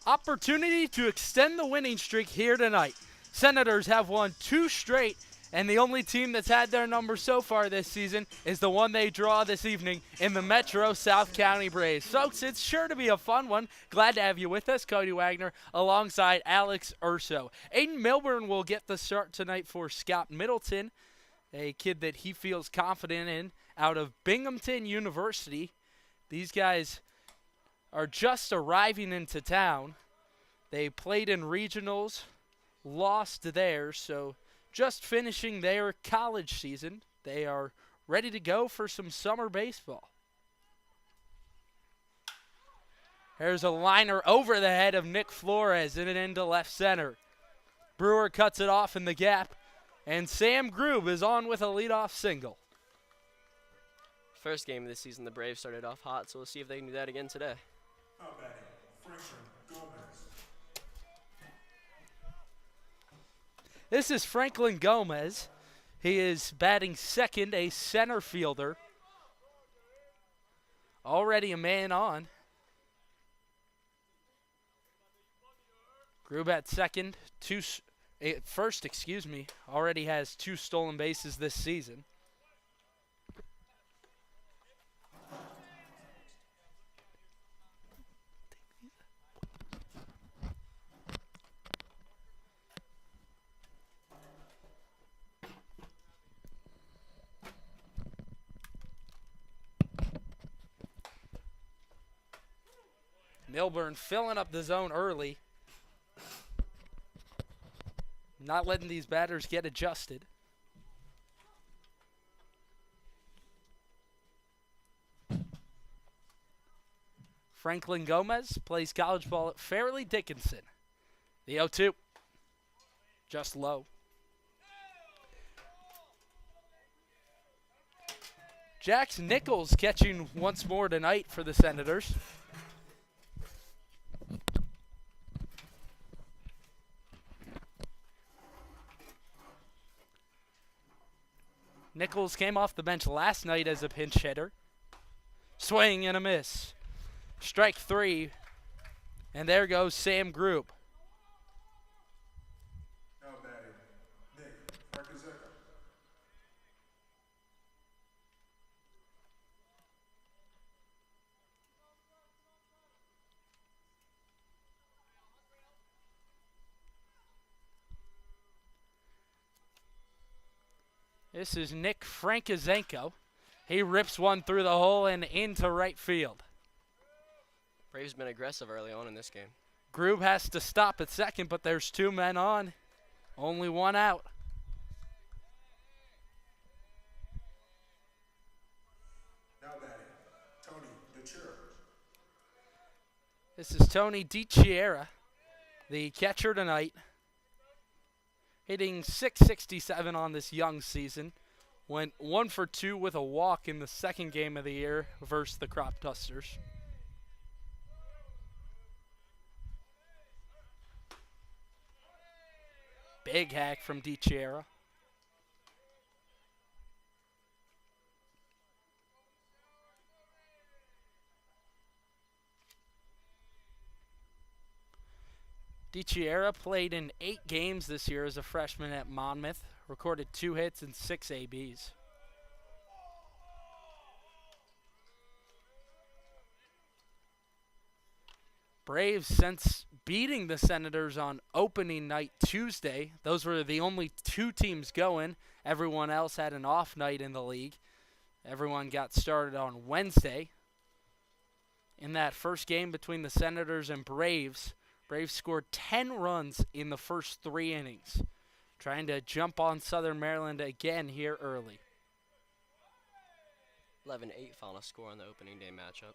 opportunity to extend the winning streak here tonight. Senators have won 2 straight, and the only team that's had their number so far this season is the one they draw this evening in the Metro South County Braves. Folks, it's sure to be a fun one. Glad to have you with us, Cody Wagner, alongside Alex Urso. Aiden Milburn will get the start tonight for Scott Middleton, a kid that he feels confident in out of Binghamton University. These guys are just arriving into town. They played in regionals, lost theirs, so just finishing their college season. They are ready to go for some summer baseball. Here's a liner over the head of Nick Flores and it into left center. Brewer cuts it off in the gap, and Sam Grube is on with a leadoff single. First game of the season, the Braves started off hot, so we'll see if they can do that again today. This is Franklin Gomez. He is batting second, a center fielder. Already a man on. Grube at second, first, already has 2 stolen bases this season. Milburn filling up the zone early. Not letting these batters get adjusted. Franklin Gomez plays college ball at Fairleigh Dickinson. The 0-2. Just low. Jax Nichols catching once more tonight for the Senators. Nichols came off the bench last night as a pinch hitter. Swing and a miss. Strike 3. And there goes Sam Grube. Now batting, Nick Farkazeca. This is Nick Frankizenko. He rips one through the hole and into right field. Braves been aggressive early on in this game. Grube has to stop at second, but there's 2 men on. Only 1 out. Now batting, Tony DeChiera. This is Tony DiChiera, the catcher tonight. Hitting .667 on this young season. Went 1 for 2 with a walk in the second game of the year versus the Crop Dusters. Big hack from DiChiera. DiChiera played in 8 games this year as a freshman at Monmouth. Recorded 2 hits and 6 ABs. Braves, since beating the Senators on opening night Tuesday, those were the only 2 teams going. Everyone else had an off night in the league. Everyone got started on Wednesday. In that first game between the Senators and Braves scored 10 runs in the first 3 innings, trying to jump on Southern Maryland again here early. 11-8 final score in the opening day matchup.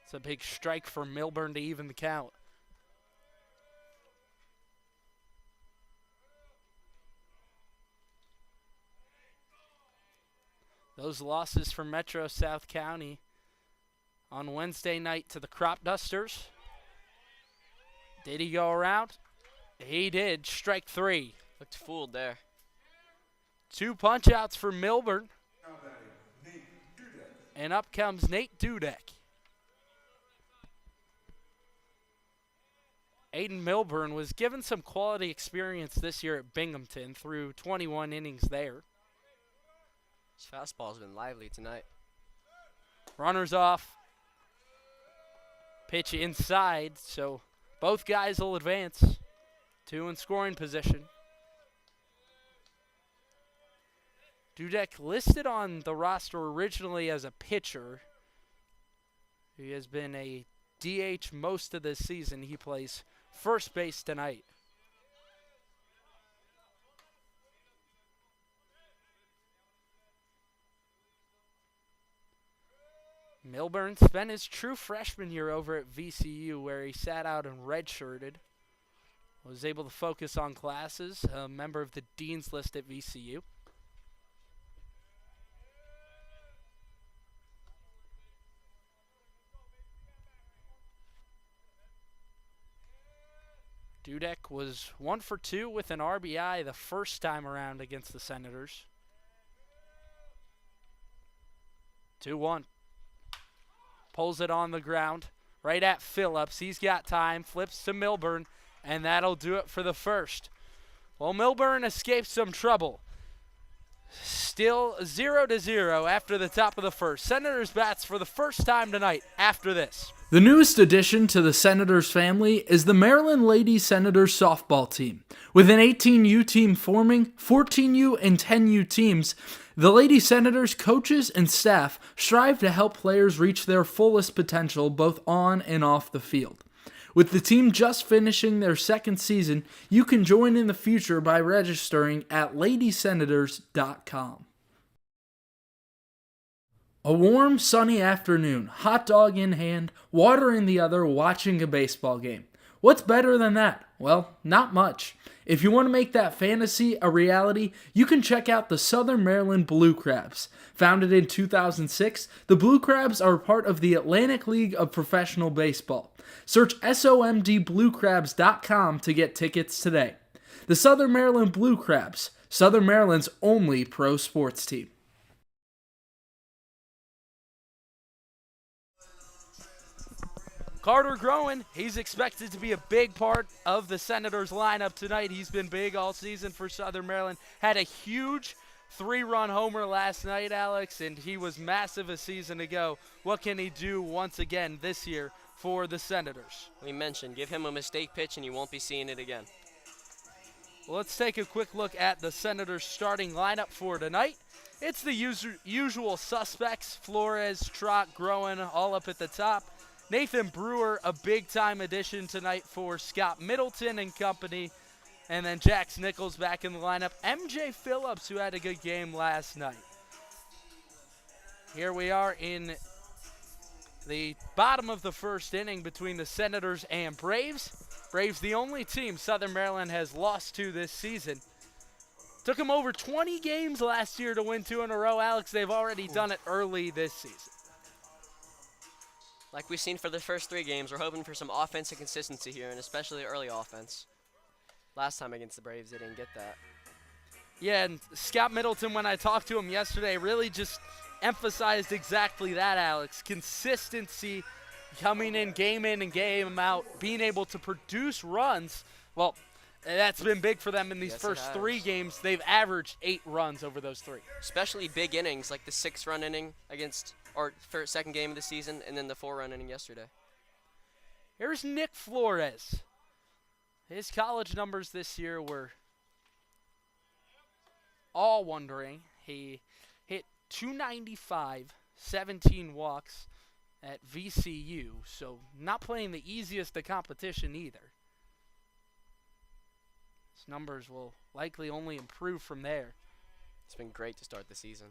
It's a big strike for Milburn to even the count. Those losses for Metro South County on Wednesday night to the Crop Dusters. Did he go around? He did. Strike 3. Looked fooled there. 2 punch-outs for Milburn. Now batting, Nate Dudek. And up comes Nate Dudek. Aiden Milburn was given some quality experience this year at Binghamton through 21 innings there. His fastball's been lively tonight. Runners off. Pitch inside, so both guys will advance. 2 in scoring position. Dudek listed on the roster originally as a pitcher. He has been a DH most of this season. He plays first base tonight. Milburn spent his true freshman year over at VCU, where he sat out and redshirted. Was able to focus on classes, a member of the Dean's List at VCU. Dudek was 1 for 2 with an RBI the first time around against the Senators. 2-1. Pulls it on the ground, right at Phillips. He's got time, flips to Milburn, and that'll do it for the first. Well, Milburn escaped some trouble. Still 0-0 after the top of the first. Senators bats for the first time tonight after this. The newest addition to the Senators family is the Maryland Lady Senators softball team. With an 18U team forming, 14U and 10U teams, the Lady Senators coaches and staff strive to help players reach their fullest potential both on and off the field. With the team just finishing their second season, you can join in the future by registering at ladysenators.com. A warm, sunny afternoon, hot dog in hand, water in the other, watching a baseball game. What's better than that? Well, not much. If you want to make that fantasy a reality, you can check out the Southern Maryland Blue Crabs. Founded in 2006, the Blue Crabs are part of the Atlantic League of Professional Baseball. Search SOMDBlueCrabs.com to get tickets today. The Southern Maryland Blue Crabs, Southern Maryland's only pro sports team. Carter Groen, he's expected to be a big part of the Senators lineup tonight. He's been big all season for Southern Maryland. Had a huge 3-run homer last night, Alex, and he was massive a season ago. What can he do once again this year for the Senators? We mentioned, give him a mistake pitch and you won't be seeing it again. Well, let's take a quick look at the Senators starting lineup for tonight. It's the usual suspects, Flores, Trott, Groen, all up at the top. Nathan Brewer, a big-time addition tonight for Scott Middleton and company. And then Jax Nichols back in the lineup. MJ Phillips, who had a good game last night. Here we are in the bottom of the first inning between the Senators and Braves. Braves, the only team Southern Maryland has lost to this season. Took them over 20 games last year to win 2 in a row. Alex, they've already done it early this season. Like we've seen for the first 3 games, we're hoping for some offensive consistency here, and especially early offense. Last time against the Braves, they didn't get that. Yeah, and Scott Middleton, when I talked to him yesterday, really just emphasized exactly that, Alex. Consistency, coming in and game out, being able to produce runs. Well, that's been big for them in these first 3 games. They've averaged 8 runs over those 3. Especially big innings, like the 6-run inning against, or for second game of the season, and then the 4-run inning yesterday. Here's Nick Flores. His college numbers this year were all wondering. He hit .295, 17 walks at VCU, so not playing the easiest of competition either. His numbers will likely only improve from there. It's been great to start the season.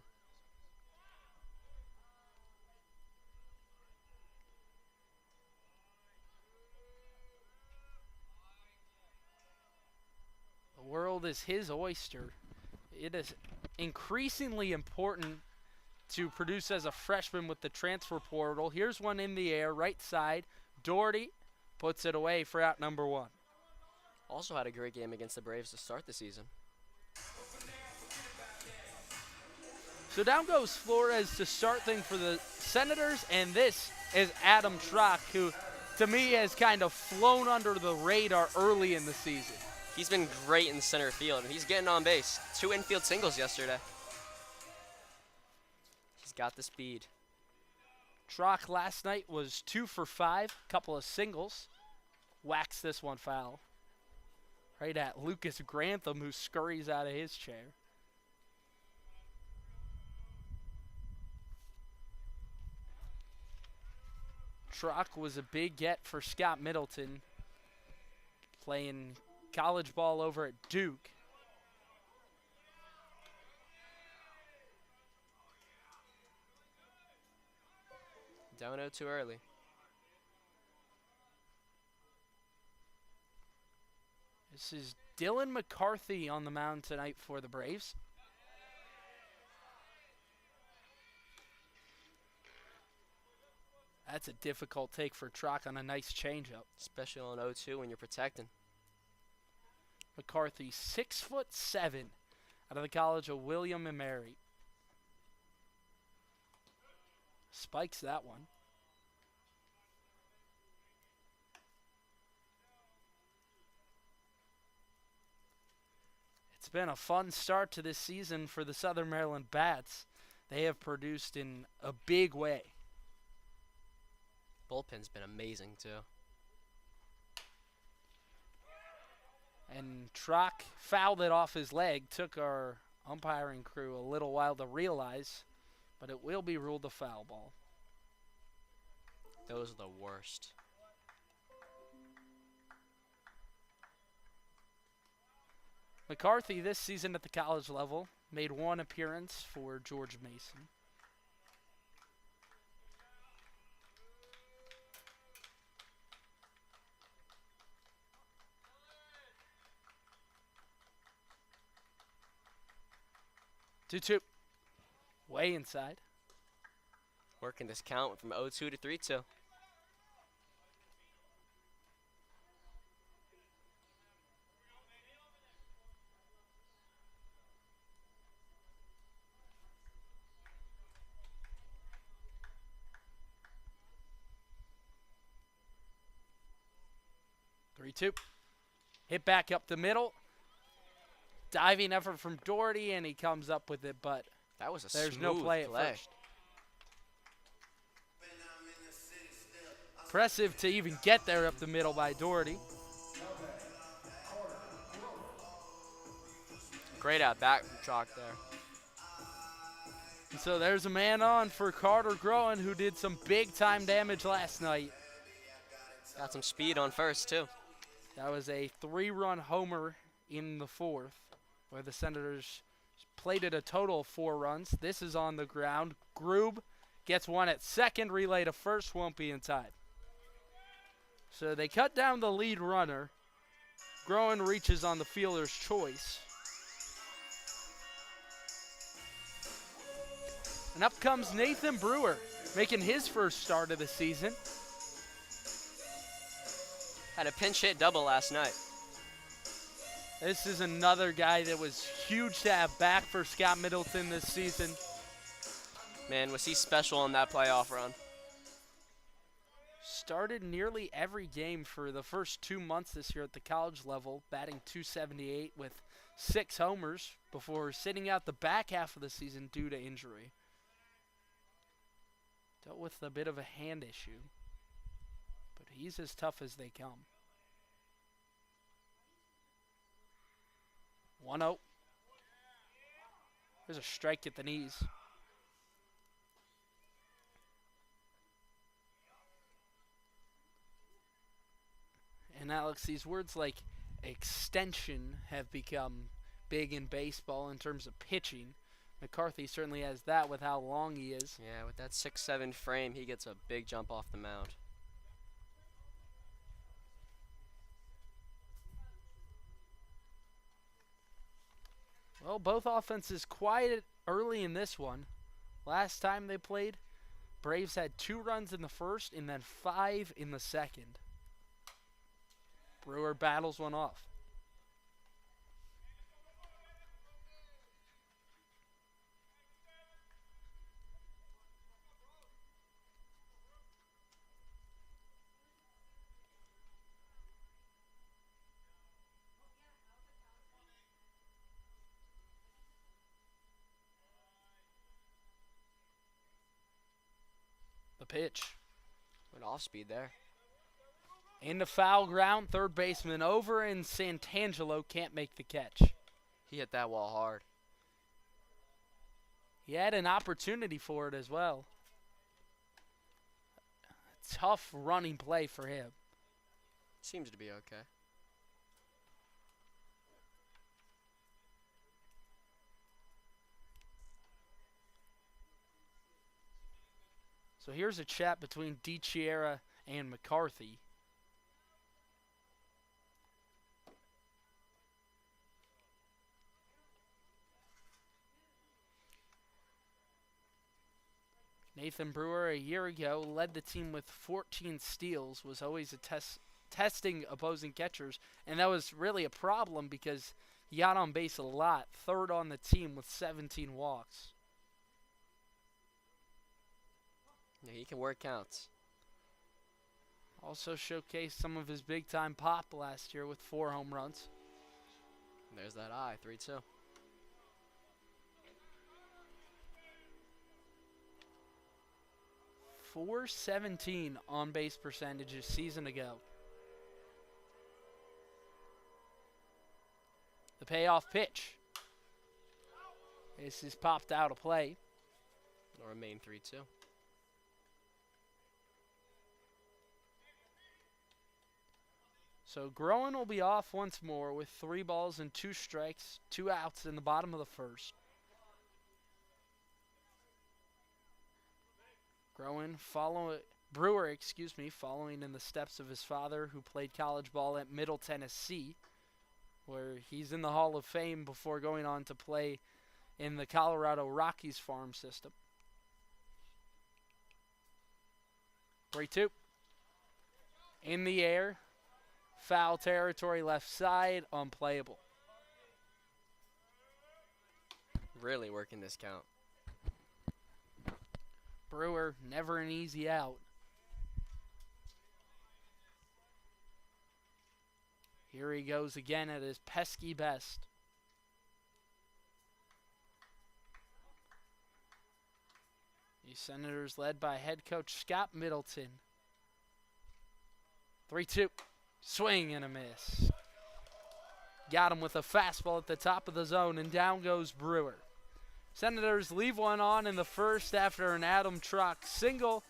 The world is his oyster. It is increasingly important to produce as a freshman with the transfer portal. Here's one in the air, right side. Doherty puts it away for out number 1. Also had a great game against the Braves to start the season. So down goes Flores to start things for the Senators, and this is Adam Trock, who to me has kind of flown under the radar early in the season. He's been great in center field, and he's getting on base. 2 infield singles yesterday. He's got the speed. Trock last night was 2 for 5, couple of singles. Whacks this one foul. Right at Lucas Grantham, who scurries out of his chair. Trock was a big get for Scott Middleton, playing college ball over at Duke. Down 0 too early. This is Dylan McCarthy on the mound tonight for the Braves. That's a difficult take for Trock on a nice changeup. Especially on 0-2 when you're protecting. McCarthy, 6'7", out of the College of William and Mary. Spikes that one. It's been a fun start to this season for the Southern Maryland Bats. They have produced in a big way. Bullpen's been amazing too. And Trock fouled it off his leg. Took our umpiring crew a little while to realize, but it will be ruled a foul ball. Those are the worst. McCarthy this season at the college level made 1 appearance for George Mason. Two. Way inside. Working this count from 0-2 to 3-2. Hit back up the middle. Diving effort from Doherty, and he comes up with it, but that was a there's smooth no play at first. Impressive to even get there up the middle by Doherty. Great out back from Trock there. And so there's a man on for Carter Groen, who did some big-time damage last night. Got some speed on first, too. That was a 3-run homer in the 4th, where the Senators plated a total of 4 runs. This is on the ground. Grube gets one at second, relay to first, won't be in time. So they cut down the lead runner. Groen reaches on the fielder's choice. And up comes Nathan Brewer, making his first start of the season. Had a pinch hit double last night. This is another guy that was huge to have back for Scott Middleton this season. Man, was he special on that playoff run. Started nearly every game for the first 2 months this year at the college level, batting .278 with 6 homers before sitting out the back half of the season due to injury. Dealt with a bit of a hand issue, but he's as tough as they come. 1-0. There's a strike at the knees. And Alex, these words like extension have become big in baseball in terms of pitching. McCarthy certainly has that with how long he is. Yeah, with that 6'7" frame, he gets a big jump off the mound. Well, both offenses quiet early in this one. Last time they played, Braves had 2 runs in the first and then 5 in the second. Brewer battles one off. pitch. Went off speed there. Into foul ground, third baseman over, and Santangelo can't make the catch. He hit that wall hard. He had an opportunity for it as well. Tough running play for him. Seems to be okay. So here's a chat between DiChiera and McCarthy. Nathan Brewer, a year ago, led the team with 14 steals, was always a testing opposing catchers, and that was really a problem because he got on base a lot, third on the team with 17 walks. Yeah, he can work counts. Also showcased some of his big-time pop last year with 4 home runs. And there's that eye, 3-2. .417 on base percentage a season ago. The payoff pitch. This is popped out of play. It'll remain 3-2. So Groen will be off once more with 3 balls and 2 strikes, 2 outs in the bottom of the first. Brewer, following in the steps of his father, who played college ball at Middle Tennessee, where he's in the Hall of Fame before going on to play in the Colorado Rockies farm system. 3-2. In the air. Foul territory left side, unplayable. Really working this count. Brewer, never an easy out. Here he goes again at his pesky best. The Senators led by head coach Scott Middleton. 3-2. Swing and a miss. Got him with a fastball at the top of the zone, and down goes Brewer. Senators leave one on in the first after an Adam Truck single.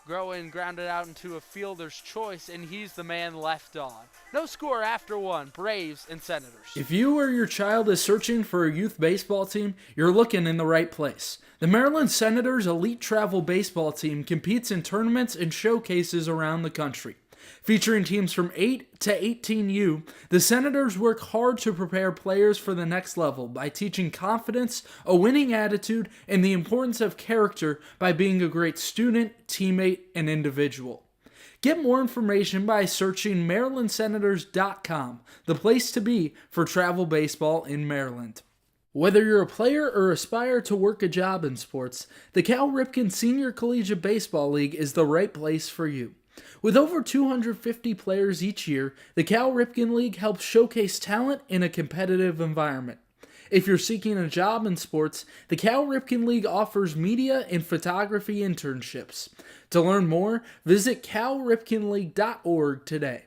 Groen grounded out into a fielder's choice, and he's the man left on. No score after one, Braves and Senators. If you or your child is searching for a youth baseball team, you're looking in the right place. The Maryland Senators Elite Travel Baseball Team competes in tournaments and showcases around the country. Featuring teams from 8 to 18U, the Senators work hard to prepare players for the next level by teaching confidence, a winning attitude, and the importance of character by being a great student, teammate, and individual. Get more information by searching MarylandSenators.com, the place to be for travel baseball in Maryland. Whether you're a player or aspire to work a job in sports, the Cal Ripken Senior Collegiate Baseball League is the right place for you. With over 250 players each year, the Cal Ripken League helps showcase talent in a competitive environment. If you're seeking a job in sports, the Cal Ripken League offers media and photography internships. To learn more, visit calripkenleague.org today.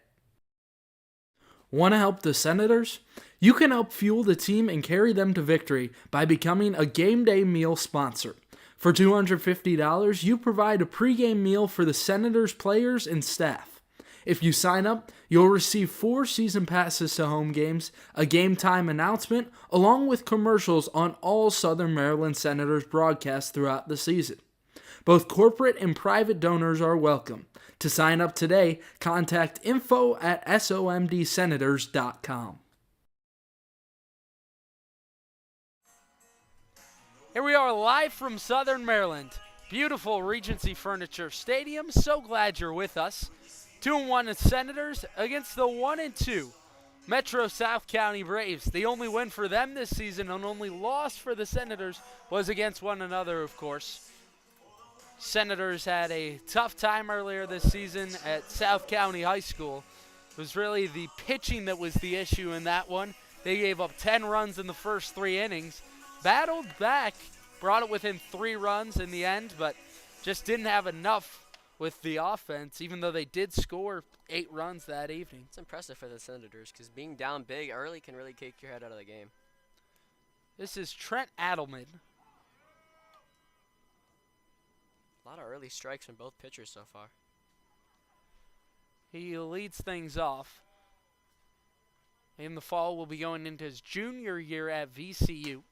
Want to help the Senators? You can help fuel the team and carry them to victory by becoming a game day meal sponsor. For $250, you provide a pregame meal for the Senators players and staff. If you sign up, you'll receive 4 season passes to home games, a game time announcement, along with commercials on all Southern Maryland Senators broadcasts throughout the season. Both corporate and private donors are welcome. To sign up today, contact info@somdsenators.com. Here we are live from Southern Maryland. Beautiful Regency Furniture Stadium. So glad you're with us. 2-1 Senators against the 1-2 Metro South County Braves. The only win for them this season and only loss for the Senators was against one another, of course. Senators had a tough time earlier this season at South County High School. It was really the pitching that was the issue in that one. They gave up 10 runs in the first 3 innings. Battled back, brought it within 3 runs in the end, but just didn't have enough with the offense, even though they did score 8 runs that evening. It's impressive for the Senators because being down big early can really kick your head out of the game. This is Trent Adelman. A lot of early strikes from both pitchers so far. He leads things off. In the fall, will be going into his junior year at VCU.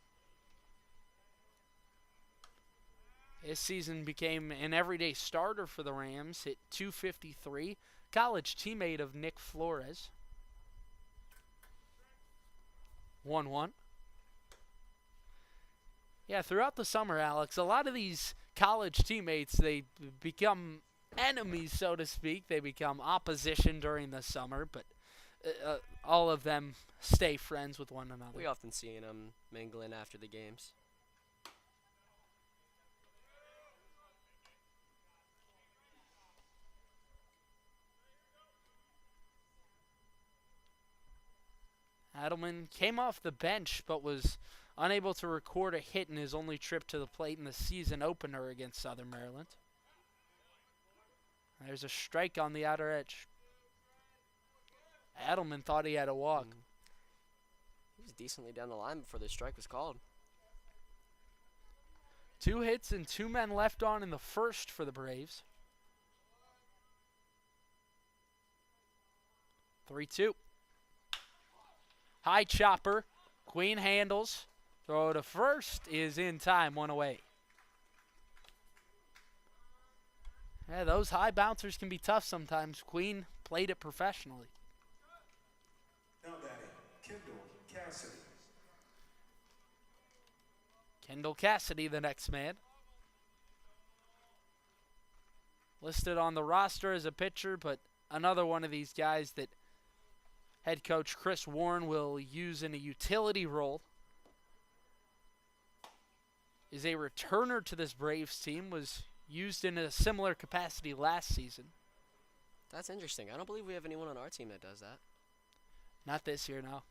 This season became an everyday starter for the Rams, hit .253, college teammate of Nick Flores. 1-1. Yeah, throughout the summer, Alex, a lot of these college teammates, they become enemies, so to speak. They become opposition during the summer, but all of them stay friends with one another. We often see them mingling after the games. Adelman came off the bench but was unable to record a hit in his only trip to the plate in the season opener against Southern Maryland. There's a strike on the outer edge. Adelman thought he had a walk. He was decently down the line before the strike was called. 2 hits and 2 men left on in the first for the Braves. 3-2. High chopper. Queen handles. Throw to first is in time. 1 away. Yeah, those high bouncers can be tough sometimes. Queen played it professionally. Now batting, Kendall Cassidy. Kendall Cassidy, the next man. Listed on the roster as a pitcher, but another one of these guys that head coach Chris Warren will use in a utility role. Is a returner to this Braves team, was used in a similar capacity last season. That's interesting. I don't believe we have anyone on our team that does that. Not this year, no.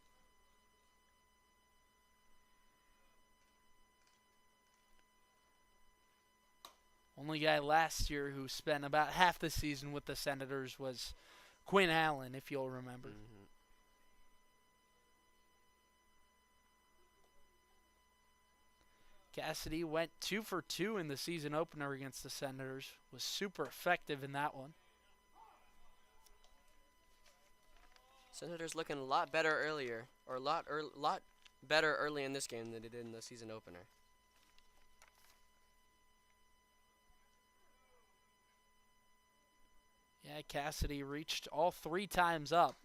Only guy last year who spent about half the season with the Senators was Quinn Allen, if you'll remember. Cassidy went 2 for 2 in the season opener against the Senators. Was super effective in that one. Senators looking a lot better earlier, or a lot better early in this game than they did in the season opener. Yeah, Cassidy reached all 3 times up.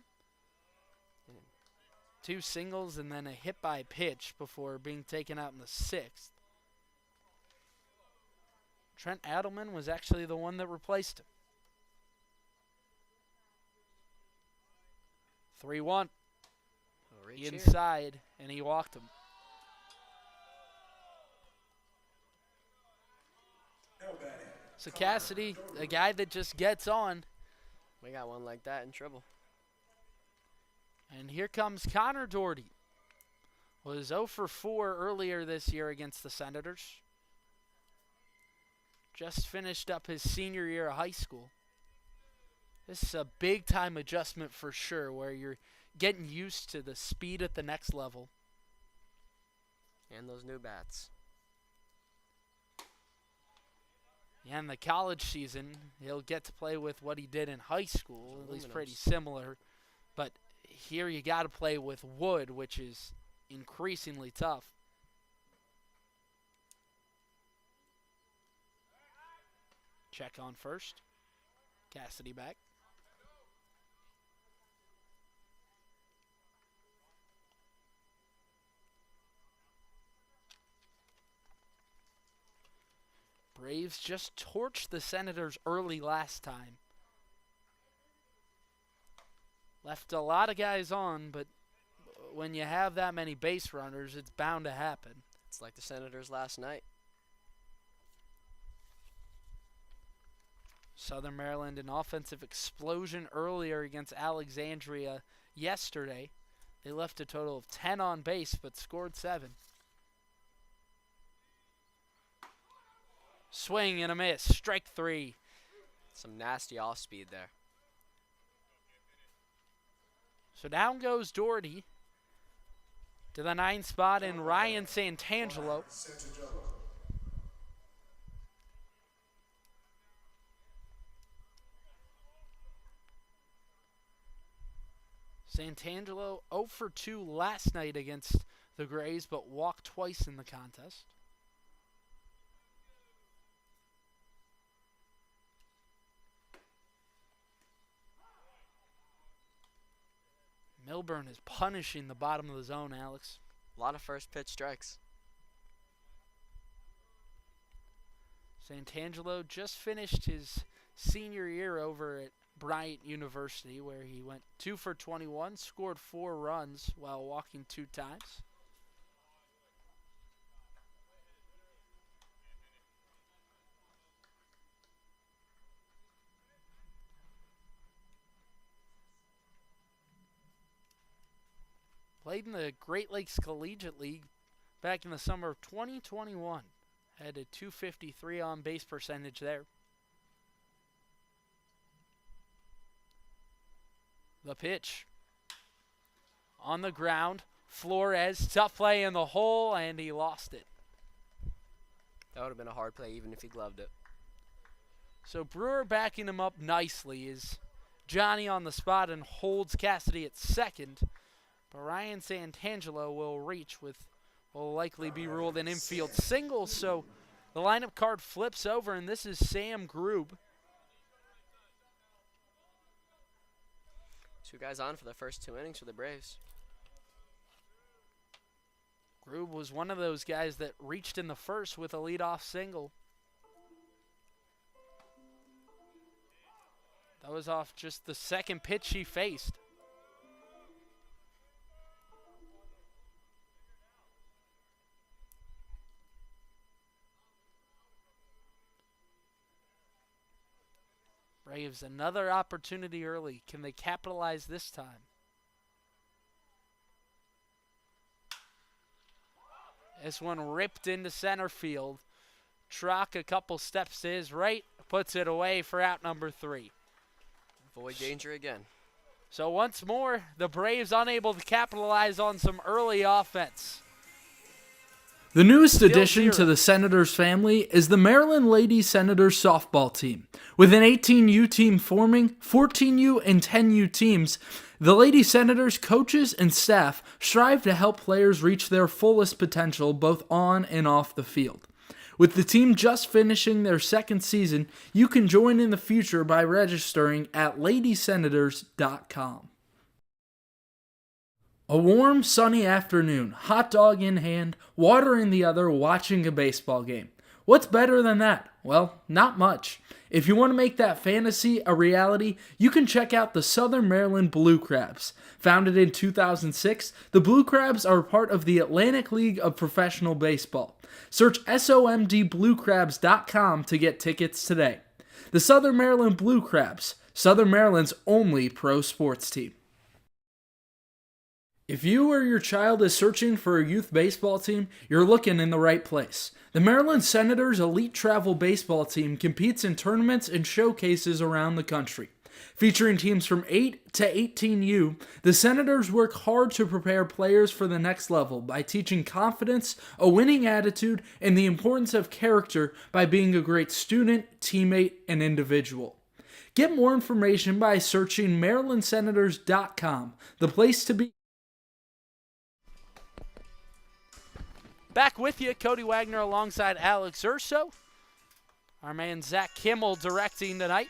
2 singles and then a hit by pitch before being taken out in the 6th. Trent Adelman was actually the one that replaced him. 3-1. Inside, and he walked him. Now batting, So Cassidy, a guy that just gets on. We got one like that in trouble. And here comes Connor Doherty. Was 0 for 4 earlier this year against the Senators. Just finished up his senior year of high school. This is a big-time adjustment for sure, where you're getting used to the speed at the next level. And those new bats. Yeah, in the college season, he'll get to play with what he did in high school, at least pretty Aluminums. similar. But here you got to play with wood, which is increasingly tough. Check on first. Cassidy back. Braves just torched the Senators early last time. Left a lot of guys on, but when you have that many base runners, it's bound to happen. It's like the Senators last night. Southern Maryland, an offensive explosion earlier against Alexandria yesterday. They left a total of 10 on base, but scored 7. Swing and a miss. Strike 3. Some nasty off speed there. So down goes Doherty to the 9th spot, and Ryan Santangelo. Santangelo 0 for 2 last night against the Grays, but walked twice in the contest. Milburn is punishing the bottom of the zone, Alex. A lot of first pitch strikes. Santangelo just finished his senior year over at Bryant University, where he went 2 for 21, scored 4 runs while walking 2 times. Played in the Great Lakes Collegiate League back in the summer of 2021. Had a .253 on base percentage there. The pitch. On the ground. Flores, tough play in the hole, and he lost it. That would have been a hard play even if he gloved it. So Brewer backing him up nicely is Johnny on the spot and holds Cassidy at second. But Ryan Santangelo will reach will likely be ruled an infield single. So the lineup card flips over, and this is Sam Grube. 2 guys on for the first 2 innings for the Braves. Grube was one of those guys that reached in the first with a leadoff single. That was off just the second pitch he faced. Braves another opportunity early. Can they capitalize this time? This one ripped into center field. Trock a couple steps to his right, puts it away for out number 3. Avoid danger again. So once more, the Braves unable to capitalize on some early offense. The newest Still addition 0. to the Senators family is the Maryland Lady Senators softball team. With an 18U team forming, 14U and 10U teams, the Lady Senators coaches and staff strive to help players reach their fullest potential both on and off the field. With the team just finishing their 2nd season, you can join in the future by registering at ladysenators.com. A warm, sunny afternoon, hot dog in hand, water in the other, watching a baseball game. What's better than that? Well, not much. If you want to make that fantasy a reality, you can check out the Southern Maryland Blue Crabs. Founded in 2006, the Blue Crabs are part of the Atlantic League of Professional Baseball. Search SOMDBlueCrabs.com to get tickets today. The Southern Maryland Blue Crabs, Southern Maryland's only pro sports team. If you or your child is searching for a youth baseball team, you're looking in the right place. The Maryland Senators Elite Travel Baseball Team competes in tournaments and showcases around the country. Featuring teams from 8 to 18U, the Senators work hard to prepare players for the next level by teaching confidence, a winning attitude, and the importance of character by being a great student, teammate, and individual. Get more information by searching MarylandSenators.com, the place to be. Back with you, Cody Wagner alongside Alex Urso. Our man Zach Kimmel directing tonight.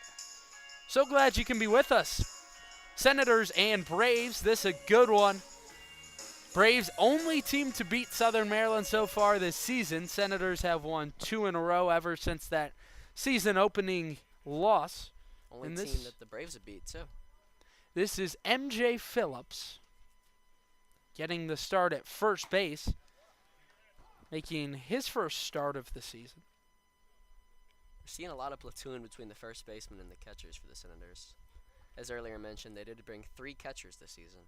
So glad you can be with us. Senators and Braves, this a good one. Braves only team to beat Southern Maryland so far this season. Senators have won 2 in a row ever since that season opening loss. Only And team that the Braves have beat, too. This is MJ Phillips getting the start at first base, making his first start of the season. We're seeing a lot of platoon between the first baseman and the catchers for the Senators. As earlier mentioned, they did bring 3 catchers this season.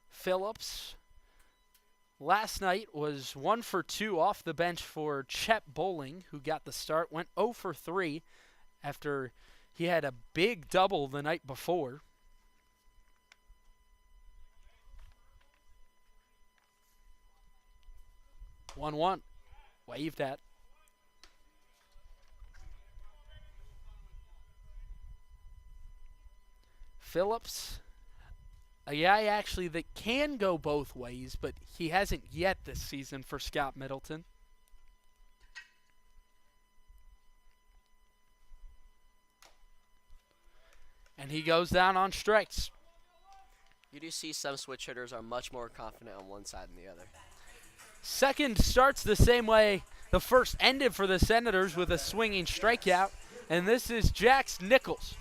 Phillips last night was 1 for 2 off the bench for Chet Bowling, who got the start, went 0 for 3 after he had a big double the night before. One, waved at. Phillips, a guy actually that can go both ways, but he hasn't yet this season for Scott Middleton. And he goes down on strikes. You do see some switch hitters are much more confident on one side than the other. Second starts the same way the first ended for the Senators with a swinging strikeout, and this is Jax Nichols.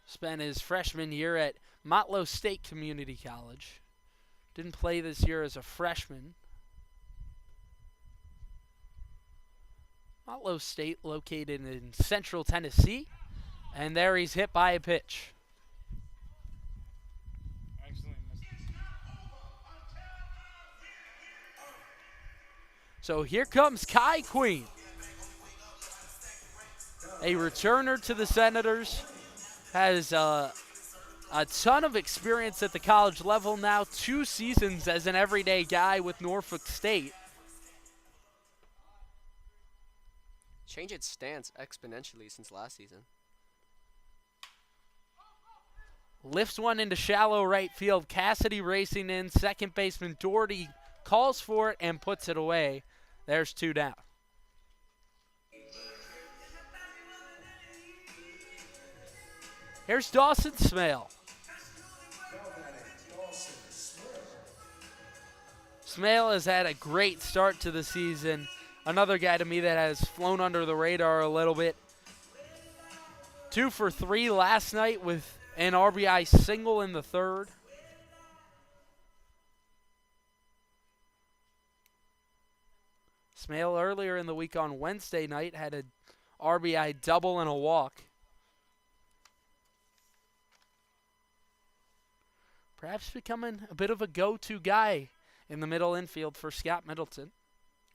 Spent his freshman year at Motlow State Community College. Didn't play this year as a freshman. Motlow State located in central Tennessee. And there he's hit by a pitch. So here comes Kai Queen. A returner to the Senators. Has a ton of experience at the college level now. 2 seasons as an everyday guy with Norfolk State. Changed its stance exponentially since last season. Lifts one into shallow right field. Cassidy racing in. Second baseman Doherty calls for it and puts it away. There's 2 down. Here's Dawson Smale. Smale has had a great start to the season. Another guy to me that has flown under the radar a little bit. 2 for 3 last night with an RBI single in the third. Smale earlier in the week on Wednesday night had an RBI double and a walk. Perhaps becoming a bit of a go-to guy in the middle infield for Scott Middleton.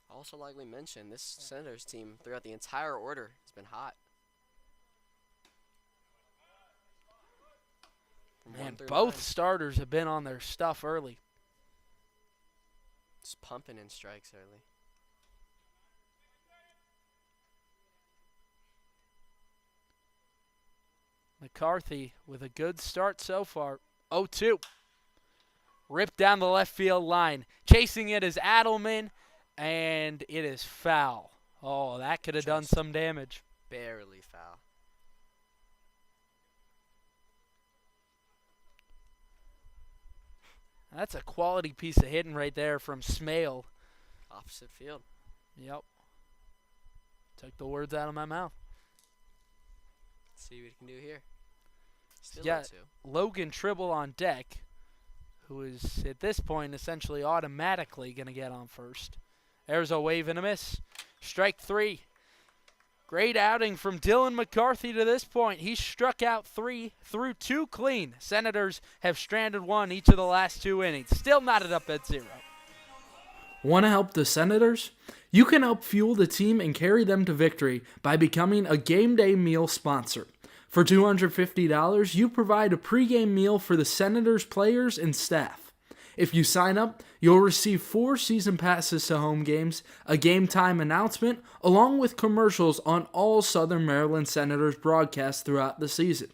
Also, like we mentioned, this Senators team throughout the entire order has been hot. Man, both starters have been on their stuff early. Just pumping in strikes early. McCarthy with a good start so far. 0-2. Ripped down the left field line. Chasing it is Adelman, and it is foul. Oh, that could have done some damage. Barely foul. That's a quality piece of hitting right there from Smale. Opposite field. Yep. Took the words out of my mouth. Let's see what he can do here. Still Yeah, 0-2. Logan Tribble on deck, who is at this point essentially automatically going to get on first. There's a wave and a miss. Strike 3. Great outing from Dylan McCarthy to this point. He struck out 3, threw 2 clean. Senators have stranded 1 each of the last 2 innings. Still knotted up at 0. Want to help the Senators? You can help fuel the team and carry them to victory by becoming a game day meal sponsor. For $250, you provide a pregame meal for the Senators players and staff. If you sign up, you'll receive 4 season passes to home games, a game time announcement, along with commercials on all Southern Maryland Senators broadcasts throughout the season.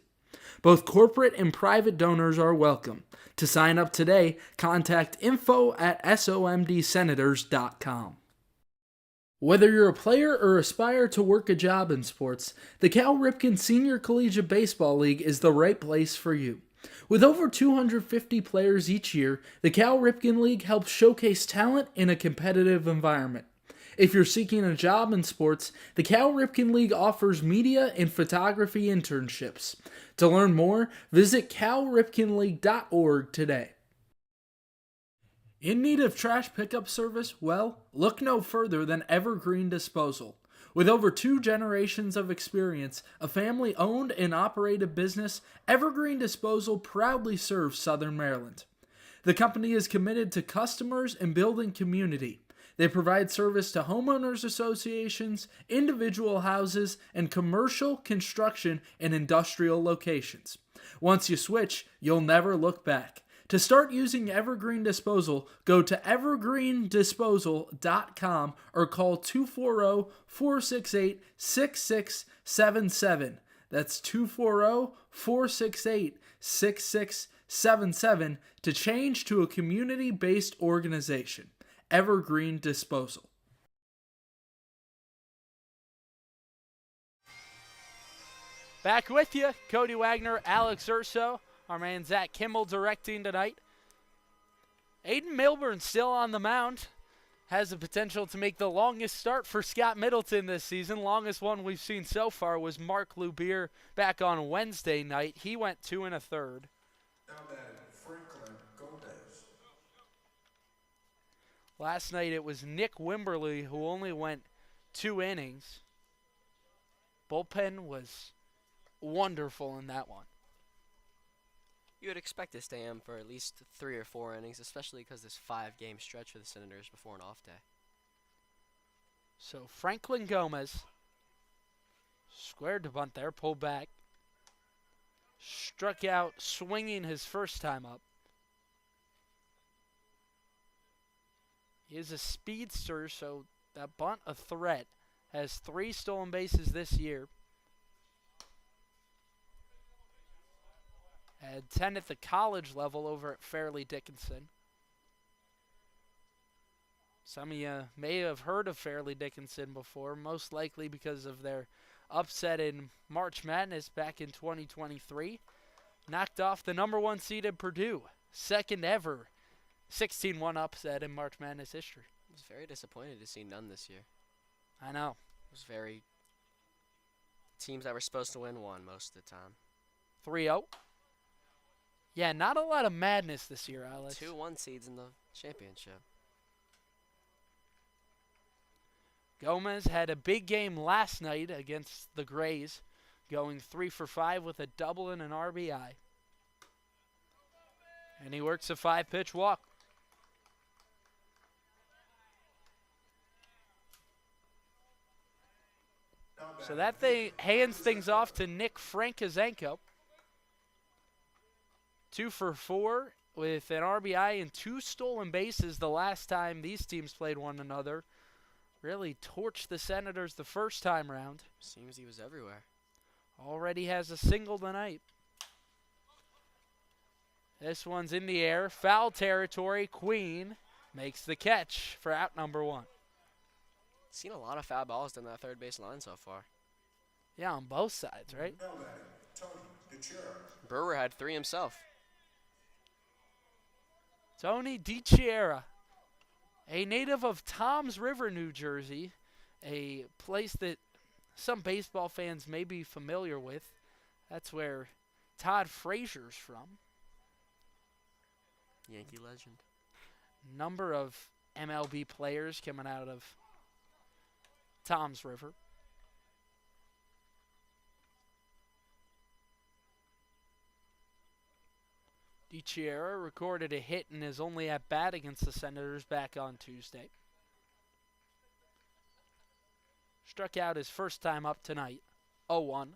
Both corporate and private donors are welcome. To sign up today, contact info@somdsenators.com. Whether you're a player or aspire to work a job in sports, the Cal Ripken Senior Collegiate Baseball League is the right place for you. With over 250 players each year, the Cal Ripken League helps showcase talent in a competitive environment. If you're seeking a job in sports, the Cal Ripken League offers media and photography internships. To learn more, visit calripkenleague.org today. In need of trash pickup service? Well, look no further than Evergreen Disposal. With over 2 generations of experience, a family-owned and operated business, Evergreen Disposal proudly serves Southern Maryland. The company is committed to customers and building community. They provide service to homeowners associations, individual houses, and commercial, construction, and industrial locations. Once you switch, you'll never look back. To start using Evergreen Disposal, go to evergreendisposal.com or call 240-468-6677. That's 240-468-6677 to change to a community-based organization. Evergreen Disposal. Back with you, Cody Wagner, Alex Urso, our man Zach Kimball directing tonight. Aiden Milburn still on the mound. Has the potential to make the longest start for Scott Middleton this season. Longest one we've seen so far was Mark Lubier back on Wednesday night. He went 2 1/3. Now batting, Franklin Gomez. Last night it was Nick Wimberly who only went 2 innings. Bullpen was wonderful in that one. You would expect to stay in for at least 3 or 4 innings, especially because this 5-game stretch for the Senators before an off day. So Franklin Gomez squared to bunt there, pulled back. Struck out swinging his first time up. He is a speedster, so that bunt a threat. Has 3 stolen bases this year. Had 10 at the college level over at Fairleigh Dickinson. Some of you may have heard of Fairleigh Dickinson before, most likely because of their upset in March Madness back in 2023. Knocked off the number 1 seeded Purdue. Second ever 16-1 upset in March Madness history. I was very disappointed to see none this year. I know. It was very... Teams that were supposed to win won most of the time. 3-0. Yeah, not a lot of madness this year, Alex. 2 1 seeds in the championship. Gomez had a big game last night against the Grays, going 3 for 5 with a double and an RBI. And he works a 5-pitch walk. So that hands things off to Nick Frankizenko. 2 for 4 with an RBI and 2 stolen bases the last time these teams played one another. Really torched the Senators the first time round. Seems he was everywhere. Already has a single tonight. This one's in the air. Foul territory. Queen makes the catch for out number 1. Seen a lot of foul balls down that third base line so far. Yeah, on both sides, right? Now batting, Tony DeChiara. Brewer had 3 himself. Tony DiChiera, a native of Toms River, New Jersey, a place that some baseball fans may be familiar with. That's where Todd Frazier's from. Yankee legend. Number of MLB players coming out of Toms River. DiChiera recorded a hit in his only at-bat against the Senators back on Tuesday. Struck out his first time up tonight, 0-1.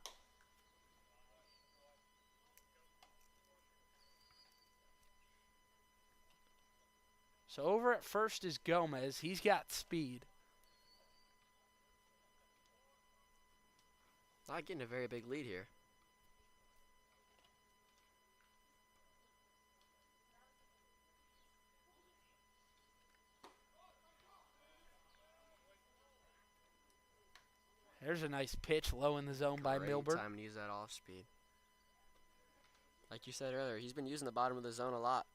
So over at first is Gomez. He's got speed. Not getting a very big lead here. There's a nice pitch low in the zone by Great Milburn. time to use that off speed. Like you said earlier, he's been using the bottom of the zone a lot.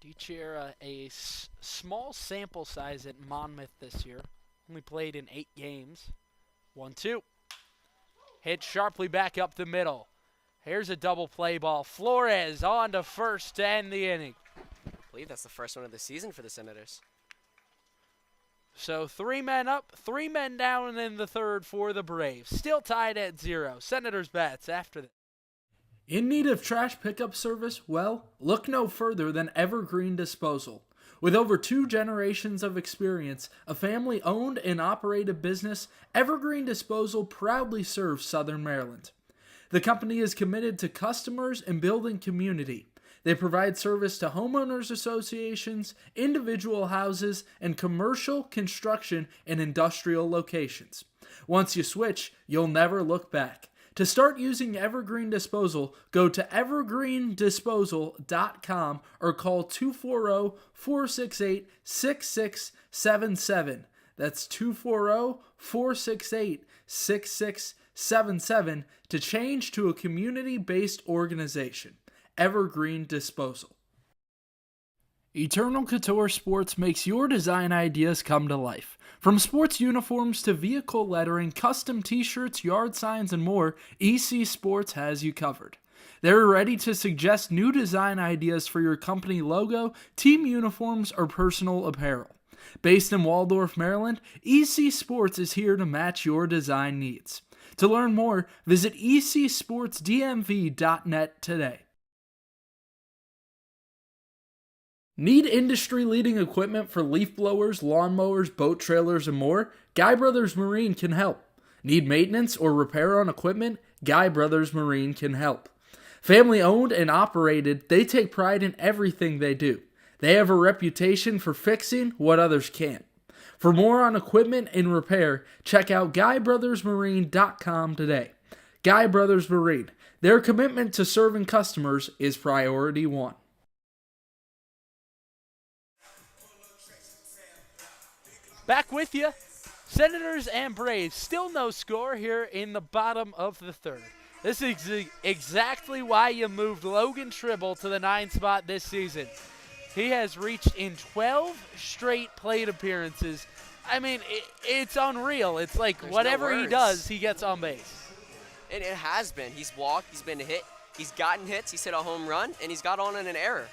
DiChiera, a small sample size at Monmouth this year. Only played in 8 games. 1-2. Hit sharply back up the middle. Here's a double play ball. Flores on to first to end the inning. I believe that's the first one of the season for the Senators. So 3 men up, 3 men down in the third for the Braves. Still tied at 0. Senators bats after that. In need of trash pickup service? Well, look no further than Evergreen Disposal. With over 2 generations of experience, a family-owned and operated business, Evergreen Disposal proudly serves Southern Maryland. The company is committed to customers and building community. They provide service to homeowners associations, individual houses, and commercial, construction, and industrial locations. Once you switch, you'll never look back. To start using Evergreen Disposal, go to evergreendisposal.com or call 240-468-6677. That's 240-468-6677 to change to a community-based organization. Evergreen Disposal. Eternal Couture Sports makes your design ideas come to life. From sports uniforms to vehicle lettering, custom t-shirts, yard signs, and more, EC Sports has you covered. They're ready to suggest new design ideas for your company logo, team uniforms, or personal apparel. Based in Waldorf, Maryland, EC Sports is here to match your design needs. To learn more, visit ecsportsdmv.net today. Need industry-leading equipment for leaf blowers, lawnmowers, boat trailers, and more? Guy Brothers Marine can help. Need maintenance or repair on equipment? Guy Brothers Marine can help. Family-owned and operated, they take pride in everything they do. They have a reputation for fixing what others can't. For more on equipment and repair, check out GuyBrothersMarine.com today. Guy Brothers Marine. Their commitment to serving customers is priority one. Back with you. Senators and Braves, still no score here in the bottom of the third. This is exactly why you moved Logan Tribble to the 9th spot this season. He has reached in 12 straight plate appearances. I mean, it's unreal. It's like There's whatever no he words. does, he gets on base. And it has been. He's walked, he's been hit, he's gotten hits, he's hit a home run, and he's got on in an error.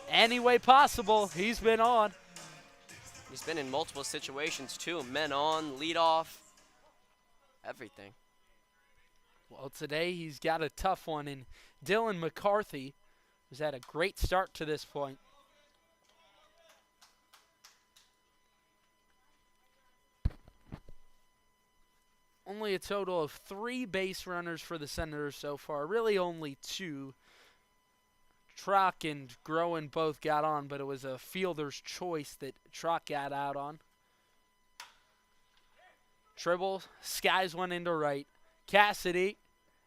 Any way possible, he's been on. He's been in multiple situations too. Men on, lead off, everything. Well, today he's got a tough one in Dylan McCarthy, who's had a great start to this point. Only a total of 3 base runners for the Senators so far. Really only 2. Trock and Groen both got on, but it was a fielder's choice that Trock got out on. Tribble skies one into right. Cassidy,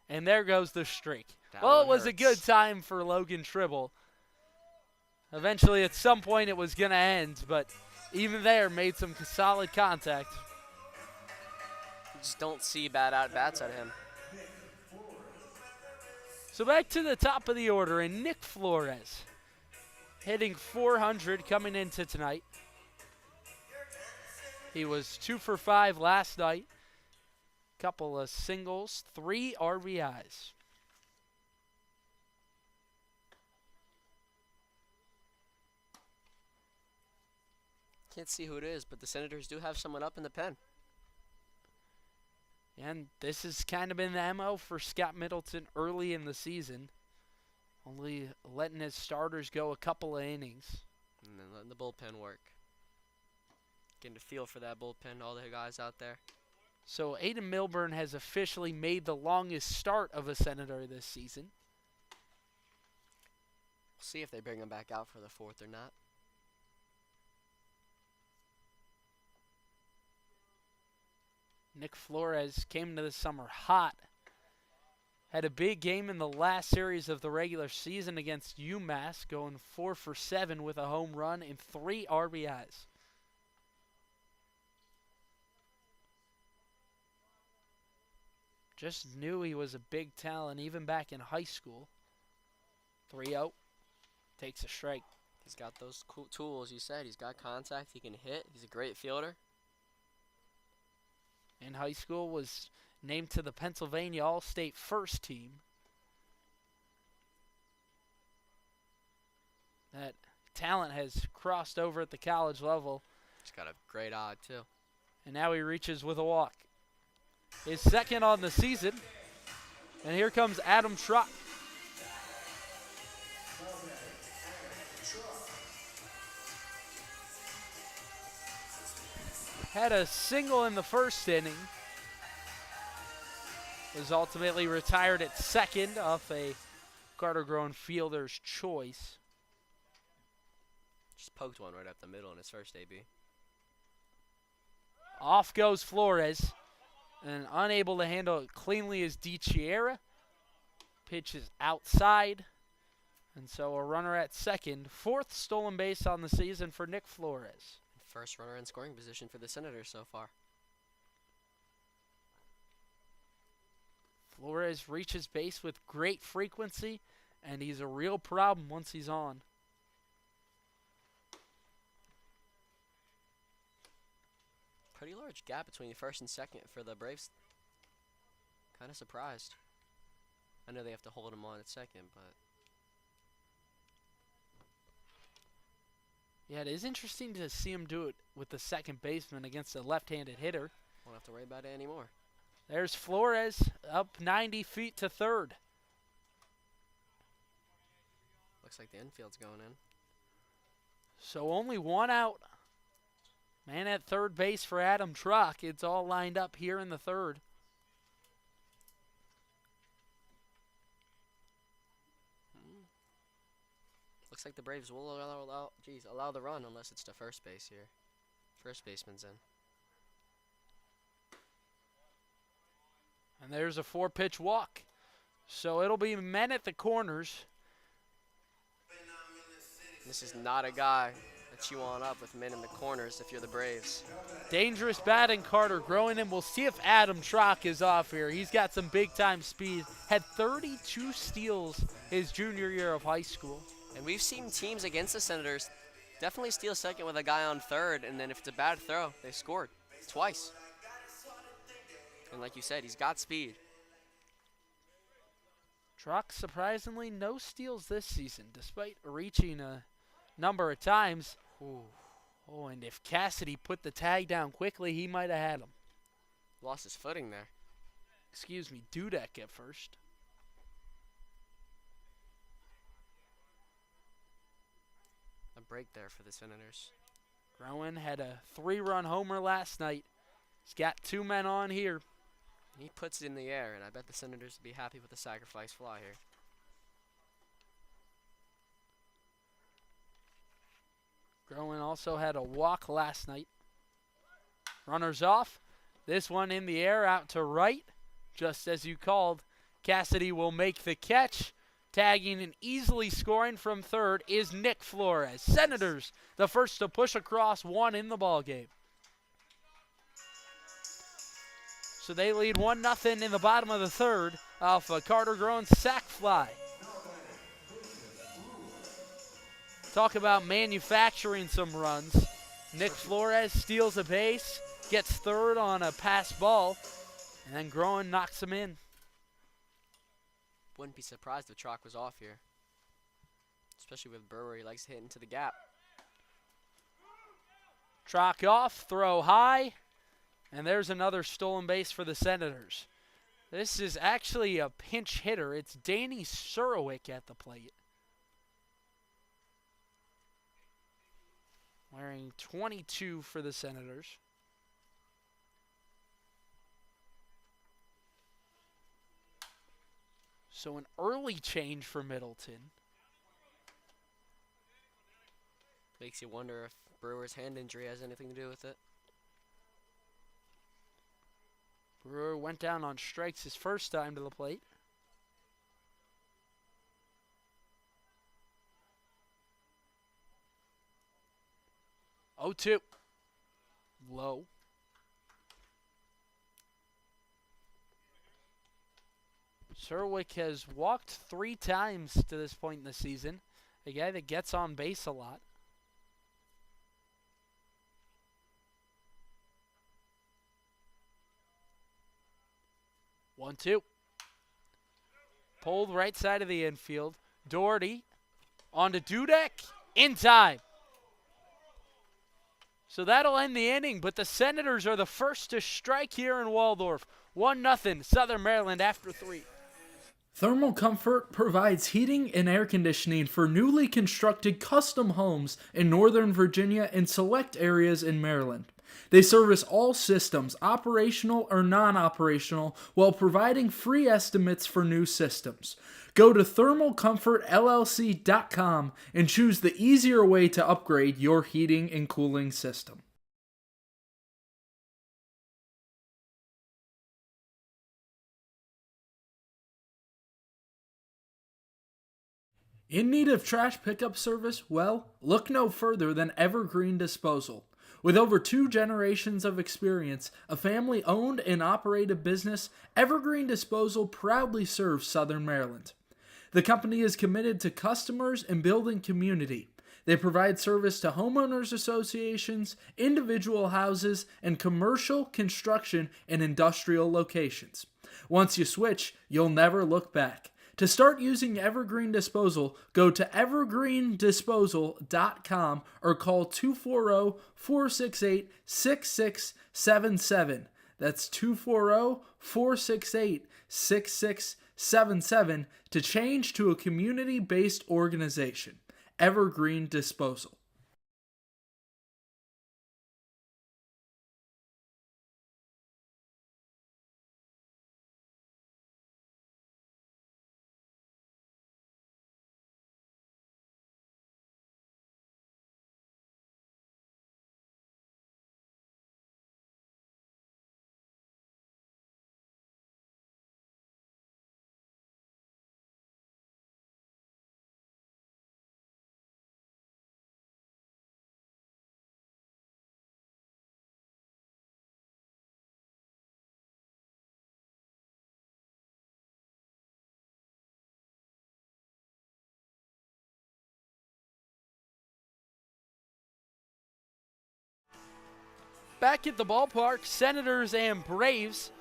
and there goes the streak. Well, it was a good time for Logan Tribble. Eventually, at some point, it was going to end, but even there, made some solid contact. You just don't see bad at-bats out of him. So back to the top of the order, and Nick Flores hitting .400 coming into tonight. He was 2 for 5 last night. Couple of singles, 3 RBIs. Can't see who it is, but the Senators do have someone up in the pen. And this has kind of been the MO for Scott Middleton early in the season. Only letting his starters go a couple of innings. And then letting the bullpen work. Getting a feel for that bullpen, all the guys out there. So Aiden Milburn has officially made the longest start of a Senator this season. We'll see if they bring him back out for the 4th or not. Nick Flores came to the summer hot. Had a big game in the last series of the regular season against UMass, going 4 for 7 with a home run and 3 RBIs. Just knew he was a big talent even back in high school. 3-0. Takes a strike. He's got those cool tools, you said. He's got contact, he can hit, he's a great fielder. In high school was named to the Pennsylvania All-State first team. That talent has crossed over at the college level, He's got a great eye, too. and now he reaches with a walk. His second on the season, and here comes Adam Schrock. Had a single in the first inning. Was ultimately retired at second off a Carter Grown fielder's choice. Just poked one right up the middle in his first AB. Off goes Flores, and unable to handle it cleanly is DiChiera. Pitch is outside, and so a runner at second. Fourth stolen base on the season for Nick Flores. First runner in scoring position for the Senators so far. Flores reaches base with great frequency, and he's a real problem once he's on. Pretty large gap between first and second for the Braves. Kind of surprised. I know they have to hold him on at second, but Yeah, it is interesting to see him do it with the second baseman against a left-handed hitter. won't have to worry about it anymore. There's Flores up 90 feet to third. Looks like the infield's going in. So only one out. Man at third base for Adam Truck. It's all lined up here in the third. Looks like the Braves will allow the run unless it's to first base here. First baseman's in. And there's a 4-pitch walk. So it'll be men at the corners. This is not a guy that you want up with men in the corners if you're the Braves. Dangerous batting, Carter growing in. We'll see if Adam Trock is off here. He's got some big-time speed. Had 32 steals his junior year of high school. And we've seen teams against the Senators definitely steal second with a guy on third, and then if it's a bad throw, they scored twice. And like you said, he's got speed. Trock, surprisingly, no steals this season, despite reaching a number of times. Ooh. Oh, and if Cassidy put the tag down quickly, he might have had him. Lost his footing there. Excuse me, Dudek at first. A break there for the Senators. Groen had a 3-run homer last night. He's got 2 men on here. He puts it in the air, and I bet the Senators would be happy with the sacrifice fly here. Groen also had a walk last night. Runners off. This one in the air out to right. Just as you called. Cassidy will make the catch. Tagging and easily scoring from third is Nick Flores. Senators, the first to push across one in the ballgame. So they lead 1-0 in the bottom of the third off a Carter Groen sac fly. Talk about manufacturing some runs. Nick Flores steals a base, gets third on a pass ball, and then Groen knocks him in. Wouldn't be surprised if Trock was off here. Especially with Brewer, he likes to hit into the gap. Trock off, throw high, and there's another stolen base for the Senators. This is actually a pinch hitter. It's Danny Surowick at the plate. Wearing 22 for the Senators. So an early change for Middleton. Makes you wonder if Brewer's hand injury has anything to do with it. Brewer went down on strikes his first time to the plate. Oh, 2. Low. Surowick has walked 3 times to this point in the season. A guy that gets on base a lot. One, 2. Pulled right side of the infield. Doherty onto Dudek. in time. So that'll end the inning, but the Senators are the first to strike here in Waldorf. 1-0 Southern Maryland after 3. Thermal Comfort provides heating and air conditioning for newly constructed custom homes in Northern Virginia and select areas in Maryland. They service all systems, operational or non-operational, while providing free estimates for new systems. Go to thermalcomfortllc.com and choose the easier way to upgrade your heating and cooling system. In need of trash pickup service? Well, look no further than Evergreen Disposal. With over 2 generations of experience, a family-owned and operated business, Evergreen Disposal proudly serves Southern Maryland. The company is committed to customers and building community. They provide service to homeowners associations, individual houses, and commercial, construction, and industrial locations. Once you switch, you'll never look back. To start using Evergreen Disposal, go to evergreendisposal.com or call 240-468-6677. That's 240-468-6677 to change to a community-based organization. Evergreen Disposal. Back at the ballpark, Senators and Braves.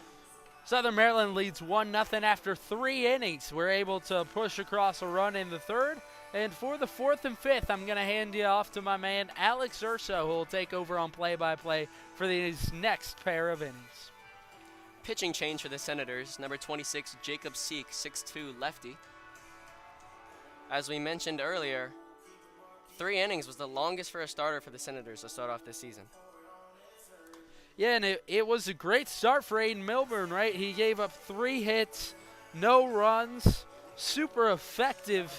Southern Maryland leads 1-0 after 3 innings. We're able to push across a run in the third. And for the fourth and fifth, I'm going to hand you off to my man Alex Urso, who will take over on play-by-play for these next pair of innings. Pitching change for the Senators. Number 26, Jacob Seek, 6'2", lefty. As we mentioned earlier, 3 innings was the longest for a starter for the Senators to start off this season. Yeah, and it was a great start for Aiden Milburn, right? He gave up 3 hits, no runs, super effective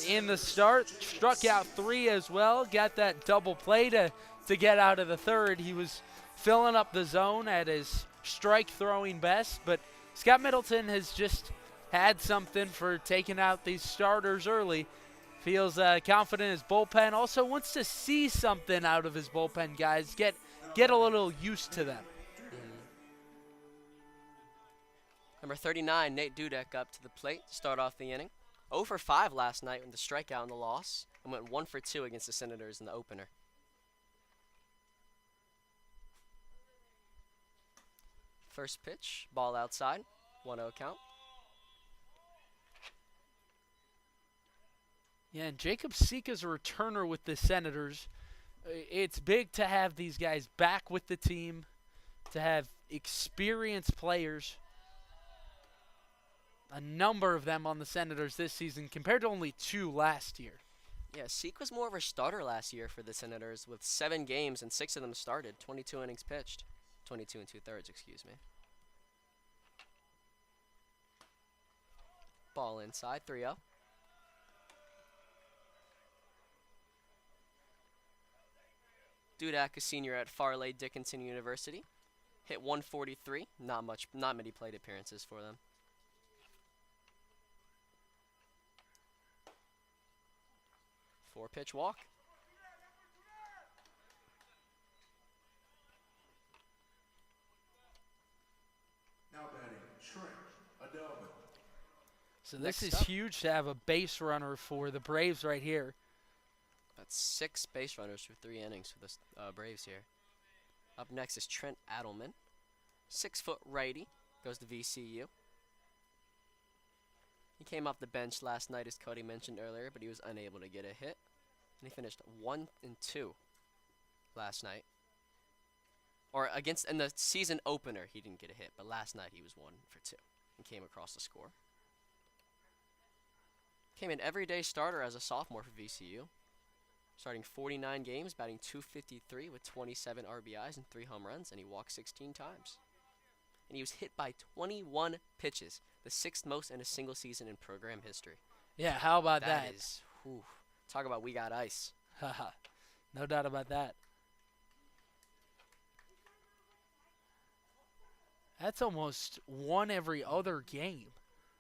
in the start, struck out 3 as well, got that double play to get out of the third. He was filling up the zone at his strike throwing best, but Scott Middleton has just had something for taking out these starters early. Feels confident in his bullpen, also wants to see something out of his bullpen guys, get a little used to them. Number 39, Nate Dudek up to the plate to start off the inning. 0 for 5 last night with the strikeout and the loss, and went 1 for 2 against the Senators in the opener. First pitch, ball outside, 1-0 count. Yeah, and Jacob Seek is a returner with the Senators. It's big to have these guys back with the team, to have experienced players. A number of them on the Senators this season compared to only 2 last year. Yeah, Seek was more of a starter last year for the Senators with 7 games and 6 of them started, 22 innings pitched. 22 2/3, excuse me. Ball inside, 3-0. Dudek, a senior at Farley Dickinson University. Hit 143. Not many plate appearances for them. Four-pitch walk. Now batting, Trent Adelman. So this Next is up. huge to have a base runner for the Braves right here. That's 6 base runners for 3 innings for the Braves here. Up next is Trent Adelman. 6-foot righty. Goes to VCU. He came off the bench last night, as Cody mentioned earlier, but he was unable to get a hit. And he finished 1-2 last night. Or in the season opener, he didn't get a hit, but last night he was 1 for 2 and came across the score. Came in everyday starter as a sophomore for VCU. Starting 49 games, batting .253 with 27 RBIs and 3 home runs, and he walked 16 times. And he was hit by 21 pitches, the 6th most in a single season in program history. Yeah, how about that? That is, whew, talk about we got ice. Haha, no doubt about that. That's almost one every other game.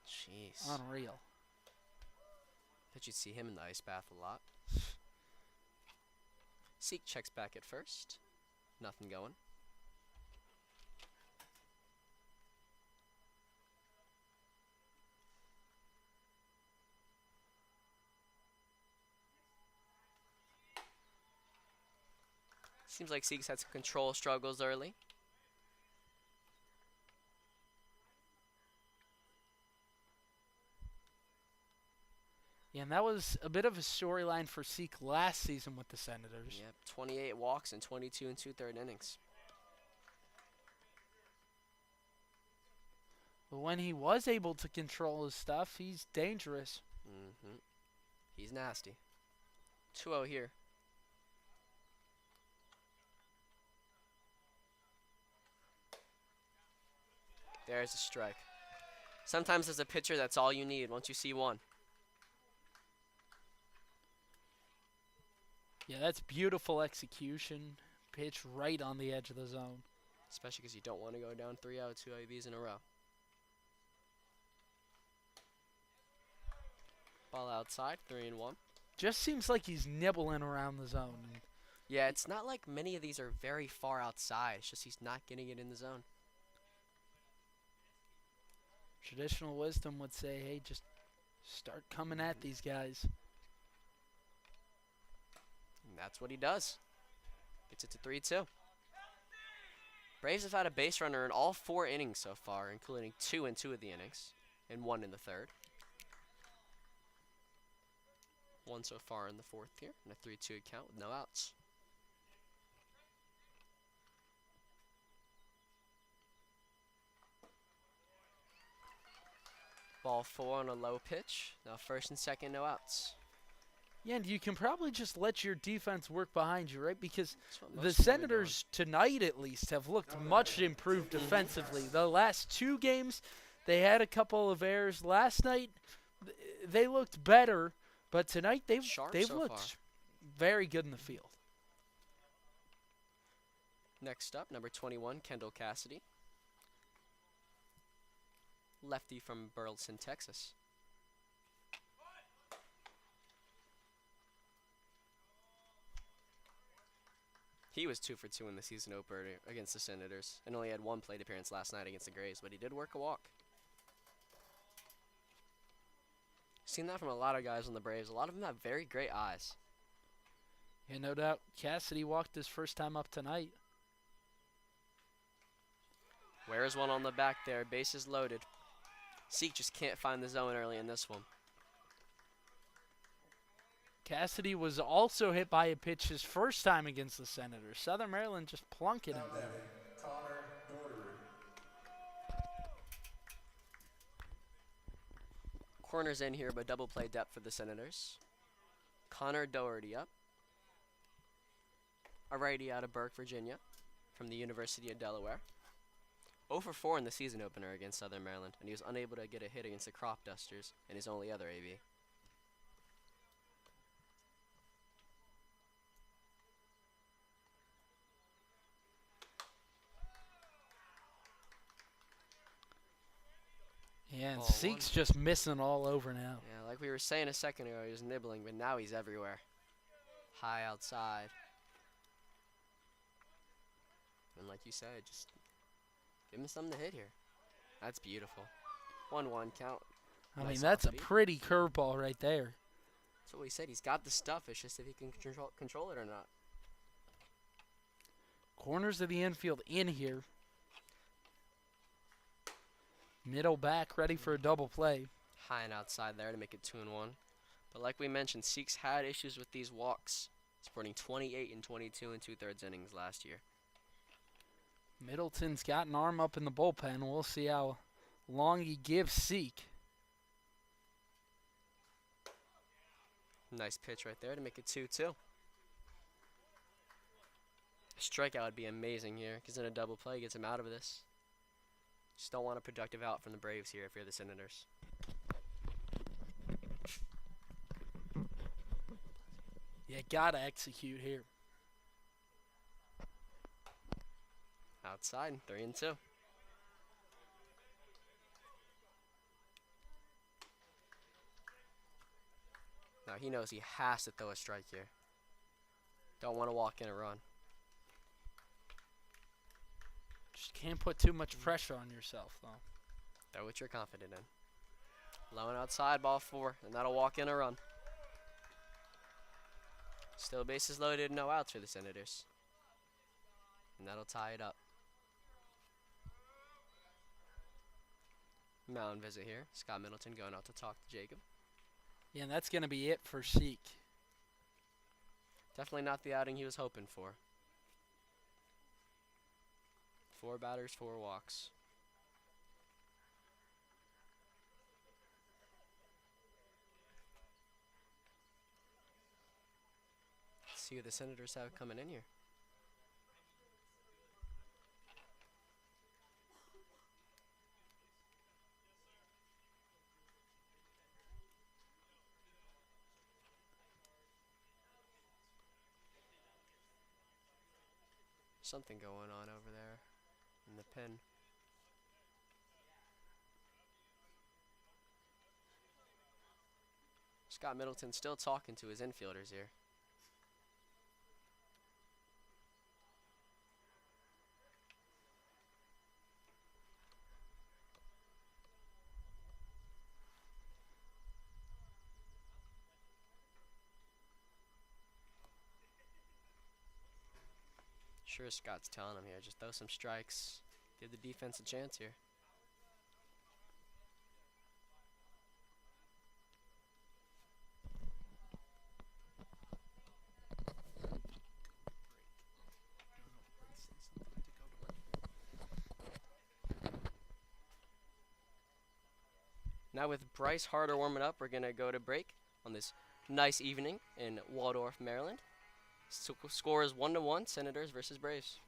Jeez. Unreal. Bet you'd see him in the ice bath a lot. Seek checks back at first. Nothing going. Seems like Seeks had some control struggles early. Yeah, and that was a bit of a storyline for Seek last season with the Senators. Yep, 28 walks and 22 and 2/3 innings. But when he was able to control his stuff, he's dangerous. Mm-hmm. He's nasty. 2-0 here. There's a strike. Sometimes as a pitcher, that's all you need once you see one. Yeah, that's beautiful execution. Pitch right on the edge of the zone. Especially because you don't want to go down 3 out of 2 ABs in a row. Ball outside, 3-1. Just seems like he's nibbling around the zone. Yeah, it's not like many of these are very far outside. It's just he's not getting it in the zone. Traditional wisdom would say, hey, just start coming at these guys. And that's what he does. Gets it to 3-2. Braves have had a base runner in all 4 innings so far, including 2 in 2 of the innings, and 1 in the 3rd. 1 so far in the 4th here, and a 3-2 count with no outs. Ball 4 on a low pitch. Now 1st and 2nd, no outs. Yeah, and you can probably just let your defense work behind you, right? Because That's what the most of them are Senators tonight, at least, have looked much improved defensively. The last 2 games, they had a couple of errors. Last night, they looked better, but tonight they've Sharp so looked far. very good in the field. Next up, number 21, Kendall Cassidy. Lefty from Burleson, Texas. He was 2 for 2 in the season opener against the Senators and only had 1 plate appearance last night against the Grays, but he did work a walk. Seen that from a lot of guys on the Braves. A lot of them have very great eyes. Yeah, no doubt. Cassidy walked his first time up tonight. Where's one on the back there? Bases loaded. Seek just can't find the zone early in this one. Cassidy was also hit by a pitch his first time against the Senators. Southern Maryland just plunking him. Now batting, Connor Doherty. Corners in here, but double play depth for the Senators. Connor Doherty up. A righty out of Burke, Virginia, from the University of Delaware. 0 for 4 in the season opener against Southern Maryland, and he was unable to get a hit against the Crop Dusters in his only other AB. Yeah, and Ball Seek's just missing all over now. Yeah, like we were saying a second ago, he was nibbling, but now he's everywhere. High outside. And like you said, just give him something to hit here. That's beautiful. 1-1 count. I Nice mean, that's a offbeat. pretty curveball right there. That's what we said. He's got the stuff. It's just if he can control it or not. Corners of the infield in here. Middle back ready for a double play. High and outside there to make it 2-1. But like we mentioned, Seeks had issues with these walks, sporting 28 and 22 and 2/3 innings last year. Middleton's got an arm up in the bullpen. We'll see how long he gives Seek. Nice pitch right there to make it 2-2. A strikeout would be amazing here, because in a double play gets him out of this. Just don't want a productive out from the Braves here if you're the Senators. You gotta execute here. Outside, 3-2. Now he knows he has to throw a strike here. Don't want to walk in a run. Just can't put too much pressure on yourself, though. Throw what you're confident in. Low and outside, ball 4, and that'll walk in a run. Still bases loaded, no outs for the Senators. And that'll tie it up. Mound visit here. Scott Middleton going out to talk to Jacob. Yeah, and that's going to be it for Seek. Definitely not the outing he was hoping for. 4 batters, 4 walks. Let's see who the Senators have coming in here. Something going on over there in the pen. Scott Middleton still talking to his infielders here. Sure, Scott's telling him here, just throw some strikes, give the defense a chance here. Now with Bryce Harder warming up, we're going to go to break on this nice evening in Waldorf, Maryland. Score is 1-1, Senators versus Braves.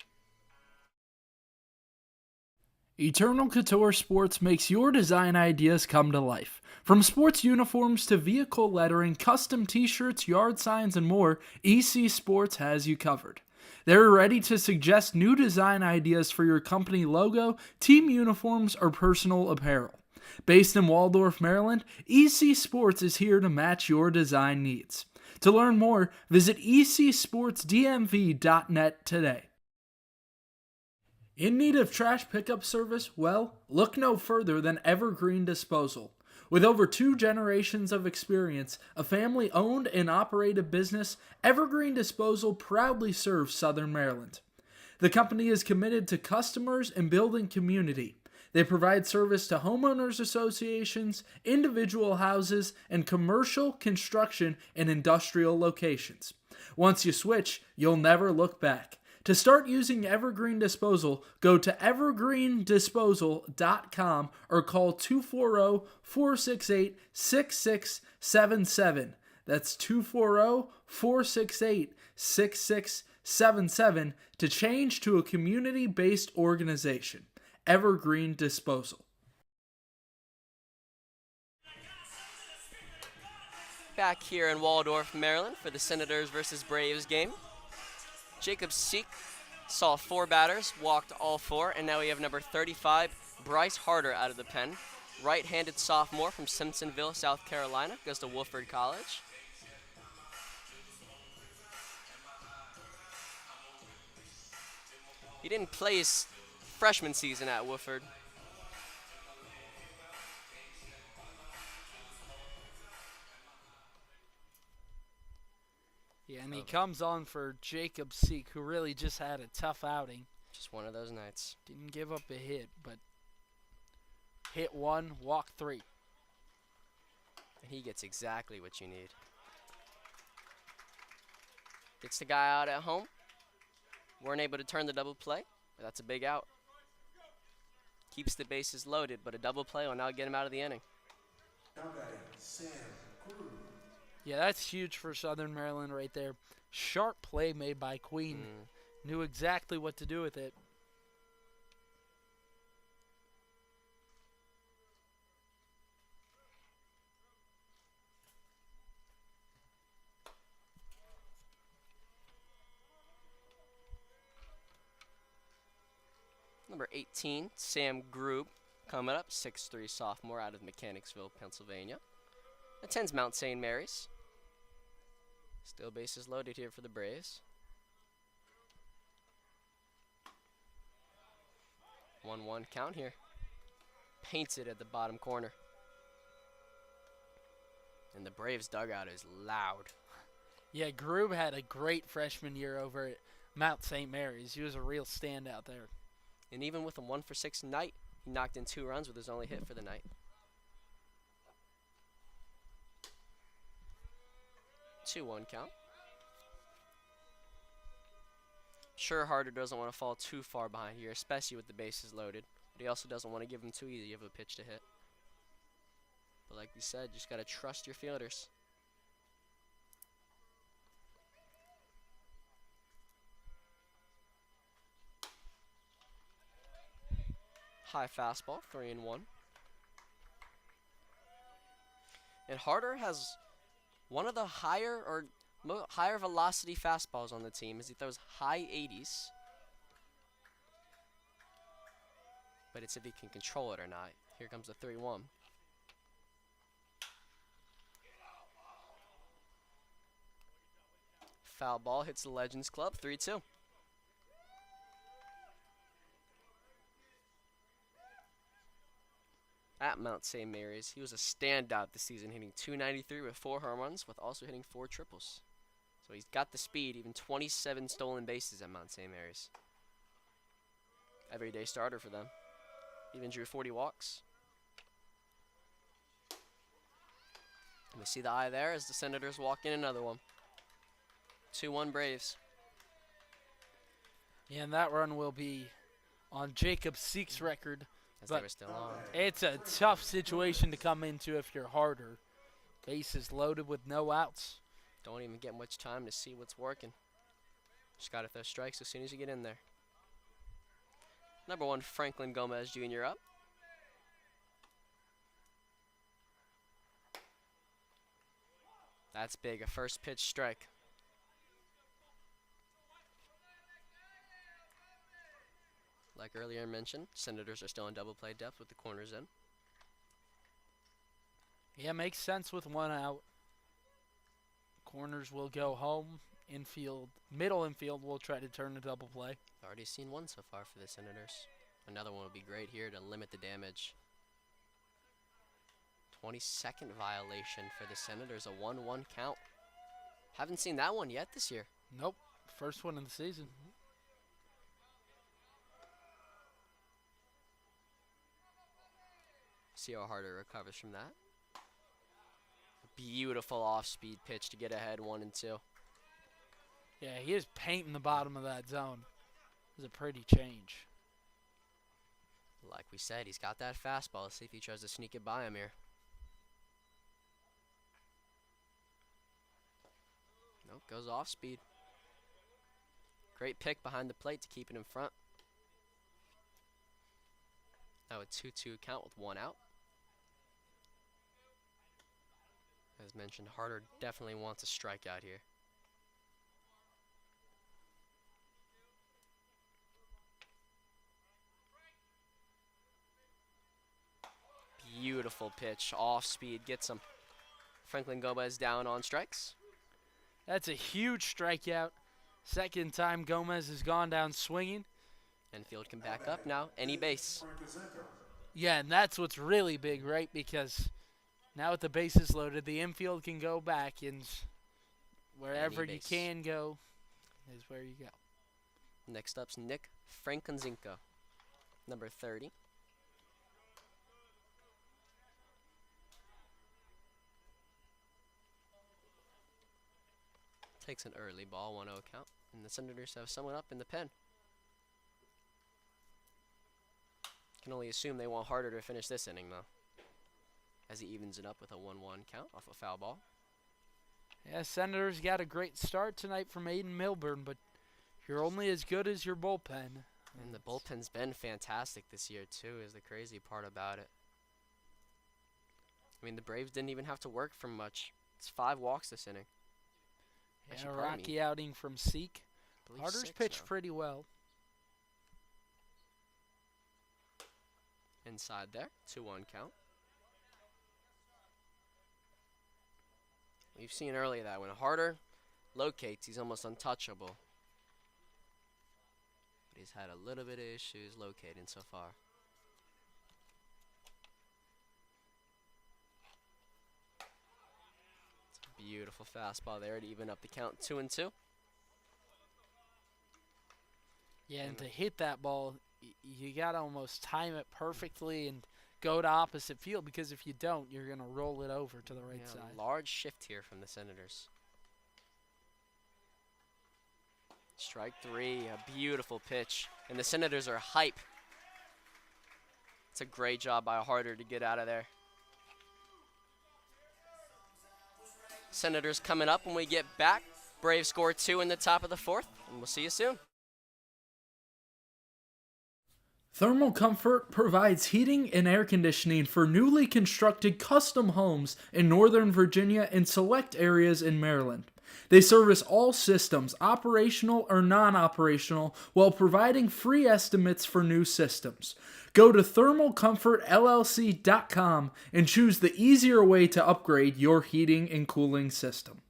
Eternal Couture Sports makes your design ideas come to life. From sports uniforms to vehicle lettering, custom t-shirts, yard signs, and more, EC Sports has you covered. They're ready to suggest new design ideas for your company logo, team uniforms, or personal apparel. Based in Waldorf, Maryland, EC Sports is here to match your design needs. To learn more, visit ecsportsdmv.net today. In need of trash pickup service? Well, look no further than Evergreen Disposal. With over 2 generations of experience, a family-owned and operated business, Evergreen Disposal proudly serves Southern Maryland. The company is committed to customers and building community. They provide service to homeowners associations, individual houses, and commercial, construction, and industrial locations. Once you switch, you'll never look back. To start using Evergreen Disposal, go to evergreendisposal.com or call 240-468-6677. That's 240-468-6677 to change to a community-based organization. Evergreen Disposal. Back here in Waldorf, Maryland for the Senators versus Braves game. Jacob Seek saw 4 batters, walked all 4, and now we have number 35, Bryce Harder, out of the pen. Right-handed sophomore from Simpsonville, South Carolina, goes to Wofford College. He didn't play his freshman season at Wofford. Yeah, and he comes on for Jacob Seek, who really just had a tough outing. Just one of those nights. Didn't give up a hit, but hit 1, walked 3. And he gets exactly what you need. Gets the guy out at home. Weren't able to turn the double play, but that's a big out. Keeps the bases loaded, but a double play will now get him out of the inning. Now batting, Sam Crew. Yeah, that's huge for Southern Maryland right there. Sharp play made by Queen. Knew exactly what to do with it. Number 18, Sam Grube, coming up, 6'3" sophomore out of Mechanicsville, Pennsylvania. Attends Mount St. Mary's. Still bases loaded here for the Braves. 1-1 count here. Paints it at the bottom corner. And the Braves dugout is loud. Yeah, Grube had a great freshman year over at Mount St. Mary's. He was a real standout there. And even with a 1-for-6 night, he knocked in 2 runs with his only hit for the night. 2-1 count. Sure, Harder doesn't want to fall too far behind here, especially with the bases loaded. But he also doesn't want to give him too easy of a pitch to hit. But like we said, just got to trust your fielders. High fastball, 3-1. And Harder has one of the higher velocity fastballs on the team as he throws high 80s. But it's if he can control it or not. Here comes the 3-1. Foul ball hits the Legends Club, 3-2. At Mount St. Mary's, he was a standout this season, hitting .293 with 4 home runs, with also hitting 4 triples. So he's got the speed, even 27 stolen bases at Mount St. Mary's. Everyday starter for them. Even drew 40 walks. And we see the eye there as the Senators walk in another one. 2-1 Braves. Yeah, and that run will be on Jacob Seek's record. As But they were still on. it's a tough situation to come into if you're Harder. Bases loaded with no outs. Don't even get much time to see what's working. Just got to throw strikes as soon as you get in there. Number 1, Franklin Gomez Jr. up. That's big, a first pitch strike. Like earlier mentioned, Senators are still in double play depth with the corners in. Yeah, makes sense with 1 out. Corners will go home. Infield, middle infield will try to turn a double play. Already seen 1 so far for the Senators. Another one would be great here to limit the damage. 22nd violation for the Senators, a 1-1 count. Haven't seen that one yet this year. Nope, first one of the season. See how Harder recovers from that. Beautiful off-speed pitch to get ahead 1 and 2. Yeah, he is painting the bottom of that zone. It was a pretty change. Like we said, he's got that fastball. Let's see if he tries to sneak it by him here. Nope, goes off speed. Great pick behind the plate to keep it in front. Now a 2-2 count with 1 out. As mentioned, Harder definitely wants a strikeout here. Beautiful pitch, off speed, gets him. Franklin Gomez down on strikes. That's a huge strikeout. Second time Gomez has gone down swinging. Infield can back up now, any base. Yeah, and that's what's really big, right? Because now with the bases loaded, the infield can go back, and wherever Any you base. can go is where you go. Next up's Nick Frankenzinko, number 30. Takes an early ball, 1-0 count. And the Senators have someone up in the pen. Can only assume they want Harder to finish this inning, though, as he evens it up with a 1-1 count off a foul ball. Yeah, Senators got a great start tonight from Aiden Milburn, but you're only as good as your bullpen. And the bullpen's been fantastic this year, too, is the crazy part about it. I mean, the Braves didn't even have to work for much. It's 5 walks this inning. Yeah, Actually, a pardon me. rocky outing from Seek. I believe Harder's 6 pitched now. pretty well. Inside there, 2-1 count. We've seen earlier that when Harder locates, he's almost untouchable. But he's had a little bit of issues locating so far. It's a beautiful fastball there to even up the count, 2-2. Yeah, and to hit that ball, you got to almost time it perfectly and go to opposite field, because if you don't, you're going to roll it over to the right Yeah, side. large shift here from the Senators. Strike 3, a beautiful pitch. And the Senators are hype. It's a great job by Harder to get out of there. Senators coming up when we get back. Braves score 2 in the top of the 4th, and we'll see you soon. Thermal Comfort provides heating and air conditioning for newly constructed custom homes in Northern Virginia and select areas in Maryland. They service all systems, operational or non-operational, while providing free estimates for new systems. Go to thermalcomfortllc.com and choose the easier way to upgrade your heating and cooling system.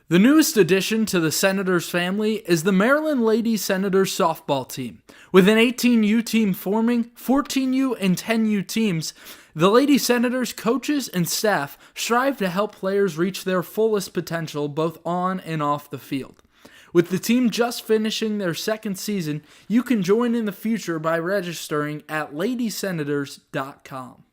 The newest addition to the Senators family is the Maryland Lady Senators softball team. With an 18U team forming 14U and 10U teams, the Lady Senators coaches and staff strive to help players reach their fullest potential both on and off the field. With the team just finishing their 2nd season, you can join in the future by registering at ladysenators.com.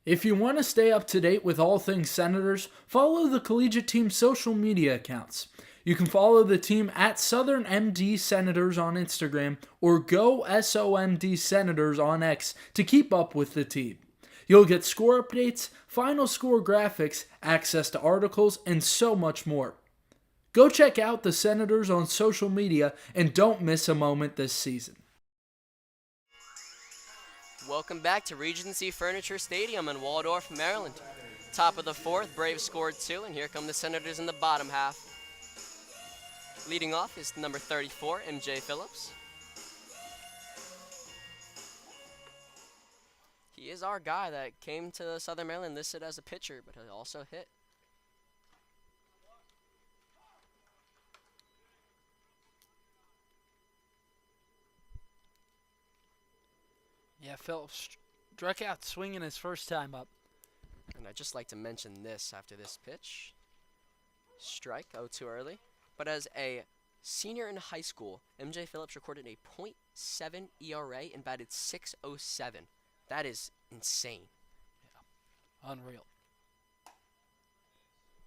If you want to stay up to date with all things Senators, follow the collegiate team's social media accounts. You can follow the team at Southern MD Senators on Instagram or GoSOMD Senators on X to keep up with the team. You'll get score updates, final score graphics, access to articles, and so much more. Go check out the Senators on social media and don't miss a moment this season. Welcome back to Regency Furniture Stadium in Waldorf, Maryland. Top of the 4th, Braves scored 2, and here come the Senators in the bottom half. Leading off is number 34, MJ Phillips. He is our guy that came to Southern Maryland listed as a pitcher, but he also hit. Yeah, Phillips struck out swinging his first time up. And I'd just like to mention this after this pitch. Strike, too early. But as a senior in high school, MJ Phillips recorded a .7 ERA and batted .607. That is insane. Unreal.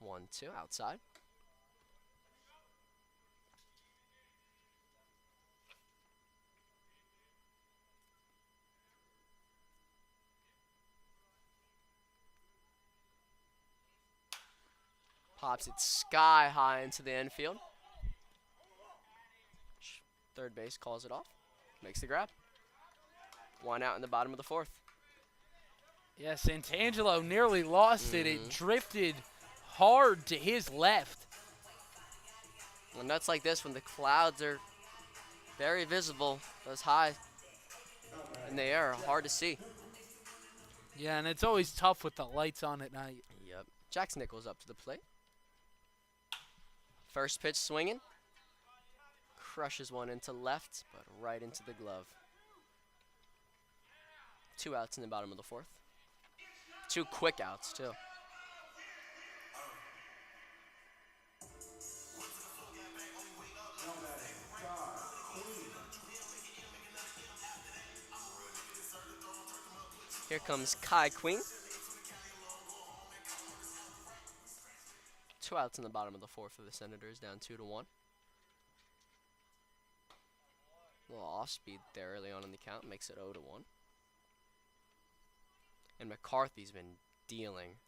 1-2 outside. Pops it sky high into the infield. Third base calls it off. Makes the grab. 1 out in the bottom of the 4th. Yeah, Santangelo nearly lost it. It drifted hard to his left. When nuts like this, when the clouds are very visible, those high in the air are hard to see. Yeah, and it's always tough with the lights on at night. Yep. Jax Nichols up to the plate. First pitch swinging. Crushes one into left, but right into the glove. 2 outs in the bottom of the 4th. 2 quick outs, too. Here comes Kai Queen. 2 outs in the bottom of the 4th for the Senators, down 2-1. A little off speed there early on in the count, makes it 0-1. And McCarthy's been dealing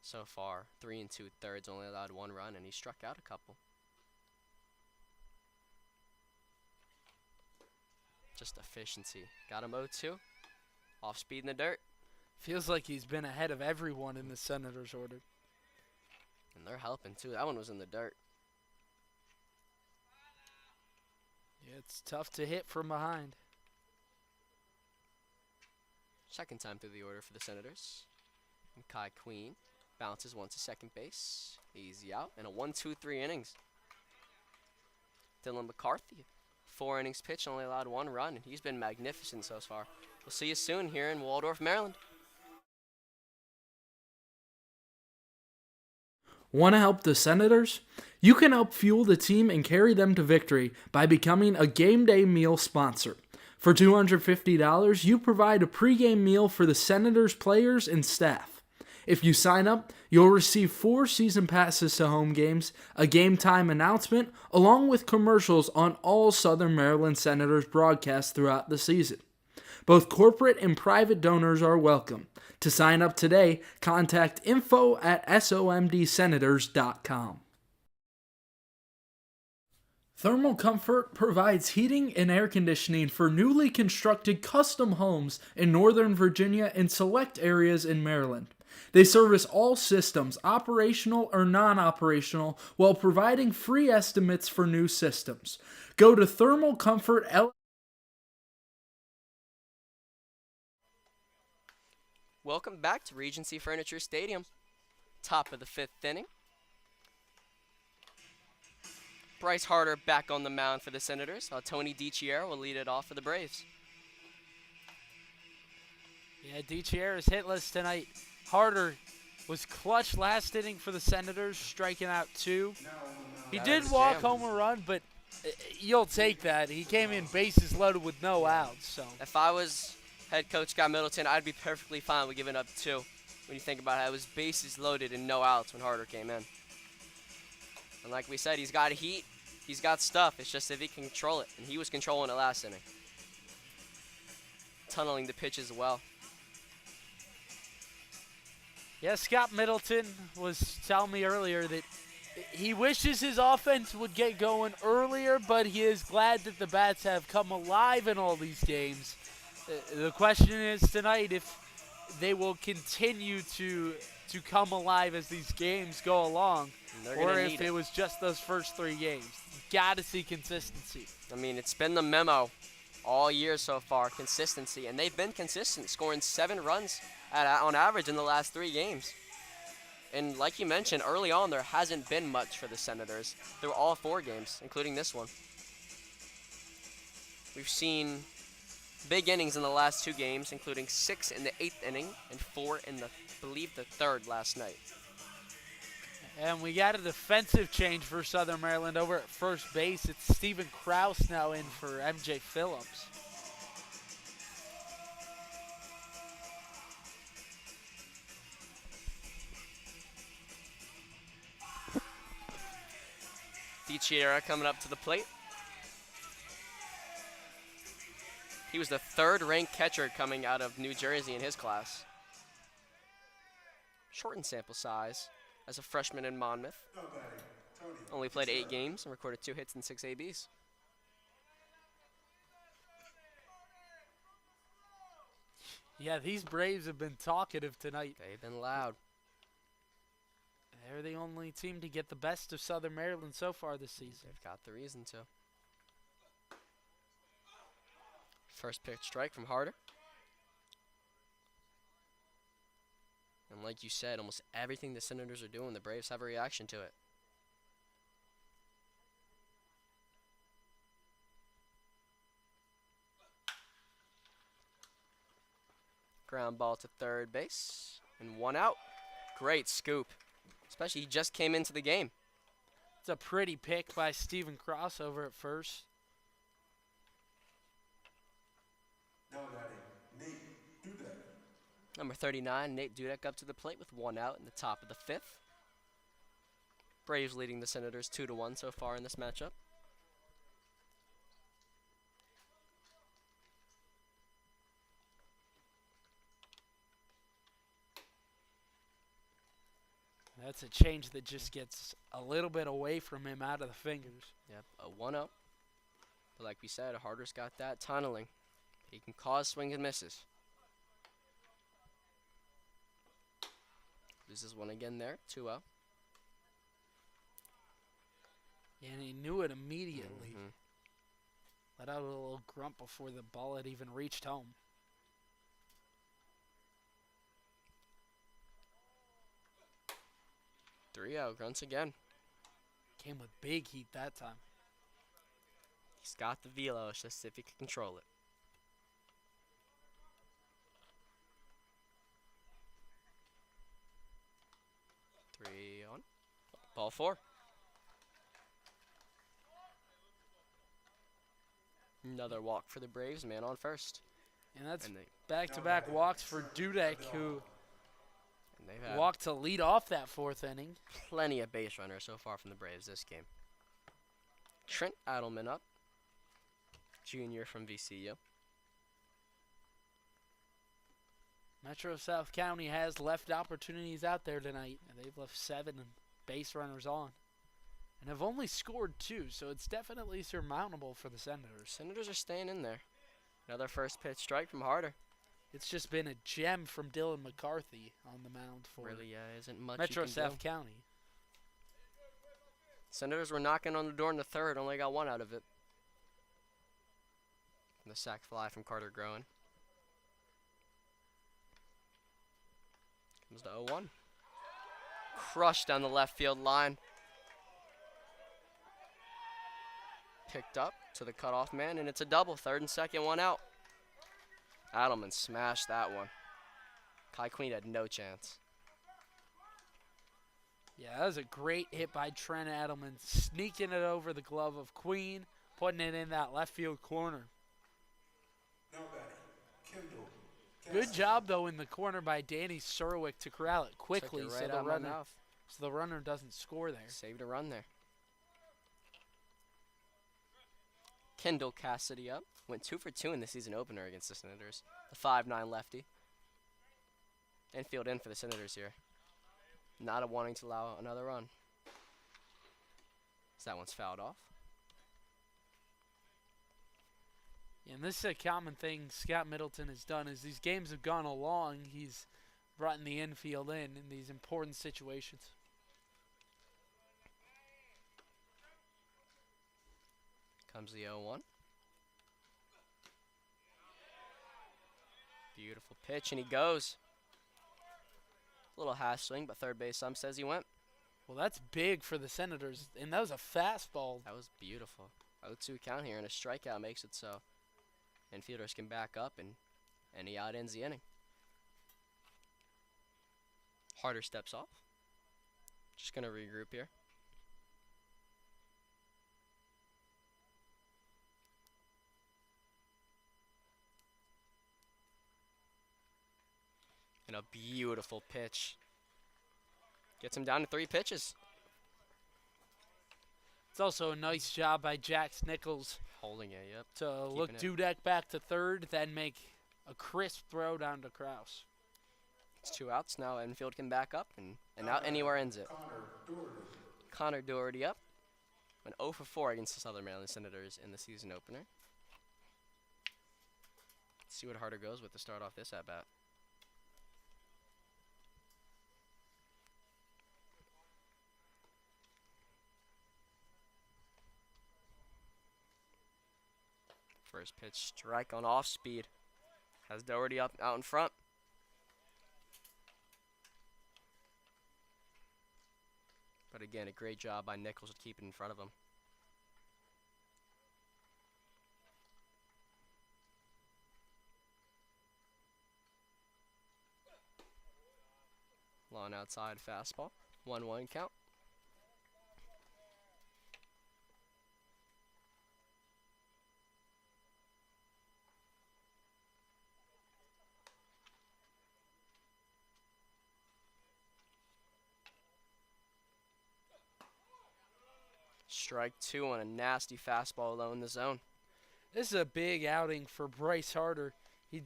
so far. 3 2/3, only allowed 1 run, and he struck out a couple. Just efficiency. Got him 0-2. Off speed in the dirt. Feels like he's been ahead of everyone in the Senators order. And they're helping too. That one was in the dirt. Yeah, it's tough to hit from behind. Second time through the order for the Senators. And Kai Queen bounces one to second base. Easy out. And a 1-2-3 innings. Dylan McCarthy. 4 innings pitched, only allowed 1 run, and he's been magnificent so far. We'll see you soon here in Waldorf, Maryland. Want to help the Senators? You can help fuel the team and carry them to victory by becoming a game day meal sponsor. For $250, you provide a pregame meal for the Senators players and staff. If you sign up, you'll receive 4 season passes to home games, a game time announcement, along with commercials on all Southern Maryland Senators broadcasts throughout the season. Both corporate and private donors are welcome. To sign up today, contact info@somdsenators.com. Thermal Comfort provides heating and air conditioning for newly constructed custom homes in Northern Virginia and select areas in Maryland. They service all systems, operational or non-operational, while providing free estimates for new systems. Go to Thermal Comfort L. Welcome back to Regency Furniture Stadium. Top of the 5th inning. Bryce Harder back on the mound for the Senators, while Tony DiChiero will lead it off for the Braves. Yeah, DiChiero is hitless tonight. Harder was clutch last inning for the Senators, striking out 2. He That did was walk jam. home a run, but you'll take that. He came in bases loaded with no outs. So If I was head coach Scott Middleton, I'd be perfectly fine with giving up 2. When you think about how it was bases loaded and no outs when Harder came in. And like we said, he's got heat, he's got stuff. It's just if he can control it, and he was controlling it last inning. Tunneling the pitch as well. yeah, Scott Middleton was telling me earlier that he wishes his offense would get going earlier, but he is glad that the bats have come alive in all these games. The question is tonight if they will continue to come alive as these games go along, And they're or gonna if need it was just those first 3 games. Got to see consistency. I mean, it's been the memo all year so far, consistency, and they've been consistent, scoring 7 runs on average in the last 3 games. And like you mentioned, early on there hasn't been much for the Senators through all 4 games, including this one. We've seen big innings in the last 2 games, including 6 in the 8th inning and 4 in the, I believe, the 3rd last night. And we got a defensive change for Southern Maryland over at first base. It's Stephen Krause now in for MJ Phillips. DiChiero coming up to the plate. He was the 3rd ranked catcher coming out of New Jersey in his class. Shortened sample size as a freshman in Monmouth. Only played 8 games and recorded 2 hits and 6 ABs. Yeah, these Braves have been talkative tonight. They've been loud. They're the only team to get the best of Southern Maryland so far this season. They've got the reason to. First pitch strike from Harder. And like you said, almost everything the Senators are doing, the Braves have a reaction to it. Ground ball to third base. And 1 out. Great scoop. Especially he just came into the game. It's a pretty pick by Stephen Krause over at first. Now batting, Nate Dudek. Number 39, Nate Dudek up to the plate with 1 out in the top of the 5th. Braves leading the Senators 2-1 so far in this matchup. That's a change that just gets a little bit away from him out of the fingers. Yep, a 1-0. But like we said, Harder's got that tunneling. He can cause swing and misses. Loses one again there, 2-0. And he knew it immediately. Mhm. Let out a little grunt before the ball had even reached home. Three out, grunts again. Came with big heat that time. He's got the velo, it's just if he can control it. Three on. Ball 4. Another walk for the Braves, man on first. And that's And they, back-to-back walks for Dudek, who and they've had walked to lead off that 4th inning. plenty of base runners so far from the Braves this game. Trent Adelman up, junior from VCU. Metro South County has left opportunities out there tonight, and they've left 7 base runners on. And have only scored 2, so it's definitely surmountable for the Senators. Senators are staying in there. Another first pitch strike from Harder. It's just been a gem from Dylan McCarthy on the mound for Really isn't much Metro you can South do. County. Senators were knocking on the door in the 3rd, only got 1 out of it. The sac fly from Carter Groen. Comes to 0-1. Crushed down the left field line. Picked up to the cutoff man, and it's a double. 3rd and 2nd, 1 out. Adelman smashed that one. Kai Queen had no chance. Yeah, that was a great hit by Trent Adelman, sneaking it over the glove of Queen, putting it in that left field corner. Now batting, Kendall. Good job, though, in the corner by Danny Serwick to corral it quickly Took it so, right the out my runner, mouth. so the runner doesn't score there. Saved a run there. Kendall Cassidy up. Went 2 for 2 in the season opener against the Senators. The 5'9" lefty. Infield in for the Senators here. Not wanting to allow another run. So that one's fouled off. And this is a common thing Scott Middleton has done as these games have gone along. He's brought in the infield in these important situations. Comes the 0-1. Beautiful pitch, and he goes. Little hash swing, but third base ump says he went. Well, that's big for the Senators, and that was a fastball. That was beautiful. 0-2 count here, and a strikeout makes it so infielders can back up, and he out ends the inning. Harder steps off. Just going to regroup here. And a beautiful pitch. Gets him down to 3 pitches. It's also a nice job by Jax Nichols Holding it, yep. to look Keeping Dudek back to 3rd, then make a crisp throw down to Kraus. It's 2 outs now. Infield can back up, and out anywhere ends it. Connor Doherty up. Went 0 for 4 against the Southern Maryland Senators in the season opener. Let's see what Harder goes with to start off this at-bat. First pitch strike on off speed. Has Doherty up out in front. But again, a great job by Nichols to keep it in front of him. Long outside fastball. 1-1 count. Strike 2 on a nasty fastball low in the zone. This is a big outing for Bryce Harder. He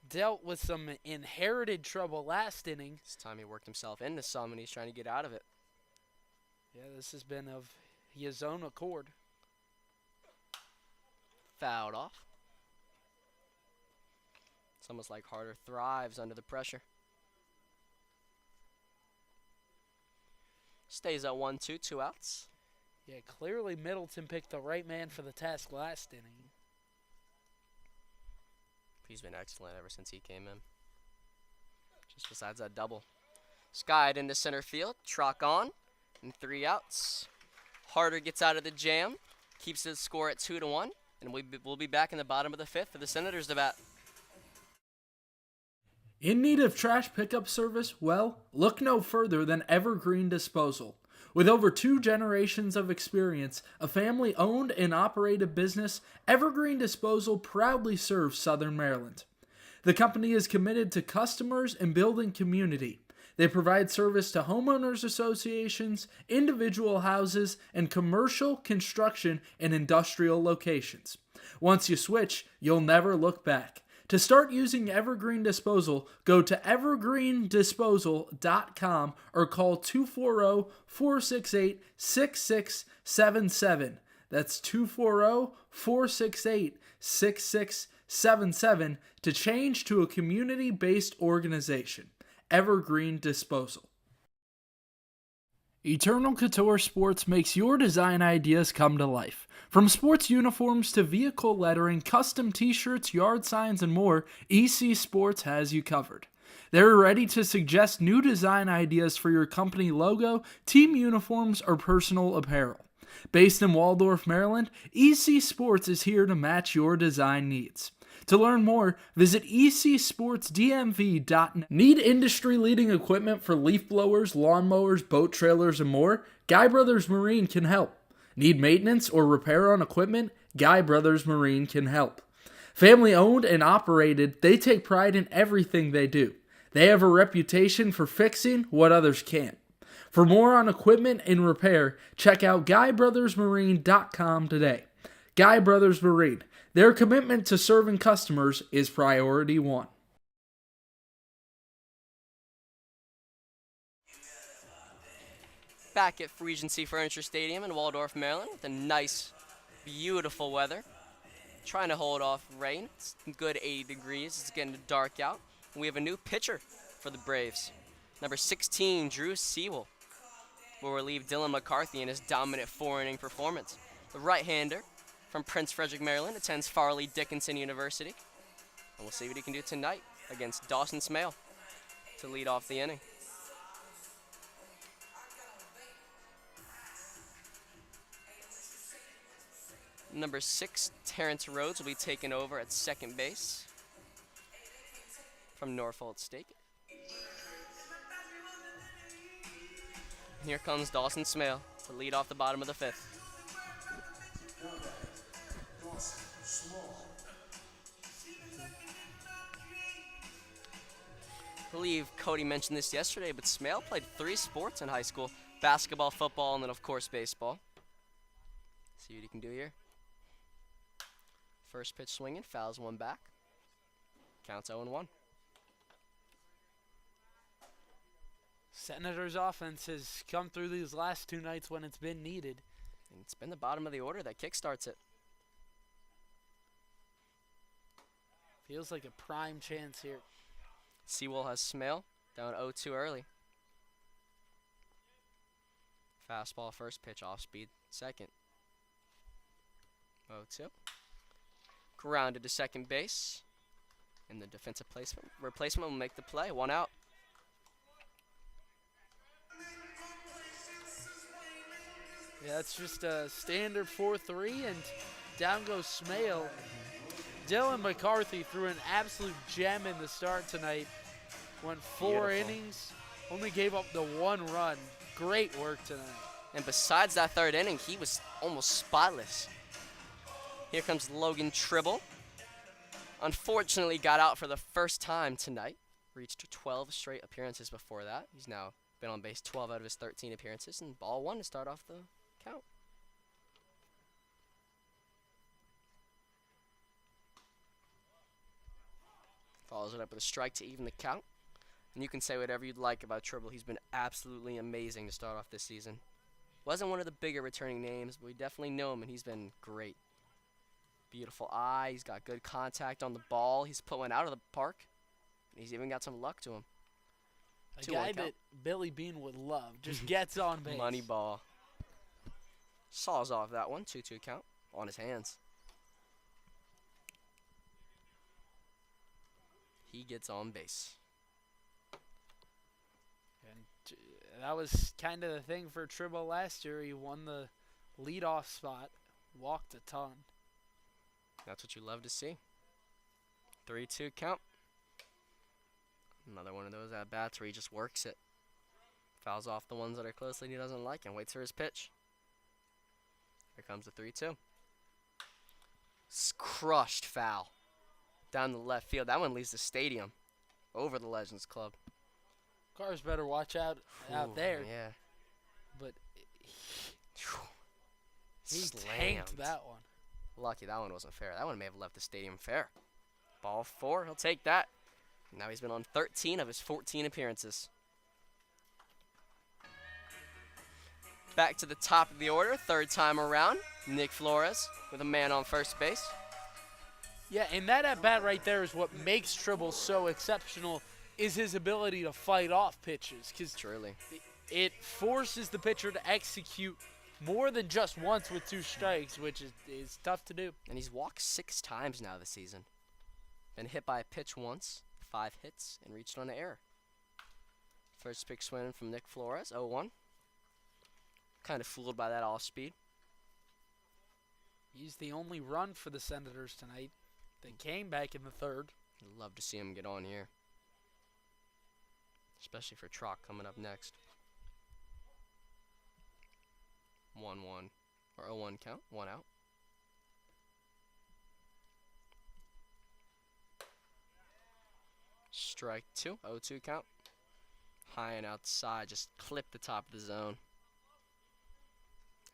dealt with some inherited trouble last inning. This time he worked himself into some, and he's trying to get out of it. Yeah, this has been of his own accord. Fouled off. It's almost like Harder thrives under the pressure. Stays at 1-2, 2 outs. Yeah, clearly Middleton picked the right man for the task last inning. He's been excellent ever since he came in. Just besides that double. Skied into center field. Trock on. And 3 outs. Harder gets out of the jam. Keeps the score at 2-1. And we'll be back in the bottom of the 5th for the Senators to bat. In need of trash pickup service? Well, look no further than Evergreen Disposal. With over 2 generations of experience, a family-owned and operated business, Evergreen Disposal proudly serves Southern Maryland. The company is committed to customers and building community. They provide service to homeowners associations, individual houses, and commercial, construction, and industrial locations. Once you switch, you'll never look back. To start using Evergreen Disposal, go to evergreendisposal.com or call 240-468-6677. That's 240-468-6677 to change to a community-based organization. Evergreen Disposal. Eternal Couture Sports makes your design ideas come to life. From sports uniforms to vehicle lettering, custom t-shirts, yard signs, and more, EC Sports has you covered. They're ready to suggest new design ideas for your company logo, team uniforms, or personal apparel. Based in Waldorf, Maryland, EC Sports is here to match your design needs. To learn more, visit ecsportsdmv.net. Need industry-leading equipment for leaf blowers, lawnmowers, boat trailers, and more? Guy Brothers Marine can help. Need maintenance or repair on equipment? Guy Brothers Marine can help. Family-owned and operated, they take pride in everything they do. They have a reputation for fixing what others can't. For more on equipment and repair, check out GuyBrothersMarine.com today. Guy Brothers Marine. Their commitment to serving customers is priority one. Back at Regency Furniture Stadium in Waldorf, Maryland with a nice, beautiful weather. Trying to hold off rain. It's a good 80 degrees. It's getting dark out. And we have a new pitcher for the Braves. Number 16, Drew Sewell, will relieve Dylan McCarthy in his dominant 4-inning performance. The right-hander from Prince Frederick, Maryland, attends Farley Dickinson University. And we'll see what he can do tonight against Dawson Smale to lead off the inning. Number 6, Terrence Rhodes, will be taken over at second base from Norfolk State. Here comes Dawson Smale to lead off the bottom of the 5th. I believe Cody mentioned this yesterday, but Smale played 3 sports in high school: basketball, football, and then of course baseball. See what he can do here. First pitch swinging, fouls one back. Counts 0-1. Senators offense has come through these last 2 nights when it's been needed. And it's been the bottom of the order that kickstarts it. Feels like a prime chance here. Sewell has Smale down 0-2 early. Fastball first pitch, off speed second. 0-2. Grounded to second base. And the defensive replacement will make the play. 1 out. Yeah, it's just a standard 4-3, and down goes Smale. Dylan McCarthy threw an absolute gem in the start tonight. Went 4 innings, only gave up the 1 run. Great work tonight. And besides that 3rd inning, he was almost spotless. Here comes Logan Tribble. Unfortunately, got out for the first time tonight. Reached 12 straight appearances before that. He's now been on base 12 out of his 13 appearances, and ball 1 to start off the count. Follows it up with a strike to even the count. And you can say whatever you'd like about Tribble. He's been absolutely amazing to start off this season. Wasn't one of the bigger returning names, but we definitely know him, and he's been great. Beautiful eye. He's got good contact on the ball. He's put one out of the park. And he's even got some luck to him. A 2-1 guy count. that Billy Bean would love. Just gets on base. Money ball. Saws off that one. 2-2 count on his hands. He gets on base. And that was kind of the thing for Tribble last year. He won the leadoff spot, walked a ton. That's what you love to see. 3-2 count. Another one of those at-bats where he just works it. Fouls off the ones that are close that he doesn't like and waits for his pitch. Here comes the 3-2. Crushed foul. Down the left field. That one leaves the stadium. Over the Legends Club. Cars better watch out Ooh, there. Yeah. But he Slammed. tanked that one. Lucky that one wasn't fair. That one may have left the stadium fair. Ball 4. He'll take that. Now he's been on 13 of his 14 appearances. Back to the top of the order. Third time around. Nick Flores with a man on first base. Yeah, and that at-bat right there is what makes Tribble so exceptional, is his ability to fight off pitches. Because Truly. it forces the pitcher to execute more than just once with 2 strikes, which is tough to do. And he's walked 6 times now this season. Been hit by a pitch once, 5 hits, and reached on an error. First pitch swing from Nick Flores, 0-1. Kind of fooled by that off-speed. He's the only run for the Senators tonight. They came back in the 3rd. I'd love to see him get on here. Especially for Trock coming up next. 1-1. Or 0-1 count. 1 out. Strike 2. 0-2 count. High and outside. Just clip the top of the zone.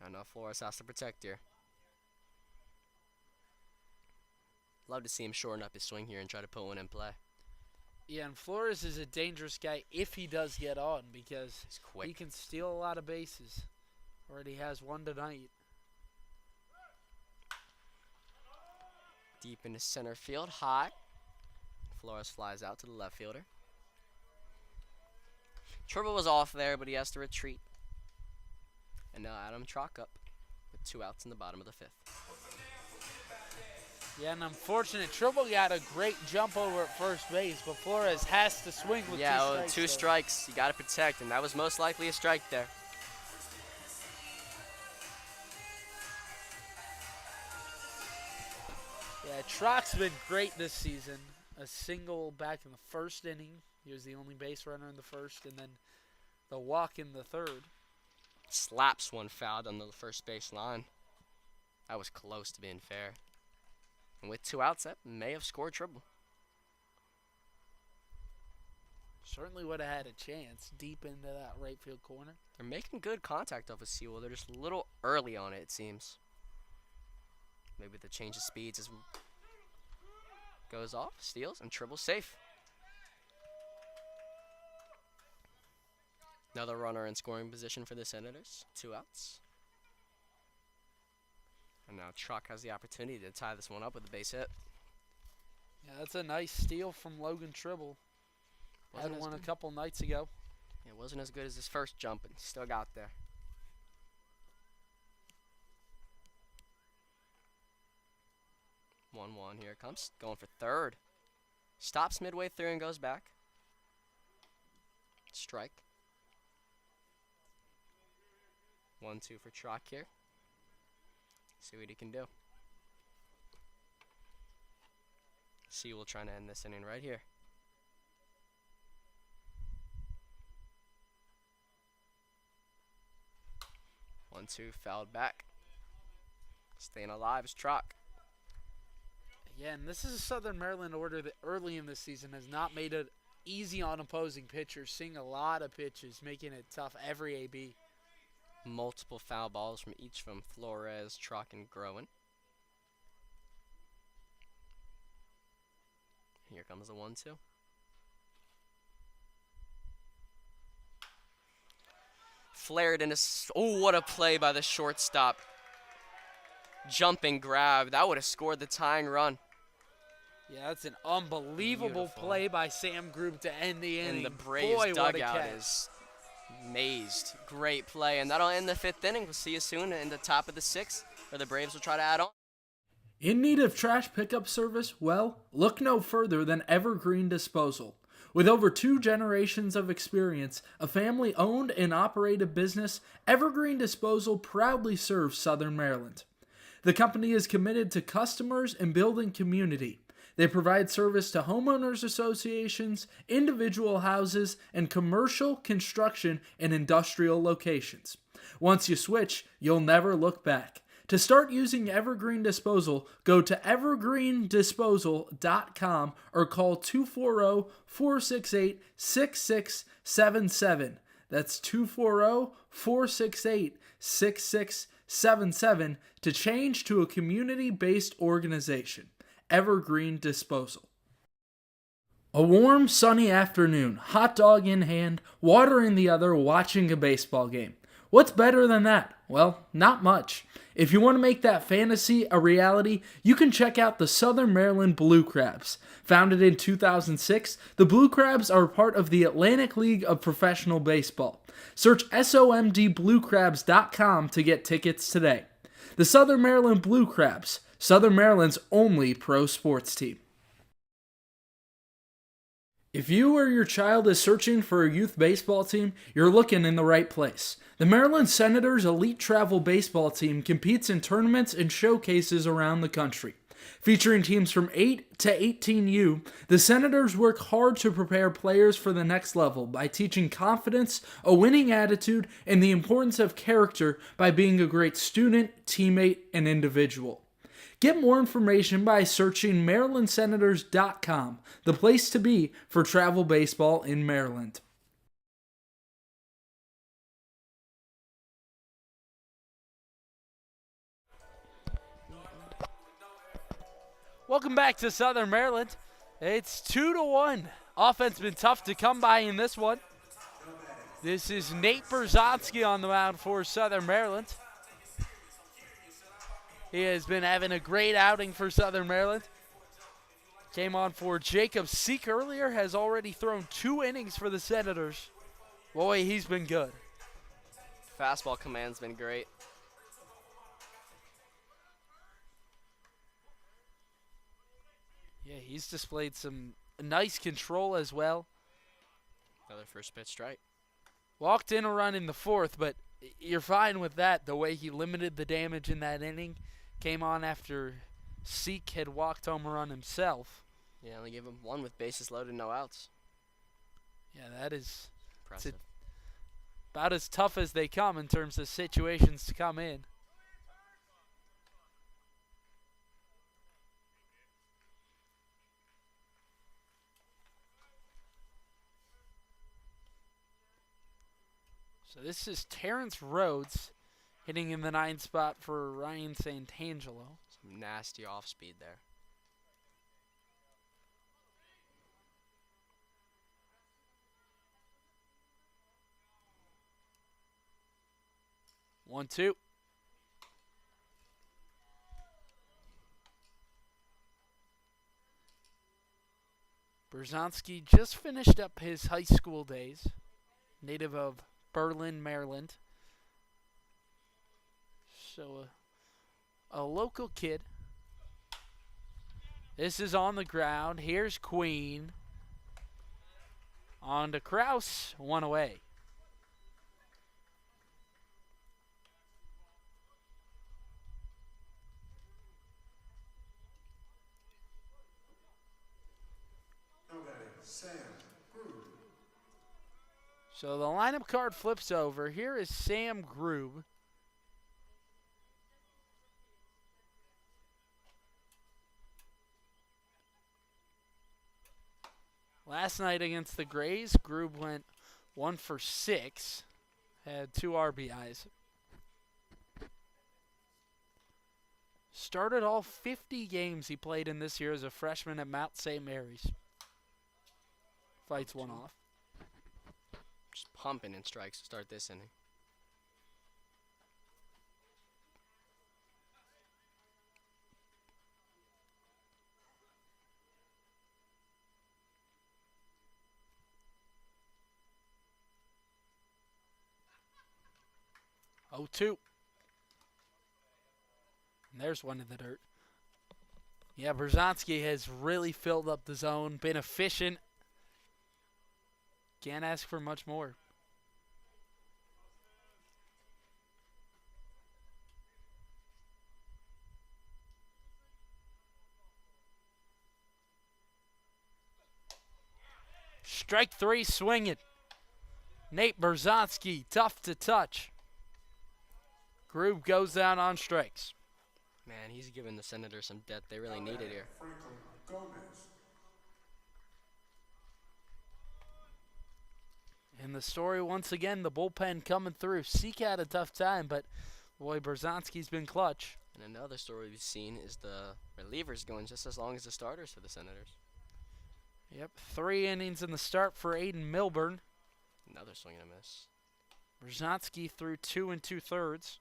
I know Flores has to protect here. Love to see him shorten up his swing here and try to put one in play. Yeah, and Flores is a dangerous guy if he does get on, because He's quick. he can steal a lot of bases. Already has one tonight. Deep into center field, high. Flores flies out to the left fielder. Tribble was off there, but he has to retreat. And now Adam Trock up with 2 outs in the bottom of the 5th. Yeah, and unfortunate, Tribble got a great jump over at first base, but Flores has to swing with 2 strikes. 2 there. strikes. You got to protect, and that was most likely a strike there. Yeah, Trock's been great this season. A single back in the 1st inning. He was the only base runner in the 1st, and then the walk in the 3rd. Slaps one foul on the first base line. That was close to being fair. And with 2 outs, that may have scored Tribble. Certainly would have had a chance deep into that right field corner. They're making good contact off of Sewell. They're just a little early on it seems. Maybe the change of speeds is goes off, steals, and Tribble safe. Another runner in scoring position for the Senators. 2 outs. And now Trock has the opportunity to tie this one up with a base hit. Yeah, that's a nice steal from Logan Tribble. Wasn't Had as one a good. couple nights ago. It wasn't as good as his first jump, but he still got there. One here it comes. Going for 3rd. Stops midway through and goes back. Strike. 1-2 for Trock here. See what he can do. Sewell trying to end this inning right here. 1-2 fouled back. Staying alive is Trock. Yeah, and this is a Southern Maryland order that early in the season has not made it easy on opposing pitchers, seeing a lot of pitches, making it tough every AB. Multiple foul balls from each from Flores, Trock, and Groen. Here Here comes the 1-2. Flared into. Oh, what a play by the shortstop. Jumping grab. That would have scored the tying run. Yeah, that's an unbelievable Beautiful. play by Sam Grube to end the inning. And the Braves Boy, what a dugout catch. is amazed. Great play. And that'll end the 5th inning. We'll see you soon in the top of the 6th, where the Braves will try to add on. In need of trash pickup service? Well, look no further than Evergreen Disposal. With over 2 generations of experience, a family-owned and operated business, Evergreen Disposal proudly serves Southern Maryland. The company is committed to customers and building community. They provide service to homeowners associations, individual houses, and commercial, construction, and industrial locations. Once you switch, you'll never look back. To start using Evergreen Disposal, go to evergreendisposal.com or call 240-468-6677. That's 240-468-6677 to change to a community-based organization. Evergreen Disposal. A warm, sunny afternoon, hot dog in hand, water in the other, watching a baseball game. What's better than that? Well, not much. If you want to make that fantasy a reality, you can check out the Southern Maryland Blue Crabs. Founded in 2006, the Blue Crabs are part of the Atlantic League of Professional Baseball. Search SOMDBlueCrabs.com to get tickets today. The Southern Maryland Blue Crabs, Southern Maryland's only pro sports team. If you or your child is searching for a youth baseball team, you're looking in the right place. The Maryland Senators Elite Travel Baseball Team competes in tournaments and showcases around the country. Featuring teams from 8 to 18U, the Senators work hard to prepare players for the next level by teaching confidence, a winning attitude, and the importance of character by being a great student, teammate, and individual. Get more information by searching MarylandSenators.com, the place to be for travel baseball in Maryland. Welcome back to Southern Maryland. It's 2-1. Offense been tough to come by in this one. This is Nate Berzonsky on the mound for Southern Maryland. He has been having a great outing for Southern Maryland. Came on for Jacob Seek earlier, has already thrown 2 innings for the Senators. Boy, he's been good. Fastball command's been great. Yeah, he's displayed some nice control as well. Another first pitch strike. Walked in a run in the 4th, but you're fine with that. The way he limited the damage in that inning. Came on after Seek had walked home a run himself. Yeah, only gave him 1 with bases loaded, no outs. Yeah, that is Impressive. about as tough as they come in terms of situations to come in. So this is Terrence Rhodes hitting in the 9th spot for Ryan Santangelo. Some nasty off speed there. One, two. Berzonsky just finished up his high school days, native of Berlin, Maryland. So a local kid. This is on the ground. Here's Queen. On to Kraus. 1 away. Now batting, Sam Grube. So the lineup card flips over. Here is Sam Grube. Last night against the Grays, Grube went 1 for 6, had 2 RBIs. Started all 50 games he played in this year as a freshman at Mount St. Mary's. fights one off. Just pumping in strikes to start this inning. Oh, 2. And there's one in the dirt. Yeah, Berzonski has really filled up the zone, been efficient. Can't ask for much more. Strike 3 swinging. Nate Berzonski, tough to touch. Grube goes down on strikes. Man, he's giving the Senators some depth they really needed here. Franklin Gomez. And the story, once again, the bullpen coming through. Seek had a tough time, but boy, Berzonski's been clutch. And another story we've seen is the relievers going just as long as the starters for the Senators. Yep, 3 innings in the start for Aiden Milburn. Another swing and a miss. Berzonski threw 2 2/3.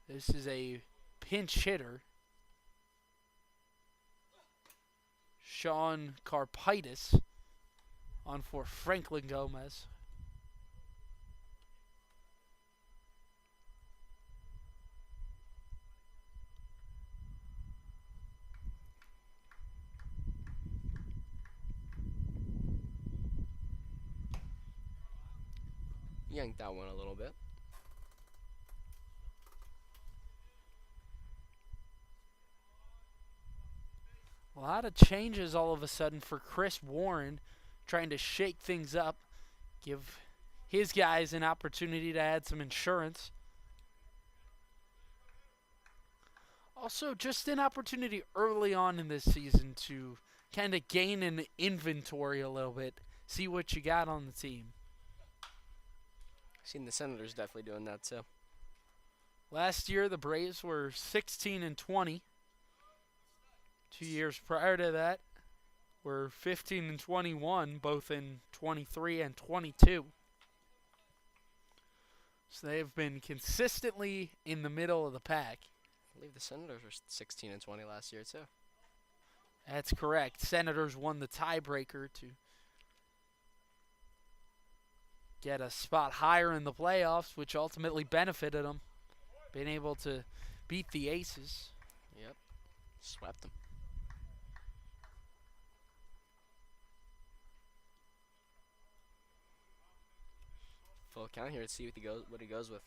This is a pinch hitter. Sean Karpaitis on for Franklin Gomez. Yanked that one a little bit. A lot of changes all of a sudden for Chris Warren, trying to shake things up, give his guys an opportunity to add some insurance. Also, just an opportunity early on in this season to kind of gain an inventory a little bit, see what you got on the team. Seen the Senators definitely doing that too. Last year, the Braves were 16 20. 2 years prior to that were 15 21, both in 23 and 22. So they've been consistently in the middle of the pack. I believe the Senators were 16 and 20 last year too. That's correct. Senators won the tiebreaker to get a spot higher in the playoffs, which ultimately benefited them. Being able to beat the Aces. Yep. Swept them. Full count here. Let's see what he goes with.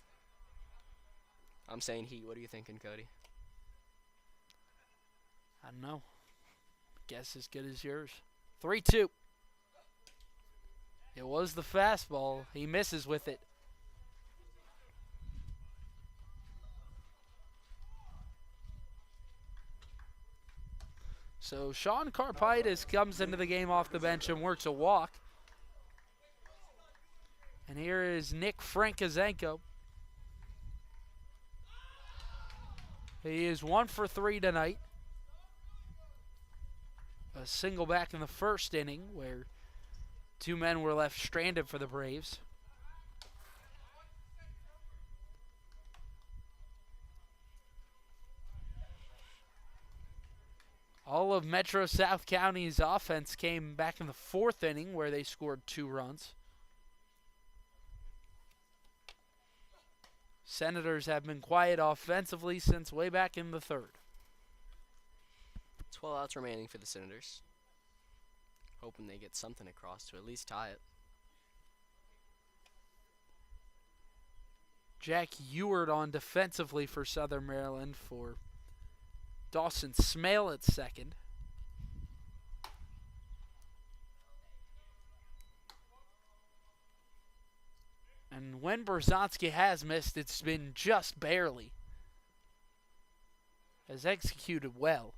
I'm saying Heat. What are you thinking, Cody? I don't know. Guess as good as yours. 3-2. It was the fastball. He misses with it. So Sean Karpaitis comes into the game off the bench and works a walk. And here is Nick Frankizenko. He is 1 for 3 tonight. A single back in the first inning where 2 men were left stranded for the Braves. All of Metro South County's offense came back in the 4th inning where they scored 2 runs. Senators have been quiet offensively since way back in the 3rd. 12 outs remaining for the Senators. Hoping they get something across to at least tie it. Jack Ewart on defensively for Southern Maryland for Dawson Smale at second. And when Berzonski has missed, it's been just barely. Has executed well.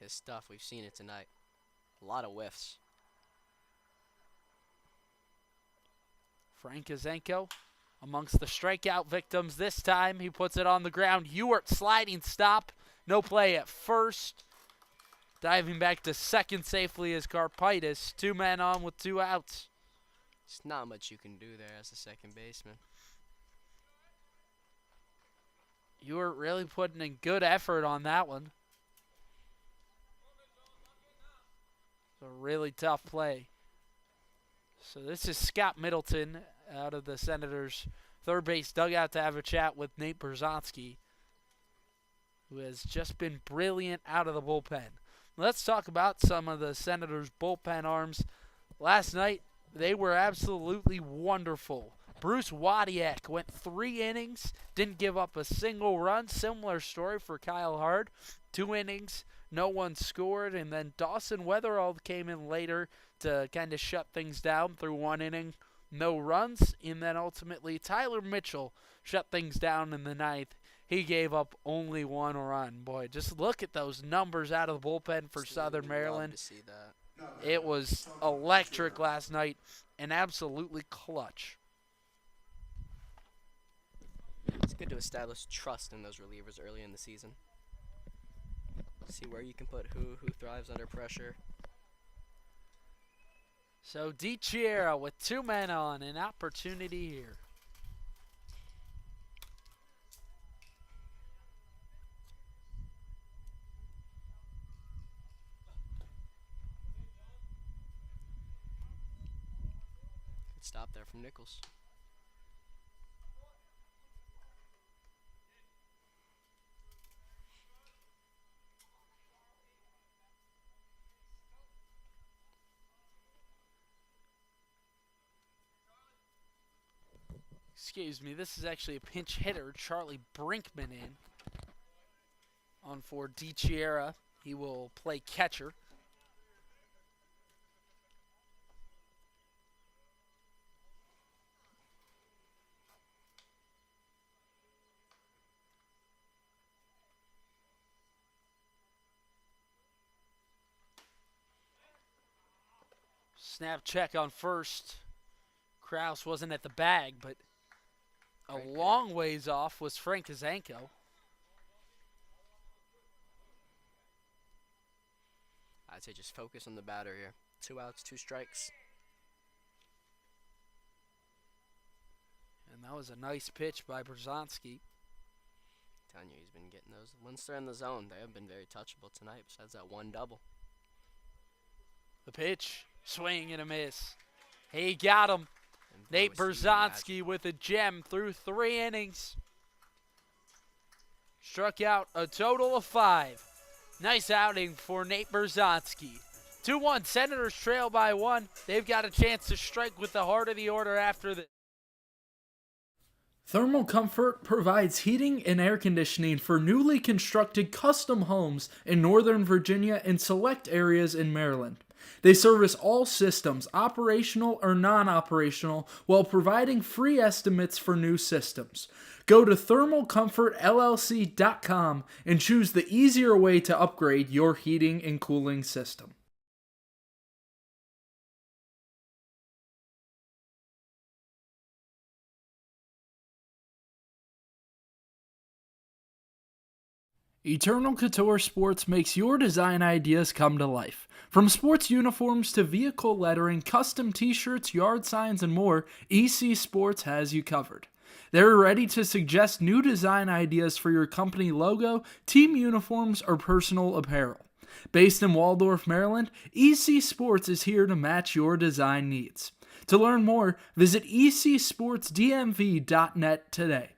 His stuff, we've seen it tonight. A lot of whiffs. Frankizenko Amongst the strikeout victims this time, he puts it on the ground. Ewart sliding stop. No play at first. Diving back to second safely is Karpaitis. 2 men on with 2 outs. There's not much you can do there as a second baseman. Ewart really putting in good effort on that one. It's a really tough play. So this is Scott Middleton out of the Senators' third base dugout to have a chat with Nate Berzonski, who has just been brilliant out of the bullpen. Let's talk about some of the Senators' bullpen arms. Last night, they were absolutely wonderful. Bruce Wadiak went 3 innings, didn't give up a single run. Similar story for Kyle Hard. 2 innings, no one scored. And then Dawson Weatherall came in later to kind of shut things down through 1 inning, no runs. And then ultimately Tyler Mitchell shut things down in the 9th. He gave up only 1 run. Boy, just look at those numbers out of the bullpen for Southern Maryland. Love to see that. It was electric last night and absolutely clutch. It's good to establish trust in those relievers early in the season. See where you can put who thrives under pressure. So DiChiera with 2 men on, an opportunity here. Good stop there from Nichols. Excuse me, this is actually a pinch hitter, Charlie Brinkman in. On for DiChiera. He will play catcher. Snap check on first. Kraus wasn't at the bag, but a long ways off was Frank Kazanko. I'd say just focus on the batter here. 2 outs, 2 strikes. And that was a nice pitch by Berzonski. Telling you, he's been getting those. Once they're in the zone, they have been very touchable tonight, besides that 1 double. The pitch, swing and a miss. He got him. And Nate was he Berzonski with a gem through 3 innings. Struck out a total of 5. Nice outing for Nate Berzonski. 2-1, Senators trail by 1. They've got a chance to strike with the heart of the order after this. Thermal Comfort provides heating and air conditioning for newly constructed custom homes in Northern Virginia and select areas in Maryland. They service all systems, operational or non-operational, while providing free estimates for new systems. Go to thermalcomfortllc.com and choose the easier way to upgrade your heating and cooling system. Eternal Couture Sports makes your design ideas come to life. From sports uniforms to vehicle lettering, custom t-shirts, yard signs, and more, EC Sports has you covered. They're ready to suggest new design ideas for your company logo, team uniforms, or personal apparel. Based in Waldorf, Maryland, EC Sports is here to match your design needs. To learn more, visit ecsportsdmv.net today.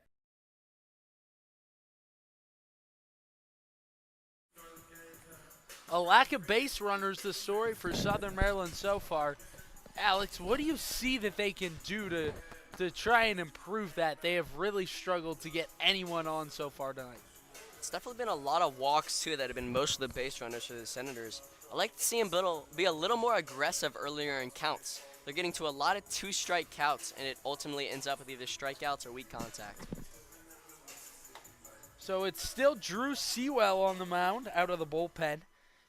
A lack of base runners, the story for Southern Maryland so far. Alex, what do you see that they can do to try and improve that? They have really struggled to get anyone on so far tonight. It's definitely been a lot of walks, too, that have been most of the base runners for the Senators. I like to see them be a little more aggressive earlier in counts. They're getting to a lot of 2-strike counts, and it ultimately ends up with either strikeouts or weak contact. So it's still Drew Sewell on the mound out of the bullpen.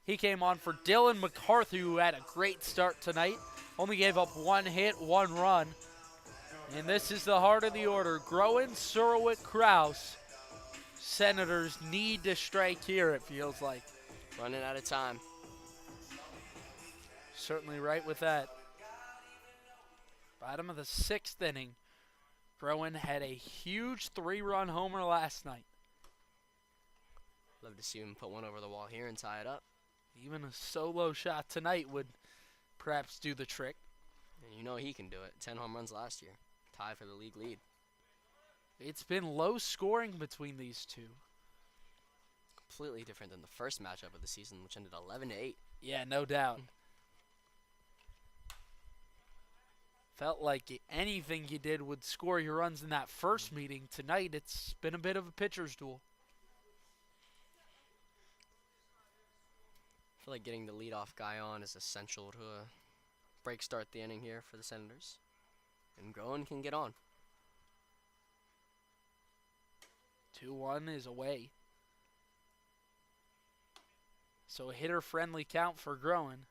He came on for Dylan McCarthy, who had a great start tonight. Only gave up 1 hit, 1 run. And this is the heart of the order. Groen, Surwick, Kraus. Senators need to strike here, it feels like. Running out of time. Certainly right with that. Bottom of the 6th inning. Groen had a huge 3-run homer last night. Love to see him put one over the wall here and tie it up. Even a solo shot tonight would perhaps do the trick. And you know he can do it. 10 home runs last year. Tied for the league lead. It's been low scoring between these two. Completely different than the first matchup of the season, which ended 11-8. Yeah, no doubt. Felt like anything you did would score your runs in that first meeting. Tonight, it's been a bit of a pitcher's duel. I feel like getting the leadoff guy on is essential to break start the inning here for the Senators. And Groen can get on. 2-1 is away. So a hitter-friendly count for Groen.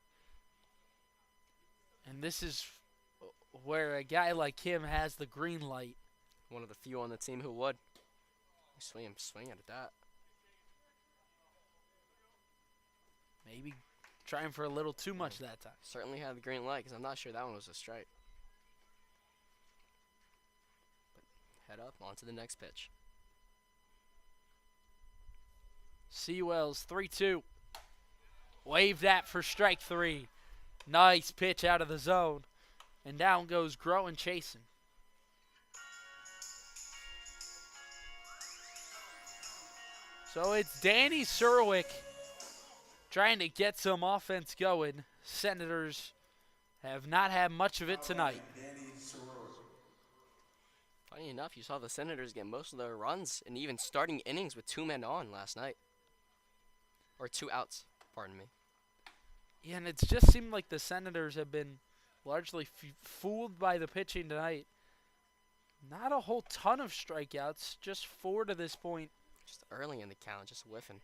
And this is where a guy like him has the green light. One of the few on the team who would. Swing at that. Maybe trying for a little too much that time. Certainly had the green light because I'm not sure that one was a strike. But head up, on to the next pitch. Sewell's 3-2. Wave that for strike 3. Nice pitch out of the zone. And down goes Groen chasing. So it's Danny Surwick trying to get some offense going. Senators have not had much of it tonight. Funny enough, you saw the Senators get most of their runs and even starting innings with 2 men on last night. Or 2 outs, pardon me. Yeah, and it's just seemed like the Senators have been largely fooled by the pitching tonight. Not a whole ton of strikeouts, just 4 to this point. Just early in the count, just whiffing.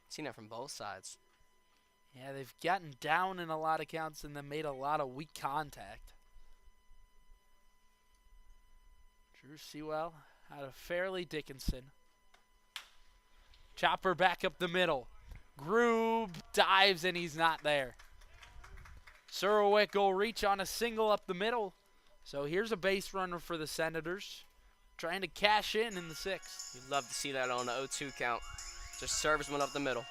Seen that from both sides. Yeah, they've gotten down in a lot of counts and then made a lot of weak contact. Drew Sewell out of Fairleigh Dickinson. Chopper back up the middle. Groob dives and he's not there. Surwick will reach on a single up the middle. So here's a base runner for the Senators. Trying to cash in the 6th. You'd love to see that on the 0-2 count. Just serves one up the middle.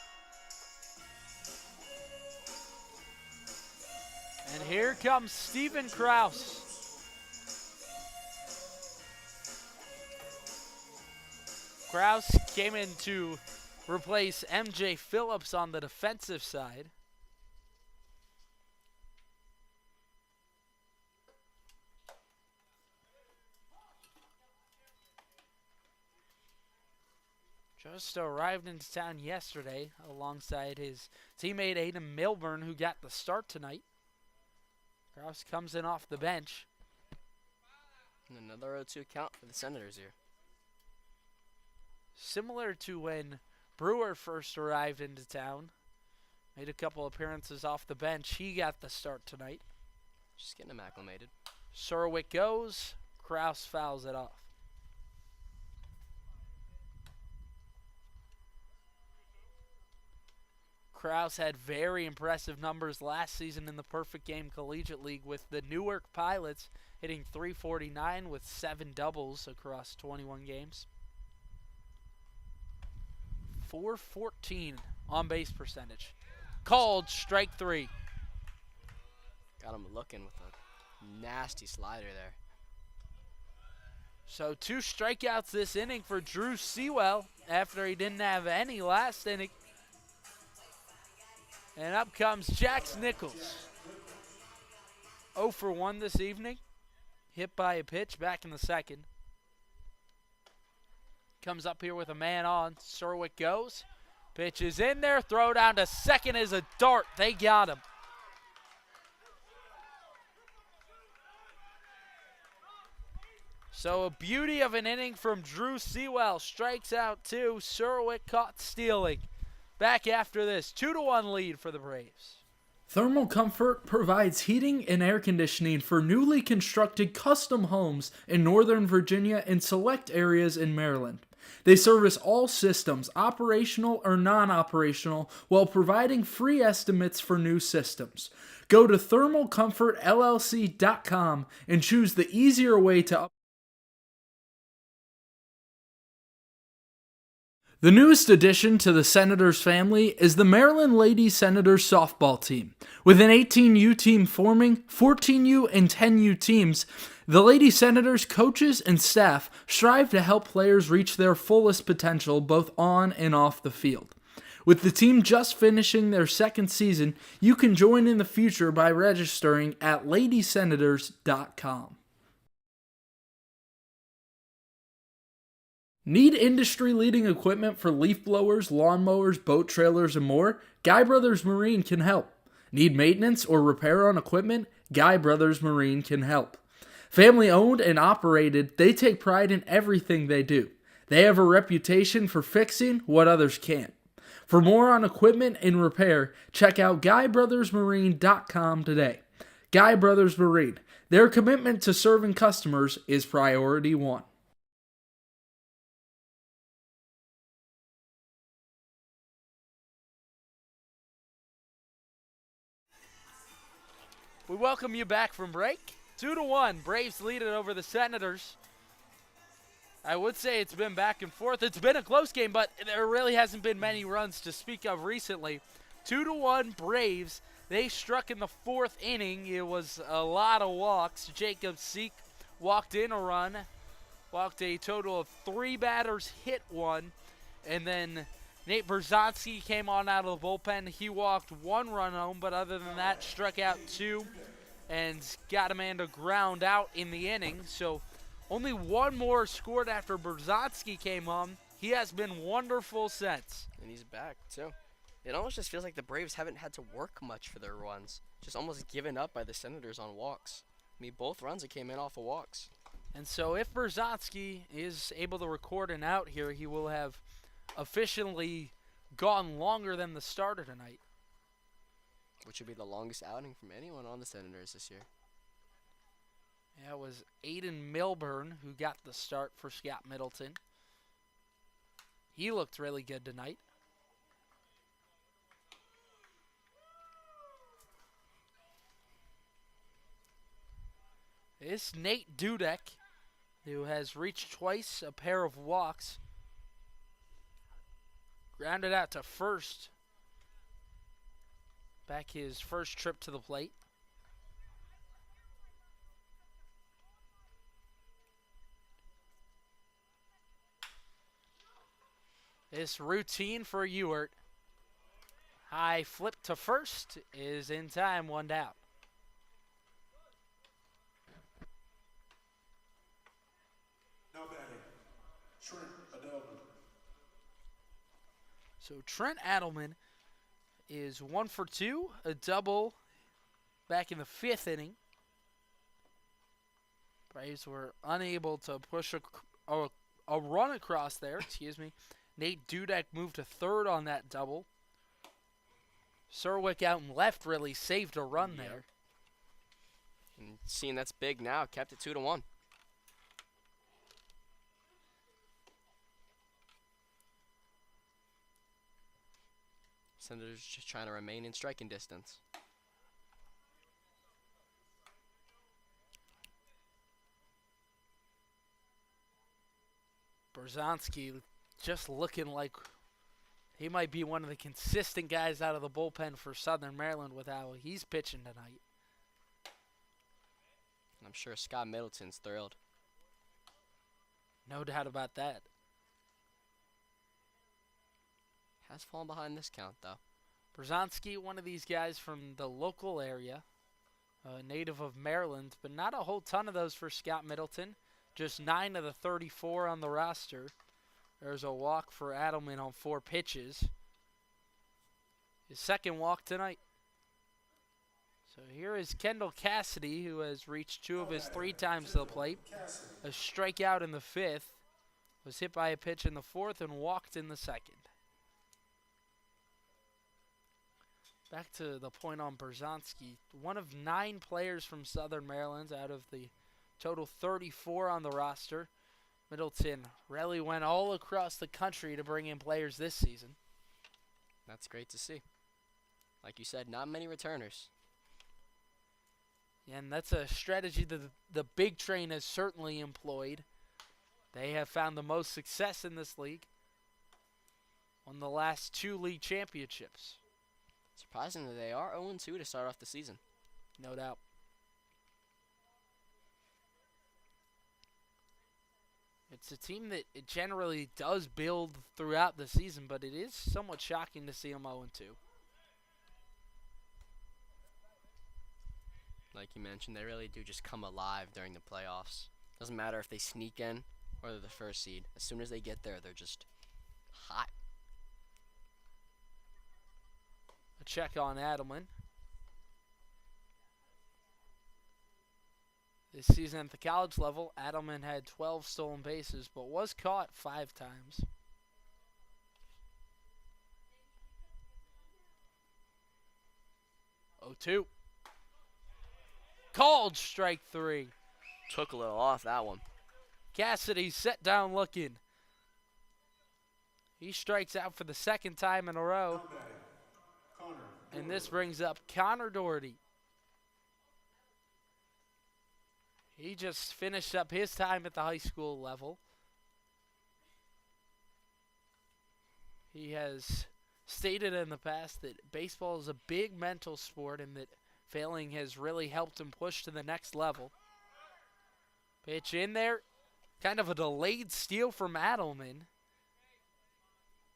And here comes Stephen Kraus. Kraus came in to replace MJ Phillips on the defensive side. Just arrived into town yesterday alongside his teammate Aiden Milburn, who got the start tonight. Kraus comes in off the bench. And another 0-2 count for the Senators here. Similar to when Brewer first arrived into town. Made a couple appearances off the bench. He got the start tonight. Just getting him acclimated. Surwick goes. Kraus fouls it off. Kraus had very impressive numbers last season in the Perfect Game Collegiate League with the Newark Pilots, hitting .349 with 7 doubles across 21 games. .414 on base percentage. Called strike 3. Got him looking with a nasty slider there. So 2 strikeouts this inning for Drew Sewell after he didn't have any last inning. And up comes Jax Nichols. 0 for 1 this evening. Hit by a pitch back in the 2nd. Comes up here with a man on. Surwick goes. Pitch is in there. Throw down to 2nd is a dart. They got him. So a beauty of an inning from Drew Sewell. Strikes out 2. Surwick caught stealing. Back after this, 2-1 lead for the Braves. Thermal Comfort provides heating and air conditioning for newly constructed custom homes in Northern Virginia and select areas in Maryland. They service all systems, operational or non-operational, while providing free estimates for new systems. Go to thermalcomfortllc.com and choose the easier way to The newest addition to the Senators family is the Maryland Lady Senators softball team. With an 18U team forming, 14U and 10U teams, the Lady Senators coaches and staff strive to help players reach their fullest potential both on and off the field. With the team just finishing their second season, you can join in the future by registering at ladysenators.com. Need industry-leading equipment for leaf blowers, lawnmowers, boat trailers, and more? Guy Brothers Marine can help. Need maintenance or repair on equipment? Guy Brothers Marine can help. Family-owned and operated, they take pride in everything they do. They have a reputation for fixing what others can't. For more on equipment and repair, check out GuyBrothersMarine.com today. Guy Brothers Marine. Their commitment to serving customers is priority one. We welcome you back from break. 2-1, Braves lead it over the Senators. I would say it's been back and forth. It's been a close game, but there really hasn't been many runs to speak of recently. 2-1 Braves. They struck in the fourth inning. It was a lot of walks. Jacob Seek walked in a run, walked a total of 3 batters, hit 1, and then Nate Berzonski came on out of the bullpen. He walked 1 run home, but other than that, struck out 2 and got a man to ground out in the inning. So only 1 more scored after Berzonski came home. He has been wonderful since. And he's back, too. It almost just feels like the Braves haven't had to work much for their runs. Just almost given up by the Senators on walks. I mean, both runs that came in off of walks. And so if Berzonski is able to record an out here, he will have officially gone longer than the starter tonight. Which would be the longest outing from anyone on the Senators this year. Yeah, it was Aiden Milburn who got the start for Scott Middleton. He looked really good tonight. It's Nate Dudek, who has reached twice a pair of walks. Grounded out to first. Back his first trip to the plate. This routine for Ewert. High flip to first is in time, 1 down. Now batting, Trent Adelman. So Trent Adelman is 1 for 2, a double back in the 5th inning. Braves were unable to push a run across there, excuse me. Nate Dudek moved to third on that double. Serwick out in left really saved a run there. And seeing that's big now, kept it 2-1. Senators just trying to remain in striking distance. Berzonski just looking like he might be one of the consistent guys out of the bullpen for Southern Maryland with how he's pitching tonight. I'm sure Scott Middleton's thrilled. No doubt about that. Has fallen behind this count, though. Berzonski, one of these guys from the local area, a native of Maryland, but not a whole ton of those for Scott Middleton. Just 9 of the 34 on the roster. There's a walk for Adelman on 4 pitches. His second walk tonight. So here is Kendall Cassidy, who has reached 2 of his 3 times to the plate. A strikeout in the 5th. Was hit by a pitch in the 4th and walked in the 2nd. back to the point on Berzonski, one of 9 players from Southern Maryland out of the total 34 on the roster. Middleton really went all across the country to bring in players this season. That's great to see. Like you said, not many returners. And that's a strategy that the Big Train has certainly employed. They have found the most success in this league. Won the last 2 league championships. Surprisingly, they are 0-2 to start off the season. No doubt. It's a team that it generally does build throughout the season, but it is somewhat shocking to see them 0-2. Like you mentioned, they really do just come alive during the playoffs. Doesn't matter if they sneak in or they're the first seed. As soon as they get there, they're just hot. A check on Adelman. This season at the college level, Adelman had 12 stolen bases, but was caught 5 times. Oh, 2. Called strike 3. Took a little off that one. Cassidy set down looking. He strikes out for the 2nd time in a row. Now batting, Connor. And this brings up Connor Doherty. He just finished up his time at the high school level. He has stated in the past that baseball is a big mental sport and that failing has really helped him push to the next level. Pitch in there. Kind of a delayed steal from Adelman.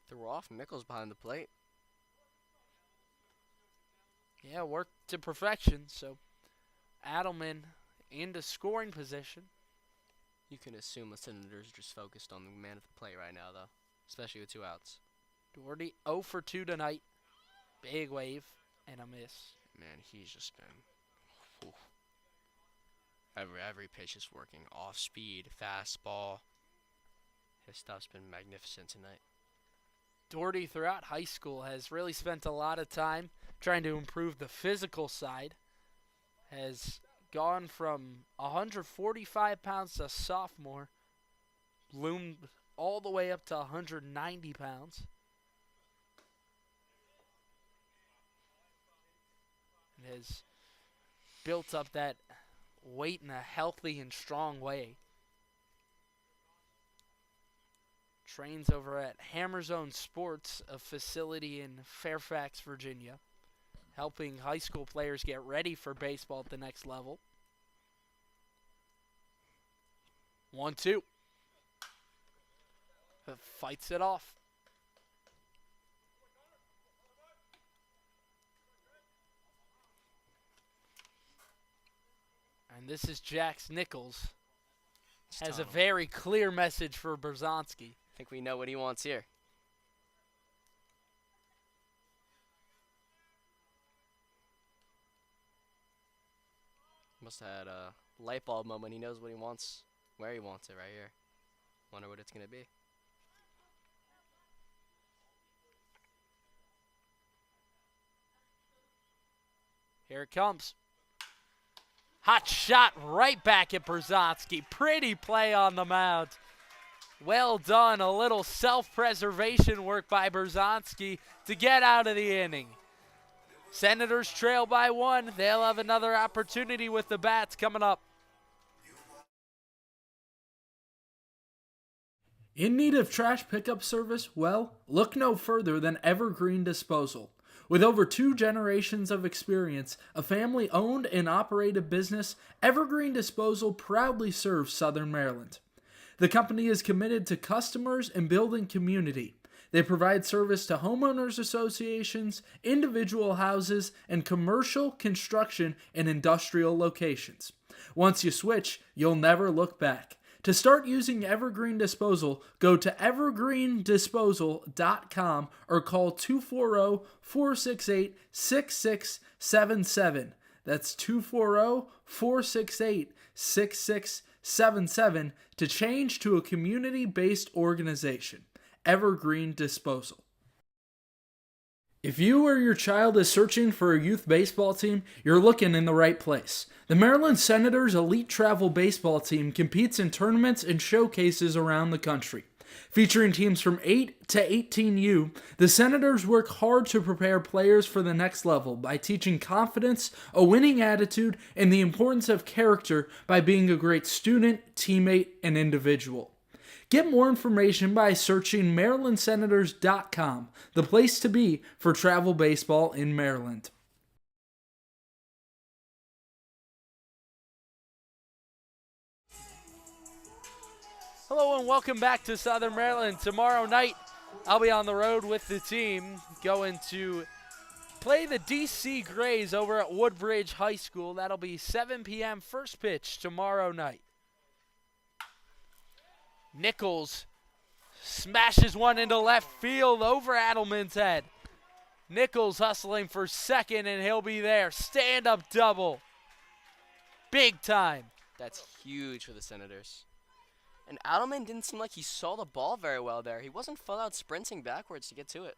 Threw off Mickles behind the plate. Yeah, worked to perfection. So Adelman into scoring position. You can assume the Senators are just focused on the man at the plate right now, though, especially with 2 outs. Doherty 0 for 2 tonight. Big wave and a miss. Man, he's just been... Oof. Every pitch is working. Off speed, fastball. His stuff's been magnificent tonight. Doherty throughout high school has really spent a lot of time trying to improve the physical side. Has gone from 145 pounds to sophomore, loomed all the way up to 190 pounds. And has built up that weight in a healthy and strong way. Trains over at Hammer Zone Sports, a facility in Fairfax, Virginia, helping high school players get ready for baseball at the next level. 1-2. Fights it off. And this is Jax Nichols. Has a very clear message for Berzonski. I think we know what he wants here. Must have had a light bulb moment. He knows what he wants, where he wants it right here. Wonder what it's going to be. Here it comes. Hot shot right back at Berzonski. Pretty play on the mound. Well done. A little self-preservation work by Berzonski to get out of the inning. Senators trail by 1. They'll have another opportunity with the bats coming up. In need of trash pickup service? Well, look no further than Evergreen Disposal. With over 2 generations of experience, a family-owned and operated business, Evergreen Disposal proudly serves Southern Maryland. The company is committed to customers and building community. They provide service to homeowners associations, individual houses, and commercial, construction, and industrial locations. Once you switch, you'll never look back. To start using Evergreen Disposal, go to evergreendisposal.com or call 240-468-6677. That's 240-468-6677 to change to a community-based organization. Evergreen Disposal. If you or your child is searching for a youth baseball team, you're looking in the right place. The Maryland Senators Elite Travel Baseball Team competes in tournaments and showcases around the country. Featuring teams from 8 to 18U, the Senators work hard to prepare players for the next level by teaching confidence, a winning attitude, and the importance of character by being a great student, teammate, and individual. Get more information by searching MarylandSenators.com, the place to be for travel baseball in Maryland. Hello and welcome back to Southern Maryland. Tomorrow night, I'll be on the road with the team going to play the DC Grays over at Woodbridge High School. That'll be 7 p.m. first pitch tomorrow night. Nichols smashes one into left field over Adelman's head. Nichols hustling for second, and he'll be there. Stand-up double. Big time. That's huge for the Senators. And Adelman didn't seem like he saw the ball very well there. He wasn't full out sprinting backwards to get to it.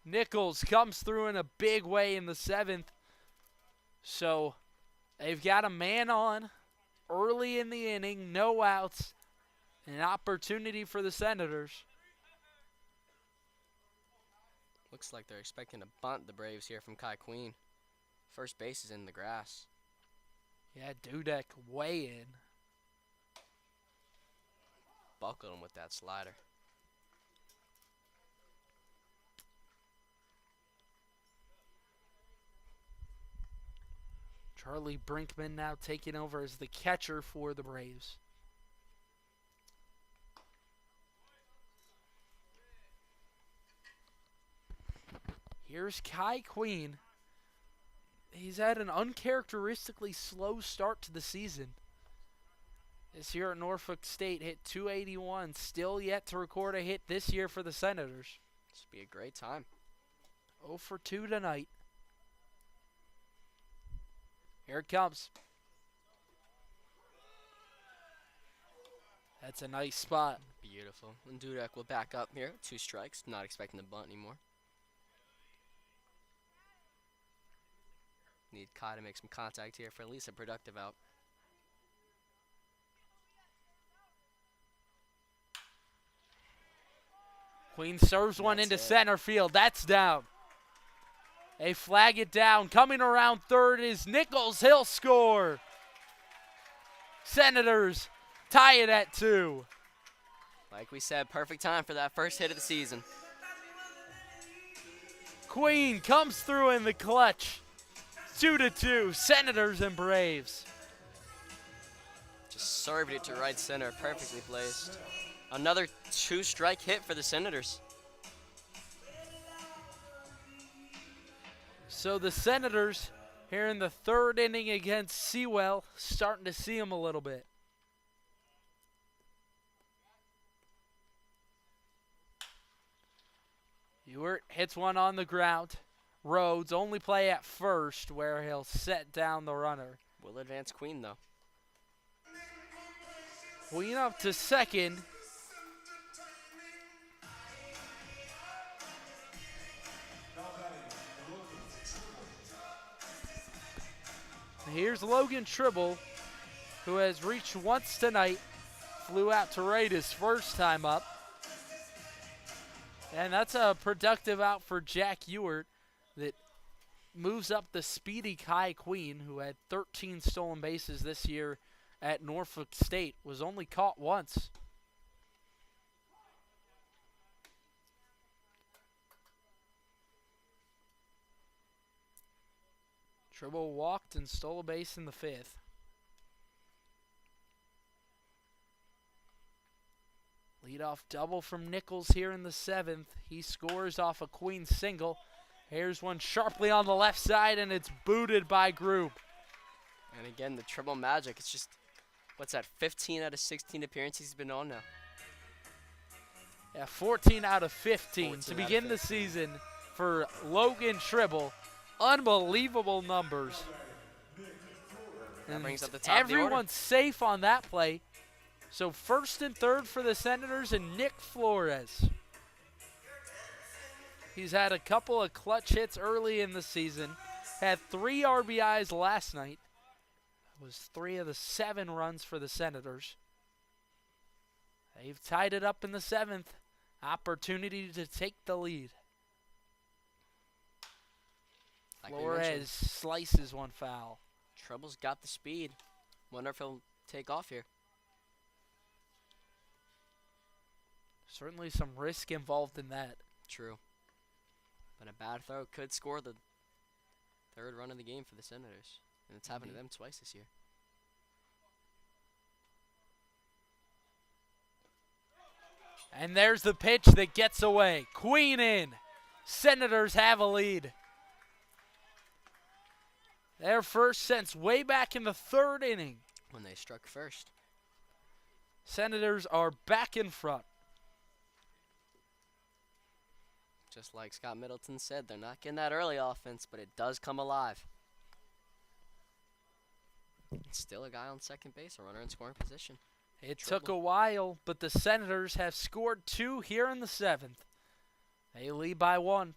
Nichols comes through in a big way in the 7th. So they've got a man on early in the inning, no outs. An opportunity for the Senators. Looks like they're expecting to bunt the Braves here from Kai Queen. First base is in the grass. Yeah, Dudek way in. Buckled him with that slider. Charlie Brinkman now taking over as the catcher for the Braves. Here's Kai Queen. He's had an uncharacteristically slow start to the season. This year at Norfolk State hit .281, still yet to record a hit this year for the Senators. This would be a great time. 0 for 2 tonight. Here it comes. That's a nice spot. Beautiful. And Dudek will back up here. 2 strikes. Not expecting to bunt anymore. Need Kai to make some contact here for at least a productive out. Queen serves one into center field. That's down. They flag it down. Coming around third is Nichols. He'll score. Senators tie it at 2. Like we said, perfect time for that first hit of the season. Queen comes through in the clutch. 2-2, Senators and Braves. Just served it to right center, perfectly placed. Another 2-strike hit for the Senators. So the Senators here in the 3rd inning against Sewell, starting to see them a little bit. Ewert hits one on the ground. Rhodes only play at first where he'll set down the runner. Will advance Queen though. Queen up to second. Here's Logan Tribble, who has reached once tonight. Flew out to right his first time up. And that's a productive out for Jack Ewert that moves up the speedy Kai Queen, who had 13 stolen bases this year at Norfolk State, was only caught once. Tribble walked and stole a base in the 5th. Leadoff double from Nichols here in the 7th. He scores off a Queen single. Here's one sharply on the left side, and it's booted by Group. And again, the Tribble magic. It's just, what's that, 15 out of 16 appearances he's been on now. Yeah, 14 out of 15 14 to out of begin the 15. season for Logan Tribble. Unbelievable numbers. That And brings up the top of the order. everyone's safe on that play. So 1st and 3rd for the Senators and Nick Flores. He's had a couple of clutch hits early in the season. Had 3 RBIs last night. It was 3 of the 7 runs for the Senators. They've tied it up in the 7th. Opportunity to take the lead. Like we Flores mentioned, slices one foul. Treble's got the speed. Wonder if he'll take off here. Certainly some risk involved in that. True. But a bad throw could score the 3rd run of the game for the Senators. And it's happened to them twice this year. And there's the pitch that gets away. Queen in. Senators have a lead. Their first since way back in the 3rd inning. When they struck first. Senators are back in front. Just like Scott Middleton said, they're not getting that early offense, but it does come alive. Still a guy on second base, a runner in scoring position. It took a while, but the Senators have scored 2 here in the 7th. They lead by 1.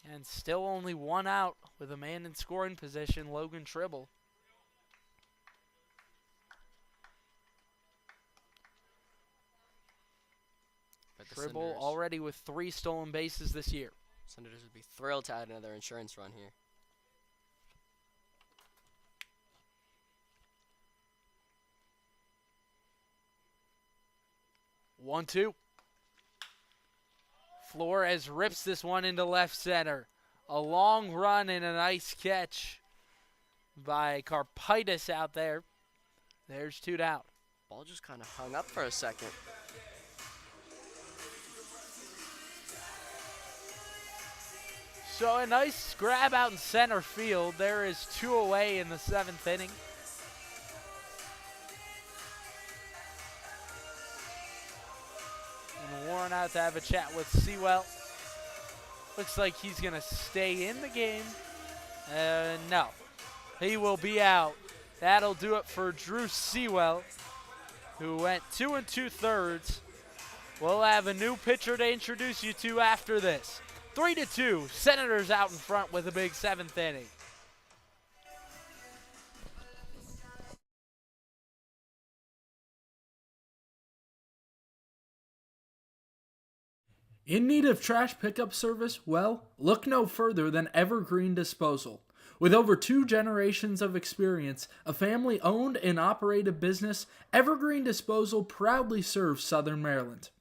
And still only 1 out with a man in scoring position, Logan Tribble. But the Tribble Senators- already with 3 stolen bases this year. Senators would be thrilled to add another insurance run here. 1-2. Flores rips this one into left center. A long run and a nice catch by Karpaitis out there. There's 2 down. Ball just kind of hung up for a second. So a nice grab out in center field. There is 2 away in the 7th inning. And Warren out to have a chat with Sewell. Looks like he's going to stay in the game. No, he will be out. That'll do it for Drew Sewell, who went 2 2/3. We'll have a new pitcher to introduce you to after this. 3-2, Senators out in front with a big 7th inning. In need of trash pickup service? Well, look no further than Evergreen Disposal. With over 2 generations of experience, a family-owned and operated business, Evergreen Disposal proudly serves Southern Maryland.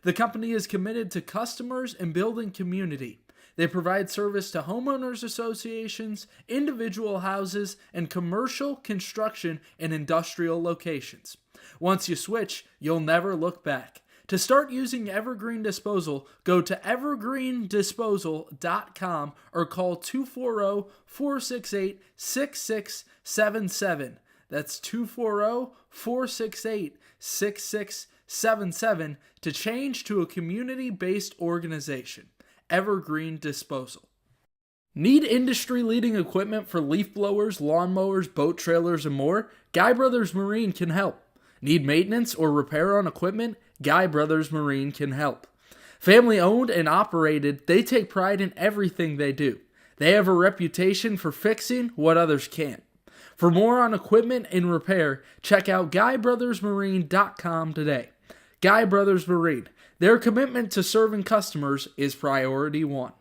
The company is committed to customers and building community. They provide service to homeowners associations, individual houses, and commercial, construction, and industrial locations. Once you switch, you'll never look back. To start using Evergreen Disposal, go to evergreendisposal.com or call 240-468-6677. That's 240-468-6677 to change to a community-based organization. Evergreen Disposal. Need industry-leading equipment for leaf blowers, lawnmowers, boat trailers, and more? Guy Brothers Marine can help. Need maintenance or repair on equipment? Guy Brothers Marine can help. Family owned and operated, they take pride in everything they do. They have a reputation for fixing what others can't. For more on equipment and repair, check out GuyBrothersMarine.com today. Guy Brothers Marine. Their commitment to serving customers is priority 1.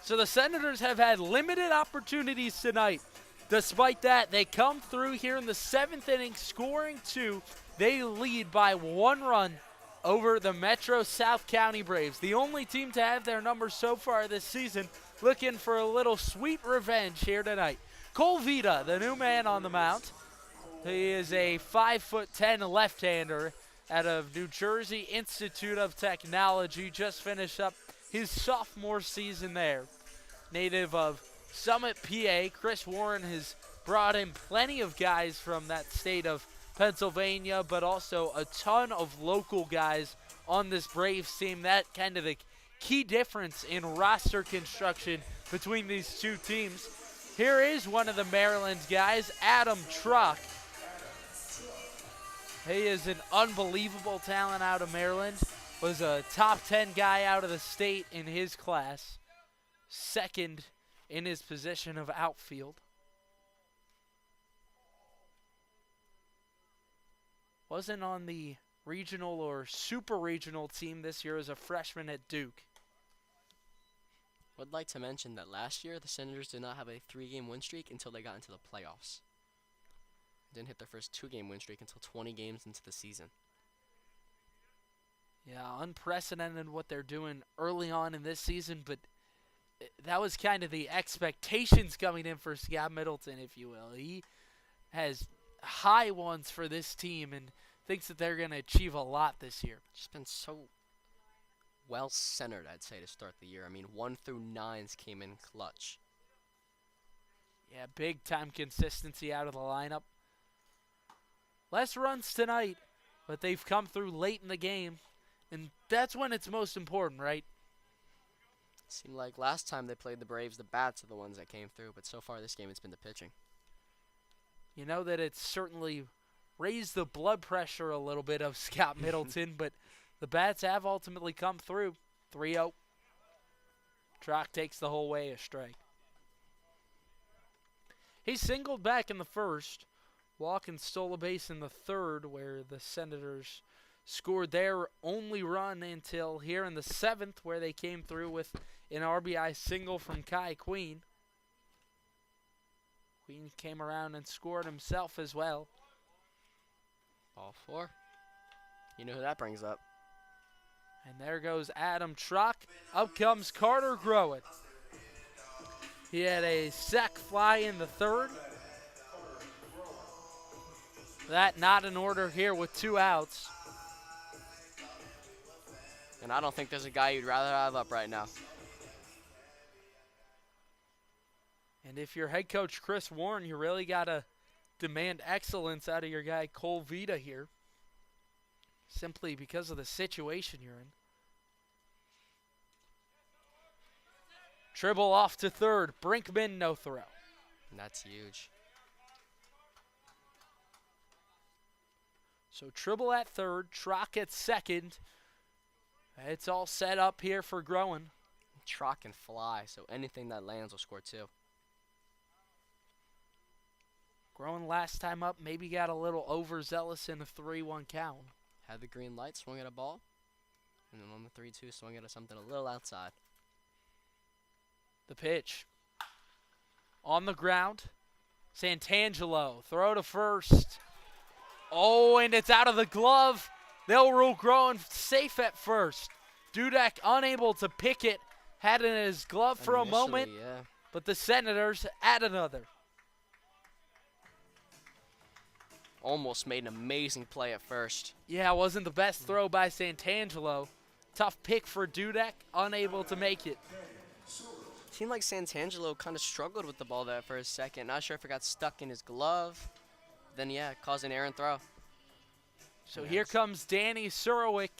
So the Senators have had limited opportunities tonight. Despite that, they come through here in the 7th inning, scoring 2. They lead by 1 run over the Metro South County Braves, the only team to have their numbers so far this season, looking for a little sweet revenge here tonight. Cole Vita, the new man on the mound. He is a 5'10" left-hander out of New Jersey Institute of Technology. Just finished up his sophomore season there. Native of Summit, PA. Chris Warren has brought in plenty of guys from that state of Pennsylvania, but also a ton of local guys on this Braves team. That kind of the key difference in roster construction between these 2 teams. Here is one of the Maryland's guys, Adam Truck. He is an unbelievable talent out of Maryland. Was a top 10 guy out of the state in his class. Second in his position of outfield. Wasn't on the regional or super regional team this year as a freshman at Duke. Would like to mention that last year the Senators did not have a 3-game win streak until they got into the playoffs. Didn't hit their first 2-game win streak until 20 games into the season. Yeah, unprecedented what they're doing early on in this season, but that was kind of the expectations coming in for Scott Middleton, if you will. He has high ones for this team and thinks that they're going to achieve a lot this year. Just been so well centered, I'd say, to start the year. I mean, 1 through 9s came in clutch. Yeah, big time consistency out of the lineup. Less runs tonight, but they've come through late in the game, and that's when it's most important, right? Seemed like last time they played the Braves, the bats are the ones that came through, but so far this game it's been the pitching. You know that it's certainly raised the blood pressure a little bit of Scott Middleton, but the bats have ultimately come through. 3-0. Trock takes the whole way a strike. He singled back in the first. Walken stole a base in the third, where the Senators scored their only run until here in the 7th, where they came through with an RBI single from Kai Queen. Queen came around and scored himself as well. Ball 4. You know who that brings up. And there goes Adam Truck. Up comes Carter Groen. He had a sac fly in the third. That not in order here with 2 outs. And I don't think there's a guy you'd rather have up right now. And if you're head coach Chris Warren, you really got to demand excellence out of your guy Cole Vita here. Simply because of the situation you're in. Tribble off to third. Brinkman, no throw. And that's huge. So Tribble at third, Trock at second. It's all set up here for Groen. Trock can fly, so anything that lands will score 2. Groen last time up maybe got a little overzealous in a 3-1 count. Had the green light, swung at a ball. And then on the 3-2, swung at something a little outside. The pitch. On the ground. Santangelo, throw to first. Oh, and it's out of the glove. They'll rule Groen safe at first. Dudek unable to pick it. Had it in his glove for a moment. Yeah. But the Senators add another. Almost made an amazing play at first. Yeah, it wasn't the best throw by Santangelo. Tough pick for Dudek, unable to make it. Seemed like Santangelo kind of struggled with the ball there for a second. Not sure if it got stuck in his glove. Then, yeah, it caused an errant throw. So here comes Danny Surowick.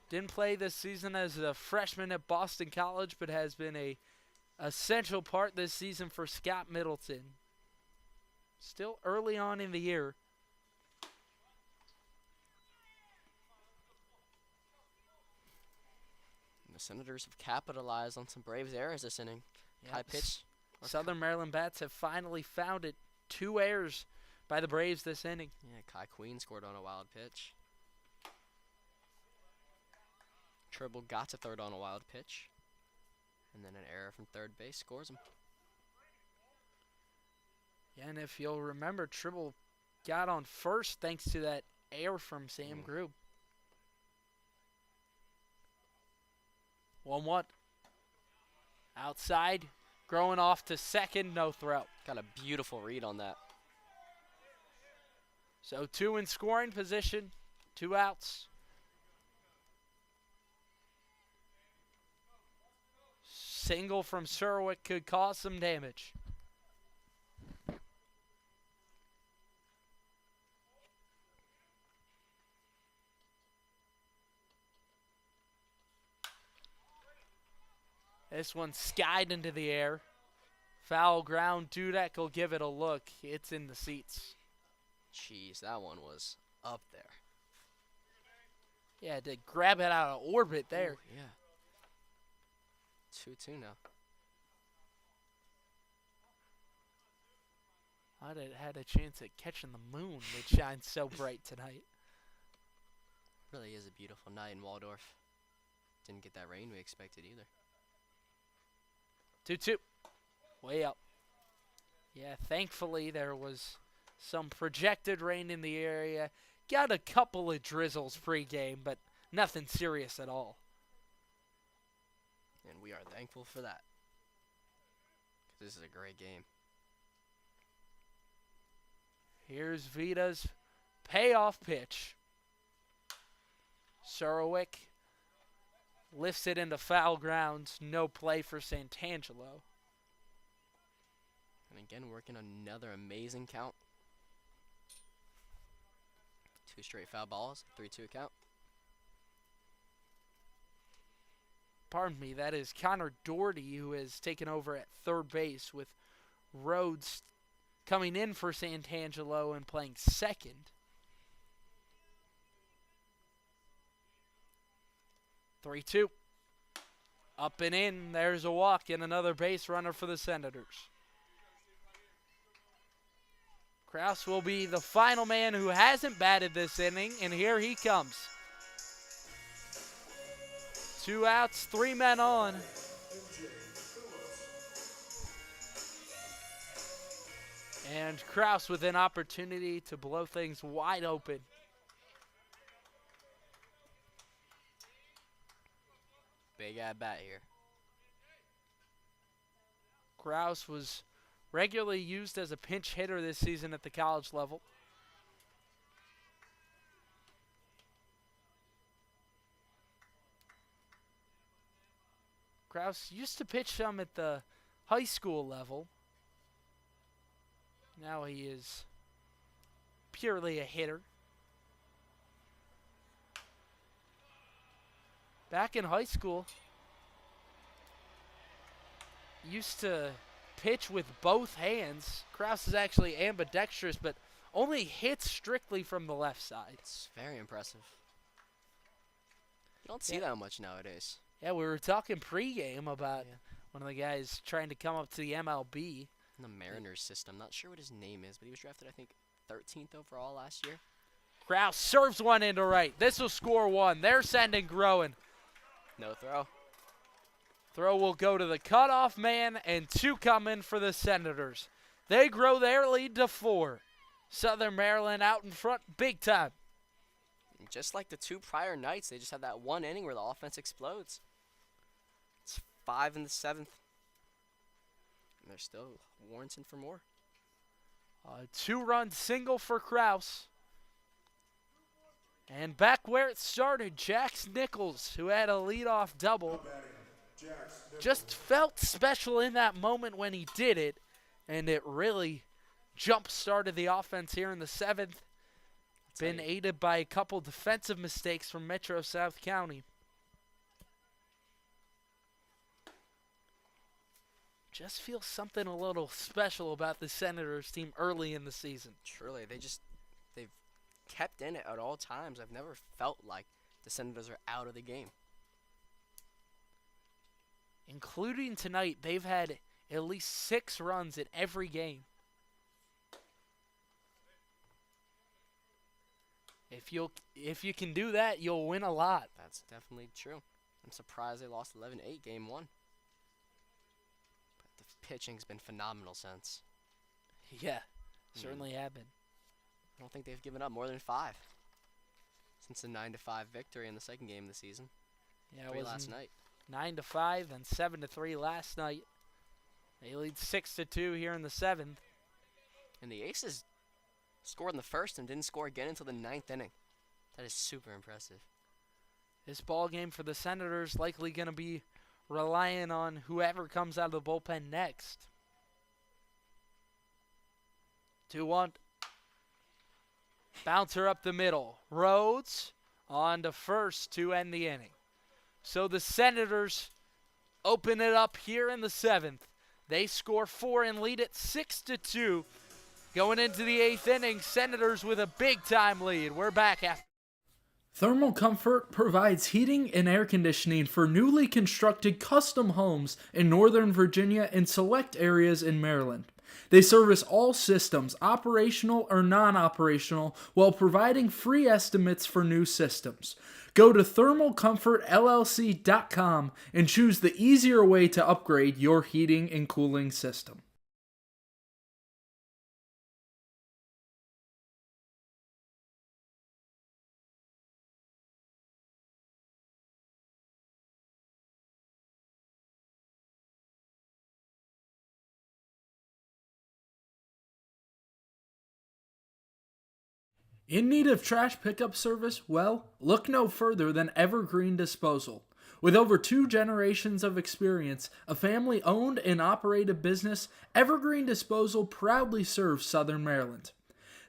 Didn't play this season as a freshman at Boston College, but has been a essential part this season for Scott Middleton. Still early on in the year. And the Senators have capitalized on some Braves errors this inning. Yep. High pitch. Southern Maryland bats have finally found it. 2 errors by the Braves this inning. Yeah, Kai Queen scored on a wild pitch. Tribble got to third on a wild pitch. And then an error from third base scores him. Yeah, and if you'll remember, Tribble got on first thanks to that error from Sam Grube. 1-1. Outside, Groen off to second, no throw. Got a beautiful read on that. So 2 in scoring position, 2 outs. Single from Surowick could cause some damage. This one skied into the air. Foul ground. Dudek will give it a look. It's in the seats. Jeez, that one was up there. Yeah, to grab it out of orbit there. Ooh, yeah. 2-2 now. I'd have had a chance at catching the moon, which shines so bright tonight. Really is a beautiful night in Waldorf. Didn't get that rain we expected either. 2-2. Way up. Yeah, thankfully there was some projected rain in the area. Got a couple of drizzles pregame, but nothing serious at all. And we are thankful for that. Because this is a great game. Here's Vita's payoff pitch. Surowick lifts it into foul grounds. No play for Santangelo. And again, working another amazing count. 2 straight foul balls, 3-2 count. Pardon me, that is Connor Doherty, who has taken over at third base, with Rhodes coming in for Santangelo and playing second. 3-2. Up and in. There's a walk and another base runner for the Senators. Kraus will be the final man who hasn't batted this inning, and here he comes. 2 outs, 3 men on. And Kraus with an opportunity to blow things wide open. Big at bat here. Kraus was regularly used as a pinch hitter this season at the college level. Kraus used to pitch some at the high school level. Now he is purely a hitter. Back in high school, used to pitch with both hands. Kraus is actually ambidextrous, but only hits strictly from the left side. It's very impressive. You don't see that much nowadays. Yeah, we were talking pregame about one of the guys trying to come up to the MLB. In the Mariners system. Not sure what his name is, but he was drafted, I think, 13th overall last year. Kraus serves one into right. This will score 1. They're sending Groen. No throw. Throw will go to the cutoff man, and 2 come in for the Senators. They grow their lead to 4. Southern Maryland out in front big time. And just like the 2 prior nights, they just had that 1 inning where the offense explodes. It's 5 in the 7th. And they're still warranting for more. A 2-run single for Kraus. And back where it started, Jax Nichols, who had a leadoff double, just felt special in that moment when he did it, and it really jump-started the offense here in the 7th. Been aided by a couple defensive mistakes from Metro South County. Just feels something a little special about the Senators team early in the season. Truly, they've kept in it at all times. I've never felt like the Senators are out of the game. Including tonight, they've had at least 6 runs in every game. If you can do that, you'll win a lot. That's definitely true. I'm surprised they lost 11-8 game 1. But the pitching's been phenomenal since. Yeah, certainly have been. I don't think they've given up more than 5 since the 9-5 victory in the second game of the season. Yeah, 3 last night. 9-5, then 7-3 last night. They lead 6-2 here in the 7th. And the Aces scored in the first and didn't score again until the 9th inning. That is super impressive. This ball game for the Senators likely going to be relying on whoever comes out of the bullpen next. 2-1. Bouncer up the middle. Rhodes on to first to end the inning. So the Senators open it up here in the 7th. They score 4 and lead it 6-2. Going into the 8th inning, Senators with a big-time lead. We're back after. Thermal Comfort provides heating and air conditioning for newly constructed custom homes in Northern Virginia and select areas in Maryland. They service all systems, operational or non-operational, while providing free estimates for new systems. Go to thermalcomfortllc.com and choose the easier way to upgrade your heating and cooling system. In need of trash pickup service? Well, look no further than Evergreen Disposal. With over 2 generations of experience, a family-owned and operated business, Evergreen Disposal proudly serves Southern Maryland.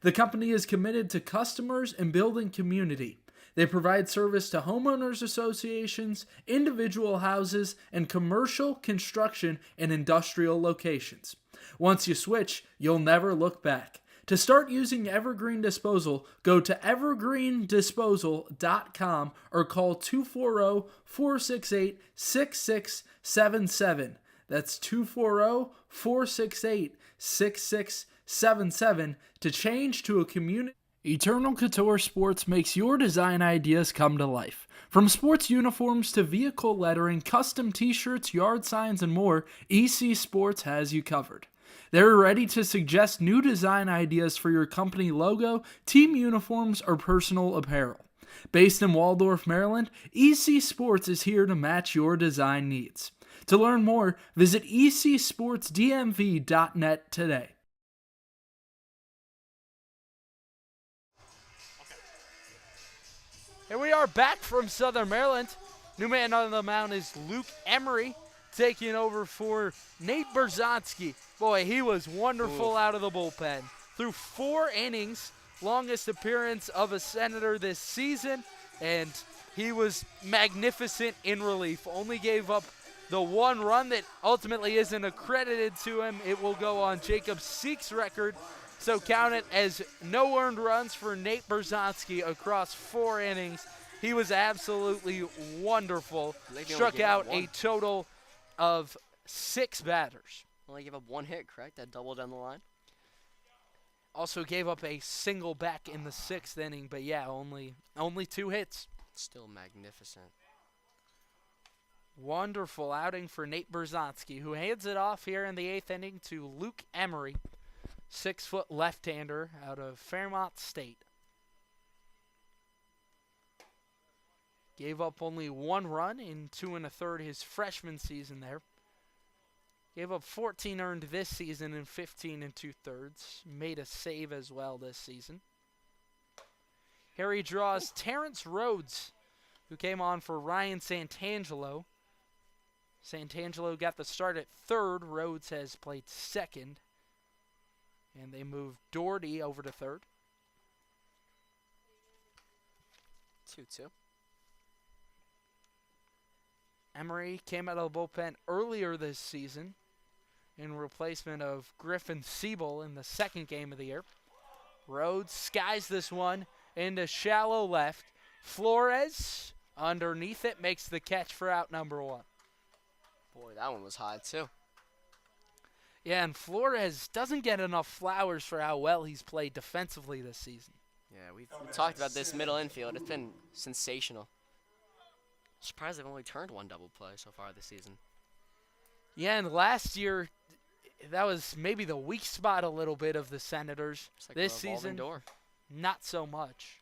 The company is committed to customers and building community. They provide service to homeowners associations, individual houses, and commercial, construction, and industrial locations. Once you switch, you'll never look back. To start using Evergreen Disposal, go to evergreendisposal.com or call 240-468-6677. That's 240-468-6677 to change to a community. Eternal Couture Sports makes your design ideas come to life. From sports uniforms to vehicle lettering, custom t-shirts, yard signs, and more, EC Sports has you covered. They're ready to suggest new design ideas for your company logo, team uniforms, or personal apparel. Based in Waldorf, Maryland, EC Sports is here to match your design needs. To learn more, visit ecsportsdmv.net today. Here we are back from Southern Maryland. New man on the mound is Luke Emery, taking over for Nate Berzonski. Boy, he was wonderful out of the bullpen. Through 4 innings, longest appearance of a Senator this season, and he was magnificent in relief. Only gave up the 1 run that ultimately isn't accredited to him. It will go on Jacob Seek's record, so count it as no earned runs for Nate Berzonski across 4 innings. He was absolutely wonderful. Struck out a total of 6 batters. Only gave up 1 hit, correct? That double down the line. Also gave up a single back in the 6th inning, but yeah, only 2 hits. Still magnificent. Wonderful outing for Nate Berzonski, who hands it off here in the 8th inning to Luke Emery, 6-foot left-hander out of Fairmont State. Gave up only 1 run in 2 1/3 his freshman season there. Gave up 14 earned this season in 15 2/3. Made a save as well this season. Here he draws Terrence Rhodes, who came on for Ryan Santangelo. Santangelo got the start at 3rd. Rhodes has played 2nd. And they moved Doherty over to 3rd. 2-2. Emery came out of the bullpen earlier this season in replacement of Griffin Siebel in the 2nd game of the year. Rhodes skies this one into shallow left. Flores underneath it makes the catch for out number 1. Boy, that one was high too. Yeah, and Flores doesn't get enough flowers for how well he's played defensively this season. Yeah, we talked about this middle infield. It's been sensational. Surprised they've only turned 1 double play so far this season. Yeah, and last year, that was maybe the weak spot a little bit of the Senators. It's like This a revolving season, door. not so much.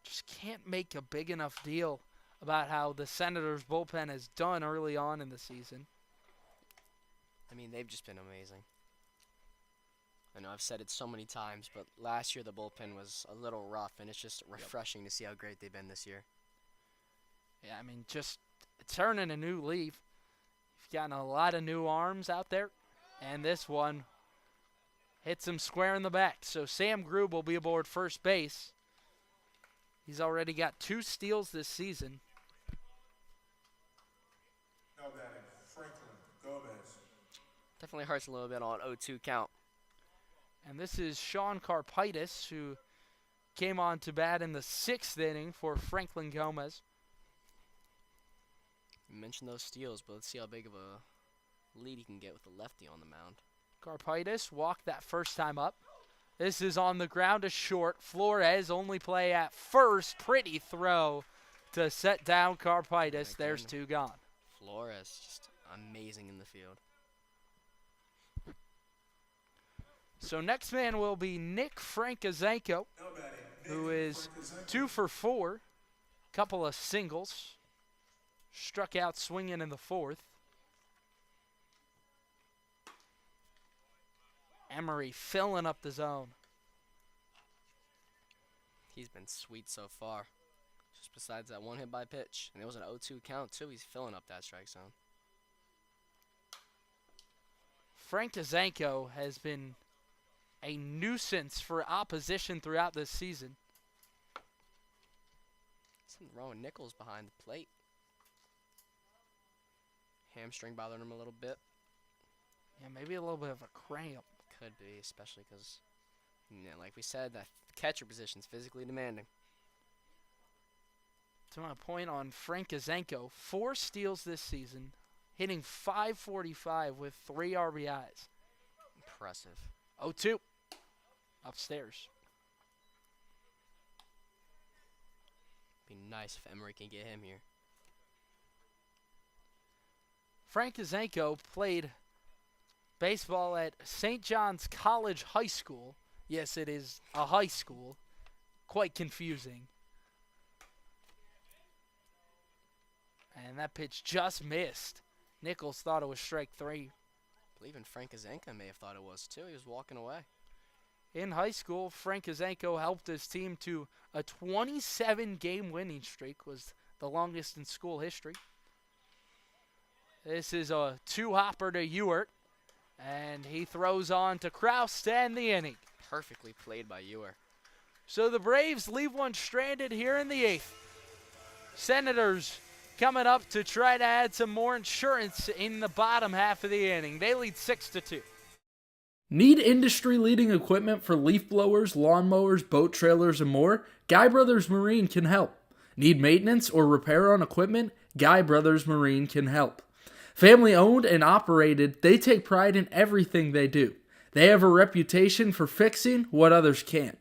Just can't make a big enough deal about how the Senators' bullpen has done early on in the season. I mean, they've just been amazing. I know I've said it so many times, but last year the bullpen was a little rough, and it's just refreshing to see how great they've been this year. Yeah, I mean, just turning a new leaf. You've gotten a lot of new arms out there, and this one hits him square in the back. So Sam Grube will be aboard first base. He's already got 2 steals this season. Now batting, Franklin Gomez. Definitely hurts a little bit on 0-2 count. And this is Sean Karpitis, who came on to bat in the 6th inning for Franklin Gomez. You mentioned those steals, but let's see how big of a lead he can get with the lefty on the mound. Karpitis walked that first time up. This is on the ground to short. Flores only play at first. Pretty throw to set down Karpitis. There's 2 gone. Flores, just amazing in the field. So next man will be Nick Frankozenko, Now batting, who is 2 for 4. Couple of singles. Struck out swinging in the 4th. Emery filling up the zone. He's been sweet so far. Just besides that 1 hit by pitch. And it was an 0-2 count, too. He's filling up that strike zone. Frankozenko has been a nuisance for opposition throughout this season. Something wrong with Nichols behind the plate. Hamstring bothering him a little bit. Yeah, maybe a little bit of a cramp. Could be, especially because, like we said, that catcher position's physically demanding. To my point on Frankozenko, 4 steals this season, hitting .545 with 3 RBIs. Impressive. 0-2. Upstairs. Be nice if Emery can get him here. Frankozenko played baseball at St. John's College High School. Yes, it is a high school. Quite confusing. And that pitch just missed. Nichols thought it was strike 3. I believe even Frankozenko may have thought it was, too. He was walking away. In high school, Frankozenko helped his team to a 27-game winning streak, was the longest in school history. This is a 2-hopper to Ewert, and he throws on to Kraus to end the inning. Perfectly played by Ewer. So the Braves leave one stranded here in the 8th. Senators coming up to try to add some more insurance in the bottom half of the inning. They lead 6-2. Need industry-leading equipment for leaf blowers, lawnmowers, boat trailers, and more? Guy Brothers Marine can help. Need maintenance or repair on equipment? Guy Brothers Marine can help. Family owned and operated, they take pride in everything they do. They have a reputation for fixing what others can't.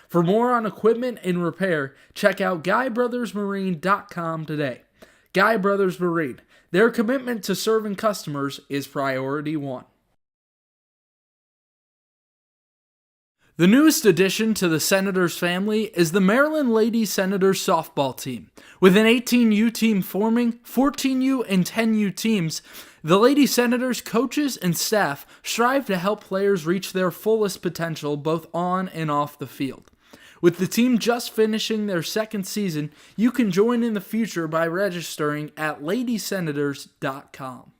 For more on equipment and repair, check out GuyBrothersMarine.com today. Guy Brothers Marine, their commitment to serving customers is priority 1. The newest addition to the Senators family is the Maryland Lady Senators softball team. With an 18U team forming, 14U and 10U teams, the Lady Senators coaches and staff strive to help players reach their fullest potential both on and off the field. With the team just finishing their 2nd season, you can join in the future by registering at ladysenators.com.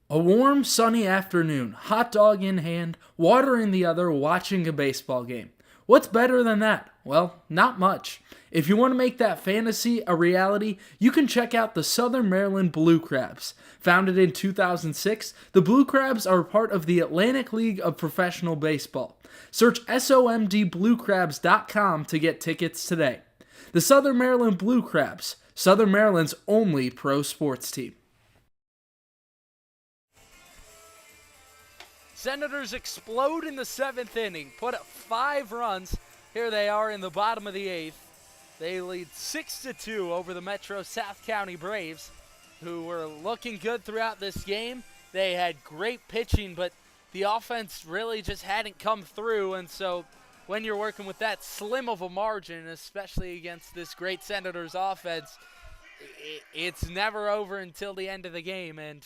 A warm, sunny afternoon, hot dog in hand, water in the other, watching a baseball game. What's better than that? Well, not much. If you want to make that fantasy a reality, you can check out the Southern Maryland Blue Crabs. Founded in 2006, the Blue Crabs are part of the Atlantic League of Professional Baseball. Search SOMDBlueCrabs.com to get tickets today. The Southern Maryland Blue Crabs, Southern Maryland's only pro sports team. Senators explode in the 7th inning, put up 5 runs. Here they are in the bottom of the 8th. They lead 6-2 over the Metro South County Braves, who were looking good throughout this game. They had great pitching, but the offense really just hadn't come through, and so when you're working with that slim of a margin, especially against this great Senators offense, it's never over until the end of the game, and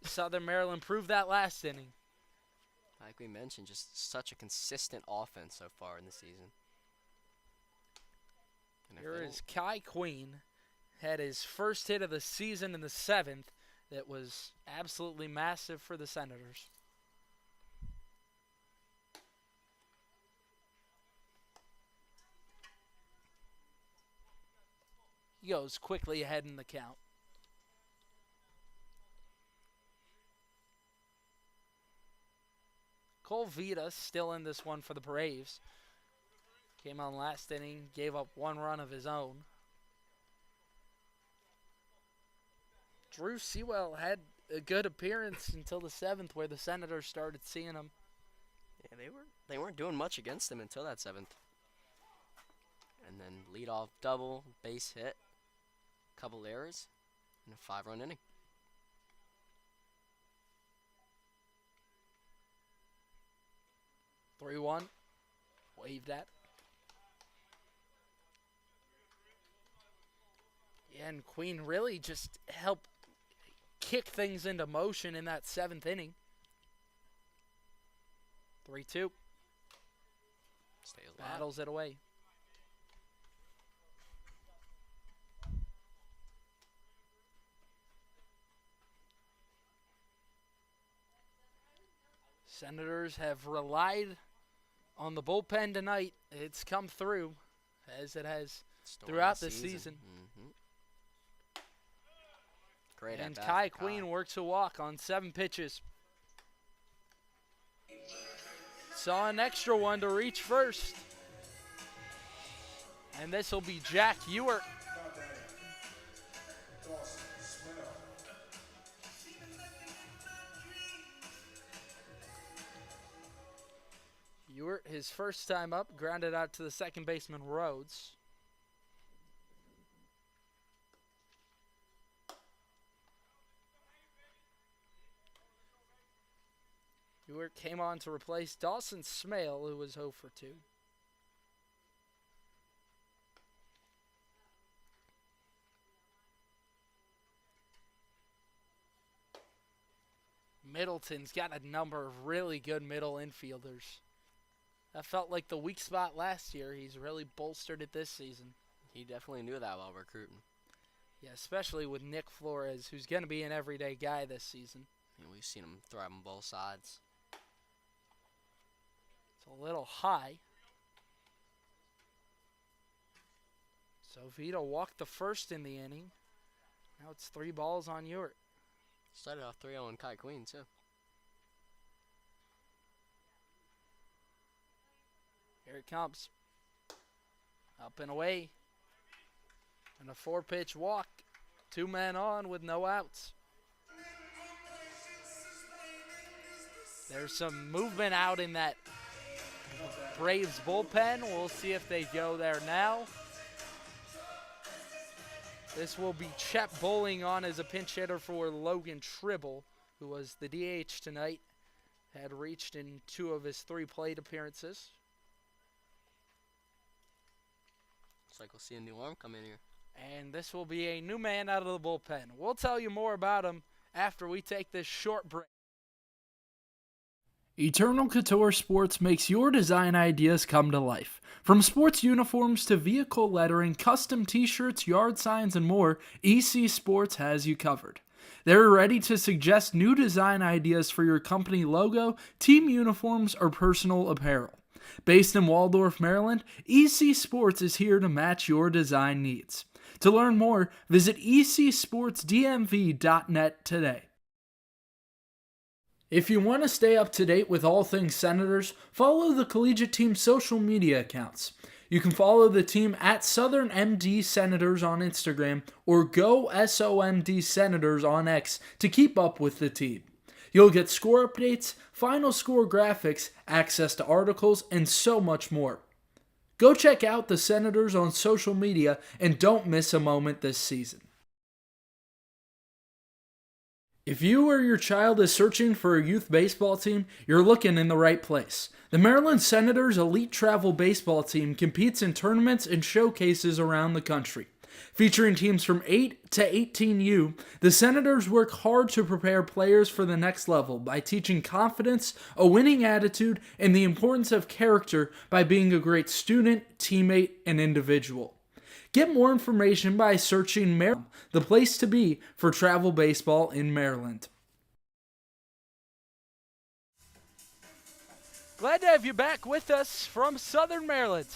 Southern Maryland proved that last inning. Like we mentioned, just such a consistent offense so far in the season. Here is Kai Queen. Had his first hit of the season in the 7th. That was absolutely massive for the Senators. He goes quickly ahead in the count. Cole Vita still in this one for the Braves. Came on last inning, gave up 1 run of his own. Drew Sewell had a good appearance until the 7th, where the Senators started seeing him. Yeah, they weren't doing much against him until that 7th. And then leadoff double, base hit, couple errors, and a 5-run inning. Three 3-1. Waved at. Yeah, and Queen really just helped kick things into motion in that 7th inning. 3-2. Stays alive. Battles it away. Senators have relied on the bullpen tonight. It's come through, as it has throughout the season. Mm-hmm. Great And at-bat Kai for Queen works a walk on 7 pitches. Saw an extra one to reach first. And this will be Jack Ewert. Dawson Smith. Ewert, his first time up, grounded out to the second baseman Rhodes. Ewert came on to replace Dawson Smale, who was 0 for 2. Middleton's got a number of really good middle infielders. That felt like the weak spot last year. He's really bolstered it this season. He definitely knew that while recruiting. Yeah, especially with Nick Flores, who's going to be an everyday guy this season. And we've seen him thrive on both sides. It's a little high. So Vito walked the first in the inning. Now it's 3 balls on Ewert. Started off 3-0 on Kai Queen, too. Here it comes. Up and away. And a 4-pitch walk. 2 men on with no outs. There's some movement out in that Braves bullpen. We'll see if they go there now. This will be Chet Bowling on as a pinch hitter for Logan Tribble, who was the DH tonight. Had reached in 2 of his 3 plate appearances. Looks like we'll see a new arm come in here. And this will be a new man out of the bullpen. We'll tell you more about him after we take this short break. Eternal Couture Sports makes your design ideas come to life. From sports uniforms to vehicle lettering, custom t-shirts, yard signs, and more, EC Sports has you covered. They're ready to suggest new design ideas for your company logo, team uniforms, or personal apparel. Based in Waldorf, Maryland, EC Sports is here to match your design needs. To learn more, visit ecsportsdmv.net today. If you want to stay up to date with all things Senators, follow the collegiate team's social media accounts. You can follow the team at Southern MD Senators on Instagram or GoSOMD Senators on X to keep up with the team. You'll get score updates, final score graphics, access to articles, and so much more. Go check out the Senators on social media and don't miss a moment this season. If you or your child is searching for a youth baseball team, you're looking in the right place. The Maryland Senators Elite Travel Baseball Team competes in tournaments and showcases around the country. Featuring teams from 8 to 18U, the Senators work hard to prepare players for the next level by teaching confidence, a winning attitude, and the importance of character by being a great student, teammate, and individual. Get more information by searching Maryland, the place to be for travel baseball in Maryland. Glad to have you back with us from Southern Maryland.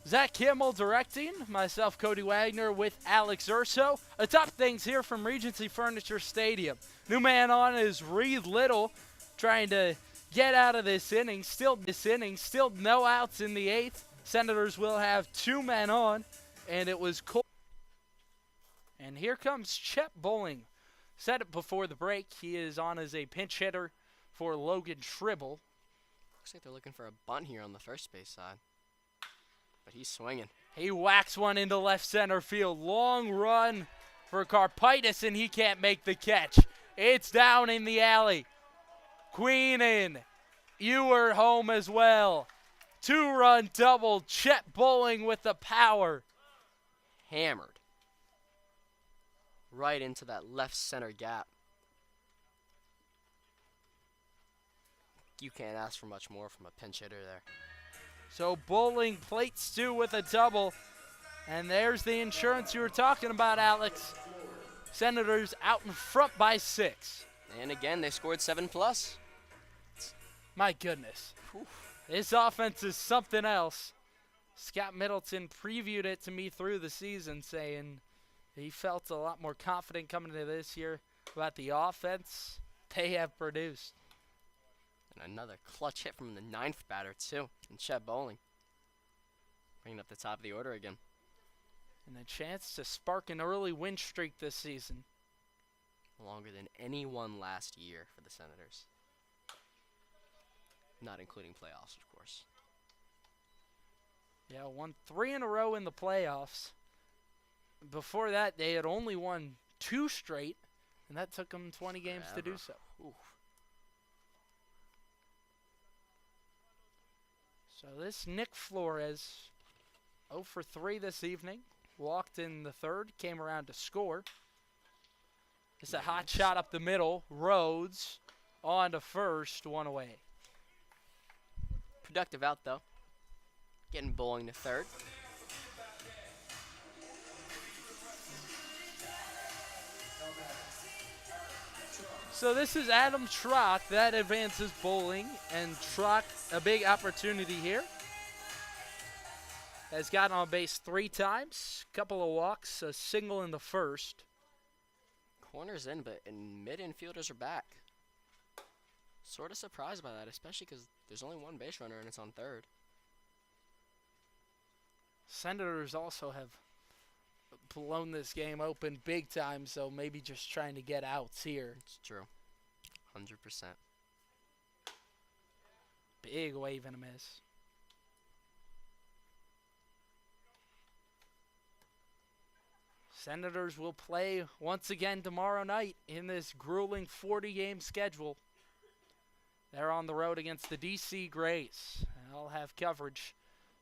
Zach Kimmel directing, myself, Cody Wagner, with Alex Urso. Atop things here from Regency Furniture Stadium. New man on is Reed Little, trying to get out of this inning. Still no outs in the 8th. Senators will have 2 men on, and it was Cole. And here comes Chet Bowling. Said it before the break. He is on as a pinch hitter for Logan Tribble. Looks like they're looking for a bunt here on the first base side. But he's swinging. He whacks one into left center field. Long run for Karpaitis, and he can't make the catch. It's down in the alley. Queenan, you were home as well. 2-run double. Chet Bowling with the power. Hammered. Right into that left center gap. You can't ask for much more from a pinch hitter there. So Bowling plates 2 with a double. And there's the insurance you were talking about, Alex. Senators out in front by 6. And again, they scored 7+. My goodness. This offense is something else. Scott Middleton previewed it to me through the season, saying he felt a lot more confident coming into this year about the offense they have produced. And another clutch hit from the 9th batter, too, and Chet Bowling. Bringing up the top of the order again. And a chance to spark an early win streak this season. Longer than anyone last year for the Senators. Not including playoffs, of course. Yeah, won 3 in a row in the playoffs. Before that, they had only won 2 straight, and that took them 20 games to do so. Ooh. So this Nick Flores, 0 for 3 this evening. Walked in the 3rd, came around to score. It's a hot shot up the middle. Rhodes on to first, 1 away. Productive out, though. Getting Bowling to 3rd. So this is Adam Trock. That advances Bowling. And Trock, a big opportunity here. Has gotten on base 3 times. Couple of walks, a single in the 1st. Corners in, but mid infielders are back. Sort of surprised by that, especially because there's only 1 base runner and it's on 3rd. Senators also have blown this game open big time, so maybe just trying to get outs here. It's true. 100%. Big wave and a miss. Senators will play once again tomorrow night in this grueling 40-game schedule. They're on the road against the DC Grays. And I'll have coverage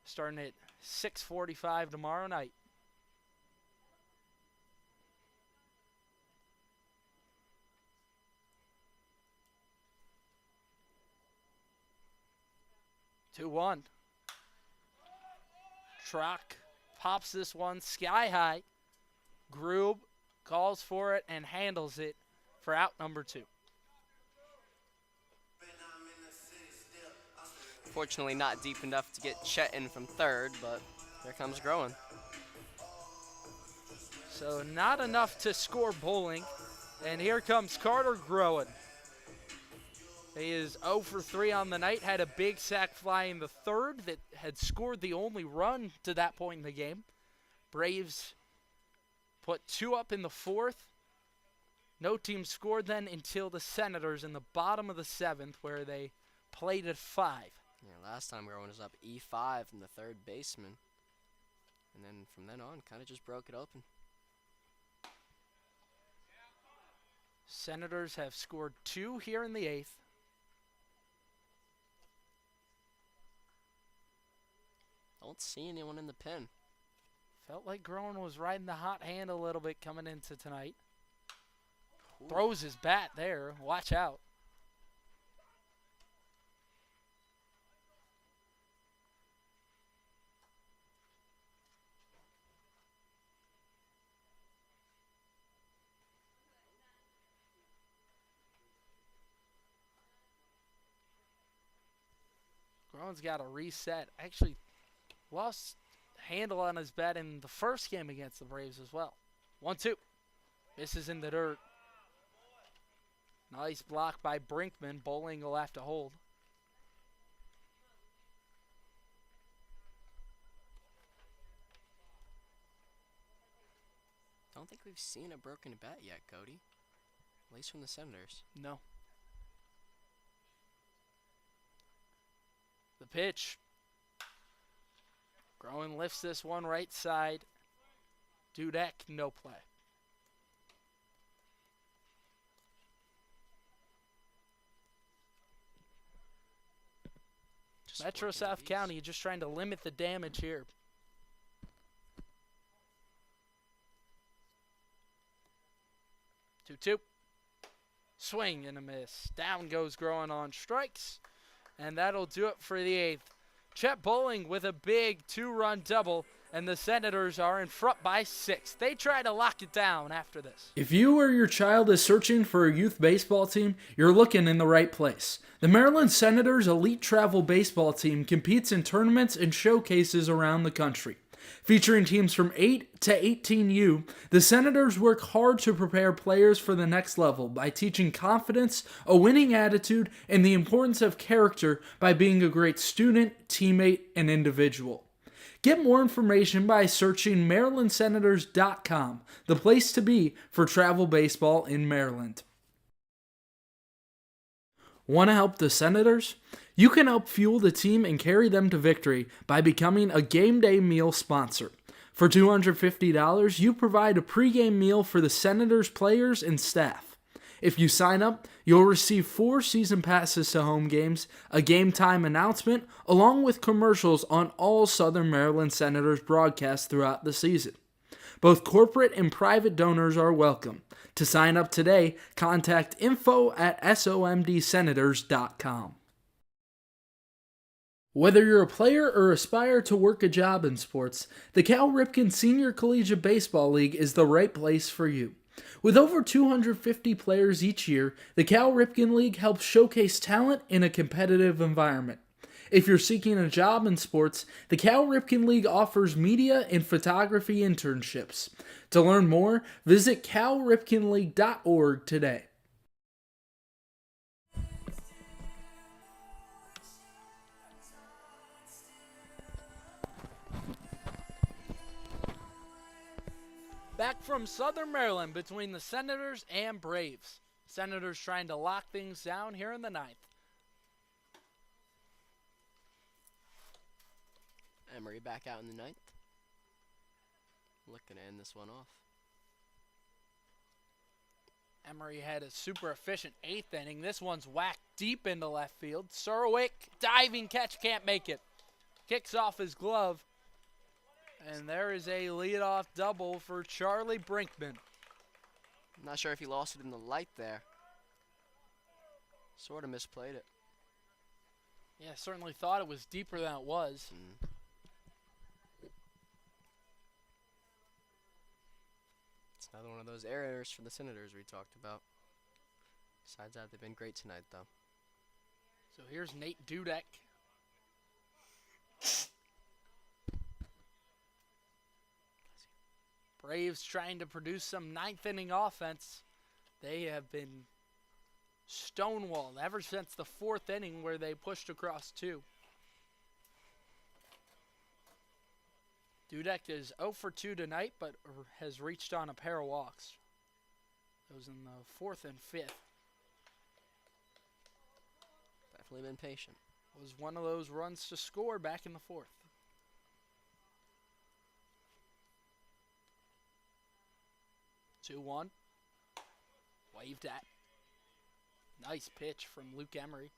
starting at 6:45 tomorrow night. Two one. Trock pops this one sky high. Grube calls for it and handles it for out number 2. Fortunately not deep enough to get Chet in from 3rd, but here comes Groen. So not enough to score Bowling. And here comes Carter Groen. He is 0 for 3 on the night. Had a big sac fly in the 3rd that had scored the only run to that point in the game. Braves put 2 up in the 4th. No team scored then until the Senators in the bottom of the 7th, where they played at 5. Yeah, last time Groen was up E5 from the 3rd baseman. And then from then on, kind of just broke it open. Senators have scored 2 here in the 8th. Don't see anyone in the pen. Felt like Groen was riding the hot hand a little bit coming into tonight. Ooh. Throws his bat there. Watch out. Groen's got a reset. Actually, lost handle on his bat in the first game against the Braves as well. 1-2. This is in the dirt. Nice block by Brinkman. Bowling will have to hold. Don't think we've seen a broken bat yet, Cody. At least from the Senators. No. The pitch. Groen lifts this one right side. Dudek, no play. Metro working South these. County just trying to limit the damage here. Two. Swing and a miss. Down goes Groen on strikes. And that'll do it for the 8th. Chet Bowling with a big 2-run double. And the Senators are in front by 6. They try to lock it down after this. If you or your child is searching for a youth baseball team, you're looking in the right place. The Maryland Senators Elite Travel Baseball Team competes in tournaments and showcases around the country. Featuring teams from 8 to 18U, the Senators work hard to prepare players for the next level by teaching confidence, a winning attitude, and the importance of character by being a great student, teammate, and individual. Get more information by searching MarylandSenators.com, the place to be for travel baseball in Maryland. Want to help the Senators? You can help fuel the team and carry them to victory by becoming a game day meal sponsor. For $250, you provide a pregame meal for the Senators players and staff. If you sign up, you'll receive 4 season passes to home games, a game time announcement, along with commercials on all Southern Maryland Senators broadcasts throughout the season. Both corporate and private donors are welcome. To sign up today, contact info@somdsenators.com. Whether you're a player or aspire to work a job in sports, the Cal Ripken Senior Collegiate Baseball League is the right place for you. With over 250 players each year, the Cal Ripken League helps showcase talent in a competitive environment. If you're seeking a job in sports, the Cal Ripken League offers media and photography internships. To learn more, visit calripkenleague.org today. Back from Southern Maryland between the Senators and Braves. Senators trying to lock things down here in the 9th. Emery back out in the 9th. Looking to end this one off. Emery had a super efficient 8th inning. This one's whacked deep into left field. Surwick, diving catch, can't make it. Kicks off his glove. And there is a leadoff double for Charlie Brinkman. I'm not sure if he lost it in the light there. Sort of misplayed it. Yeah, certainly thought it was deeper than it was. It's another one of those errors for the Senators we talked about. Besides that, they've been great tonight, though. So here's Nate Dudek. Braves trying to produce some 9th inning offense. They have been stonewalled ever since the 4th inning where they pushed across 2. Dudek is 0 for 2 tonight, but has reached on a pair of walks. Those in the 4th and 5th. Definitely been patient. Was one of those runs to score back in the 4th. 2-1. Waved at. Nice pitch from Luke Emery.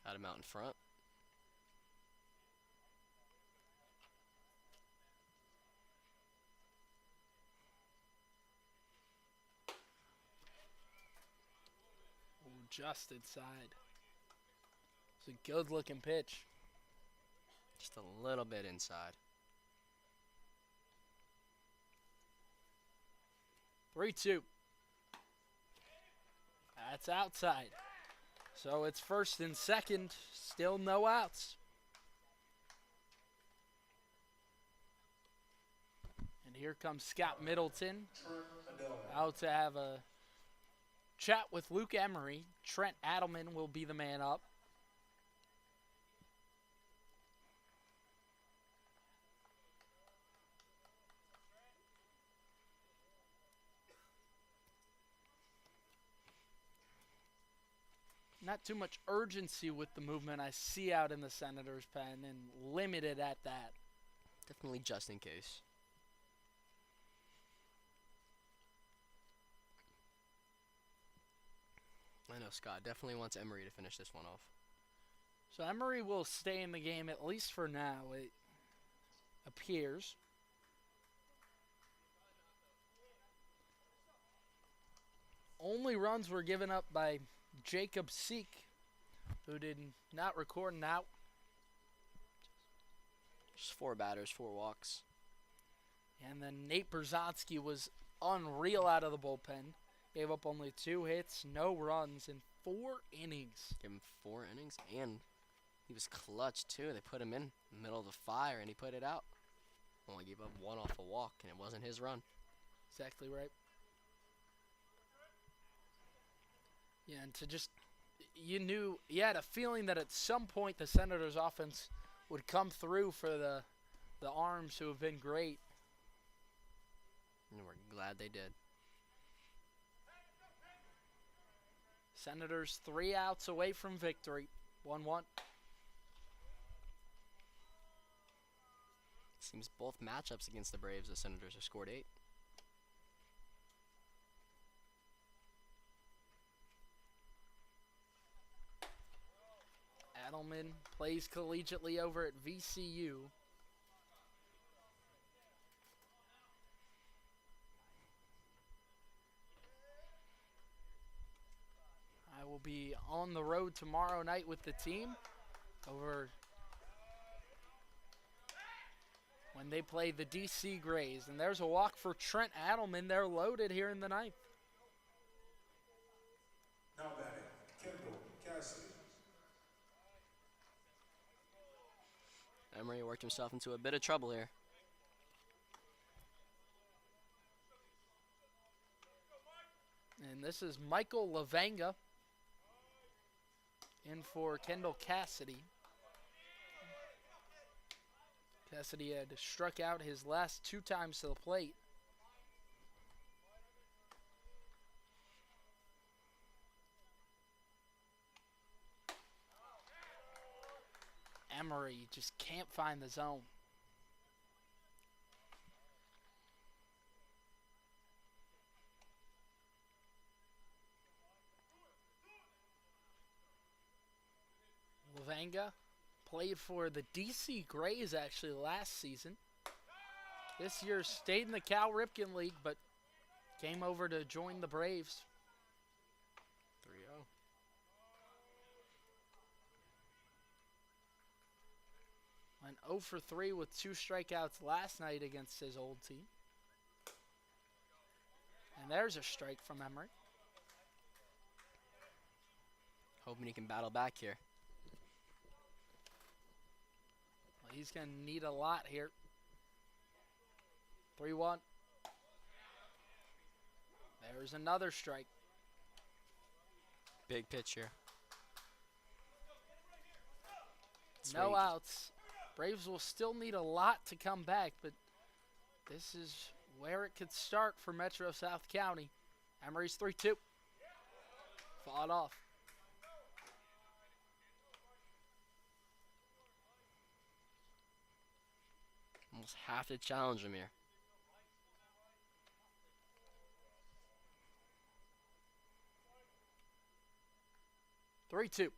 Got him out in front. Ooh, just inside. It's a good looking pitch. Just a little bit inside. 3-2. That's outside. So it's 1st and 2nd. Still no outs. here comes Scott Middleton Trent Adelman. out to have a chat with Luke Emery. Trent Adelman will be the man up. Not too much urgency with the movement I see out in the Senators' pen, and limited at that. Definitely just in case. I know Scott definitely wants Emery to finish this one off. So Emery will stay in the game at least for now, it appears. Only runs were given up by Jacob Seek, who did not record an out. Just 4 batters, 4 walks. And then Nate Berzonsky was unreal out of the bullpen. Gave up only 2 hits, no runs in 4 innings. Gave him 4 innings, and he was clutch too. They put him in the middle of the fire, and he put it out. Only gave up 1 off a walk, and it wasn't his run. Exactly right. Yeah, and to just, you had a feeling that at some point the Senators' offense would come through for the arms who have been great. And we're glad they did. Senators 3 outs away from victory. 1-1. Seems both matchups against the Braves, the Senators have scored 8. Adelman plays collegiately over at VCU. I will be on the road tomorrow night with the team over when they play the DC Grays. And there's a walk for Trent Adelman. They're loaded here in the ninth. Now batting, Kendall Cassidy. Emery worked himself into a bit of trouble here. And this is Michael Lavanga in for Kendall Cassidy. Cassidy had struck out his last 2 times to the plate. Emery just can't find the zone. Lavanga played for the DC Grays actually last season. This year stayed in the Cal Ripken League, but came over to join the Braves. 3-0. Went 0 for 3 with 2 strikeouts last night against his old team. And there's a strike from Emery. Hoping he can battle back here. Well, he's going to need a lot here. 3-1. There's another strike. Big pitch here. No Swing. outs. Braves will still need a lot to come back, but this is where it could start for Metro South County. Emery's 3-2. Fought off. Almost have to challenge him here. Three-two.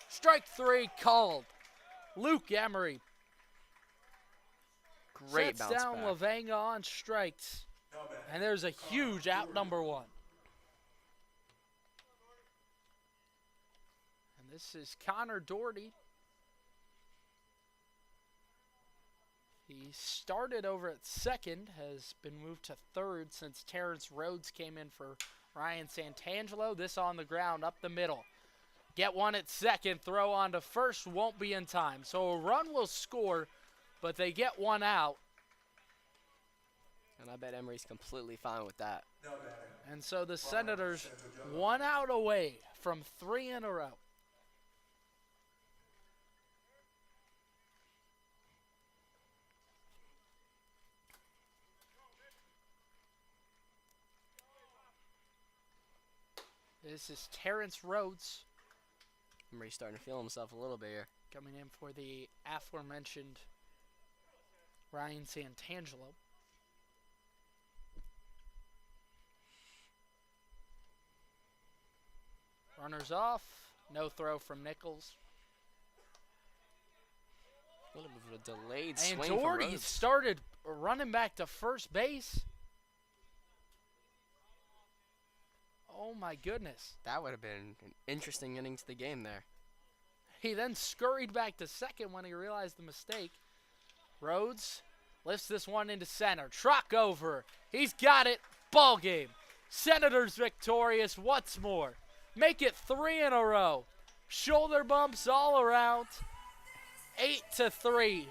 Strike 3 called. Luke Emery Great sets bounce down back. Lavanga on strikes. Now batting, And there's a huge out number 1. And this is Connor Doherty. He started over at second, has been moved to third since Terrence Rhodes came in for Ryan Santangelo. This on the ground, up the middle. Get one at second, throw on to first, won't be in time. So a run will score, but they get one out. And I bet Emory's completely fine with that. Now batting. And so the Senators 1 out away from 3 in a row. This is Terrence Rhodes Emory's starting to feel himself a little bit here. coming in for the aforementioned Ryan Santangelo. Runners off. No throw from Nichols. A little bit of a delayed And swing from Doherty Rhodes. started running back to first base. Oh my goodness. That would have been an interesting ending to the game there. He then scurried back to second when he realized the mistake. Rhodes lifts this one into center. Truck over. He's got it. Ball game. Senators victorious. What's more? Make it 3 in a row. Shoulder bumps all around. 8-3.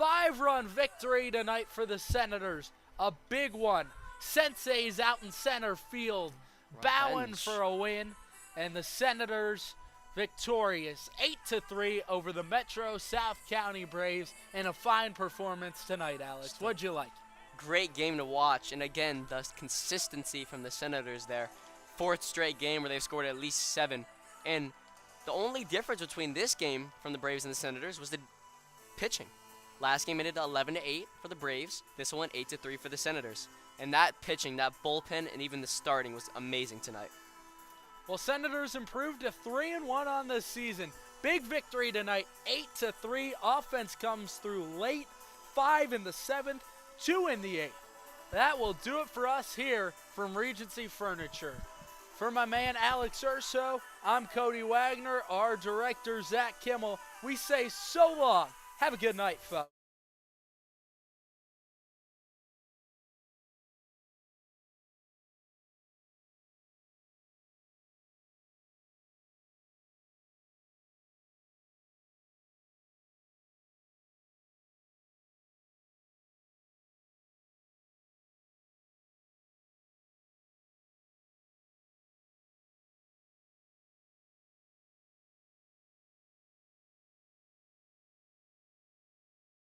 5-run victory tonight for the Senators. A big one. Sensei's out in center field, bowing Revenge. for a win. And the Senators victorious 8-3 over the Metro South County Braves in a fine performance tonight, Alex. What'd you like? Great game to watch, and again, the consistency from the Senators there. 4th straight game where they've scored at least 7. And the only difference between this game from the Braves and the Senators was the pitching. Last game ended 11-8 for the Braves. This one 8-3 for the Senators. And that pitching, that bullpen, and even the starting was amazing tonight. Well, Senators improved to 3-1 on this season. Big victory tonight, 8-3. Offense comes through late, 5 in the 7th, 2 in the 8th. That will do it for us here from Regency Furniture. For my man Alex Urso, I'm Cody Wagner, our director Zach Kimmel. We say so long. Have a good night, folks.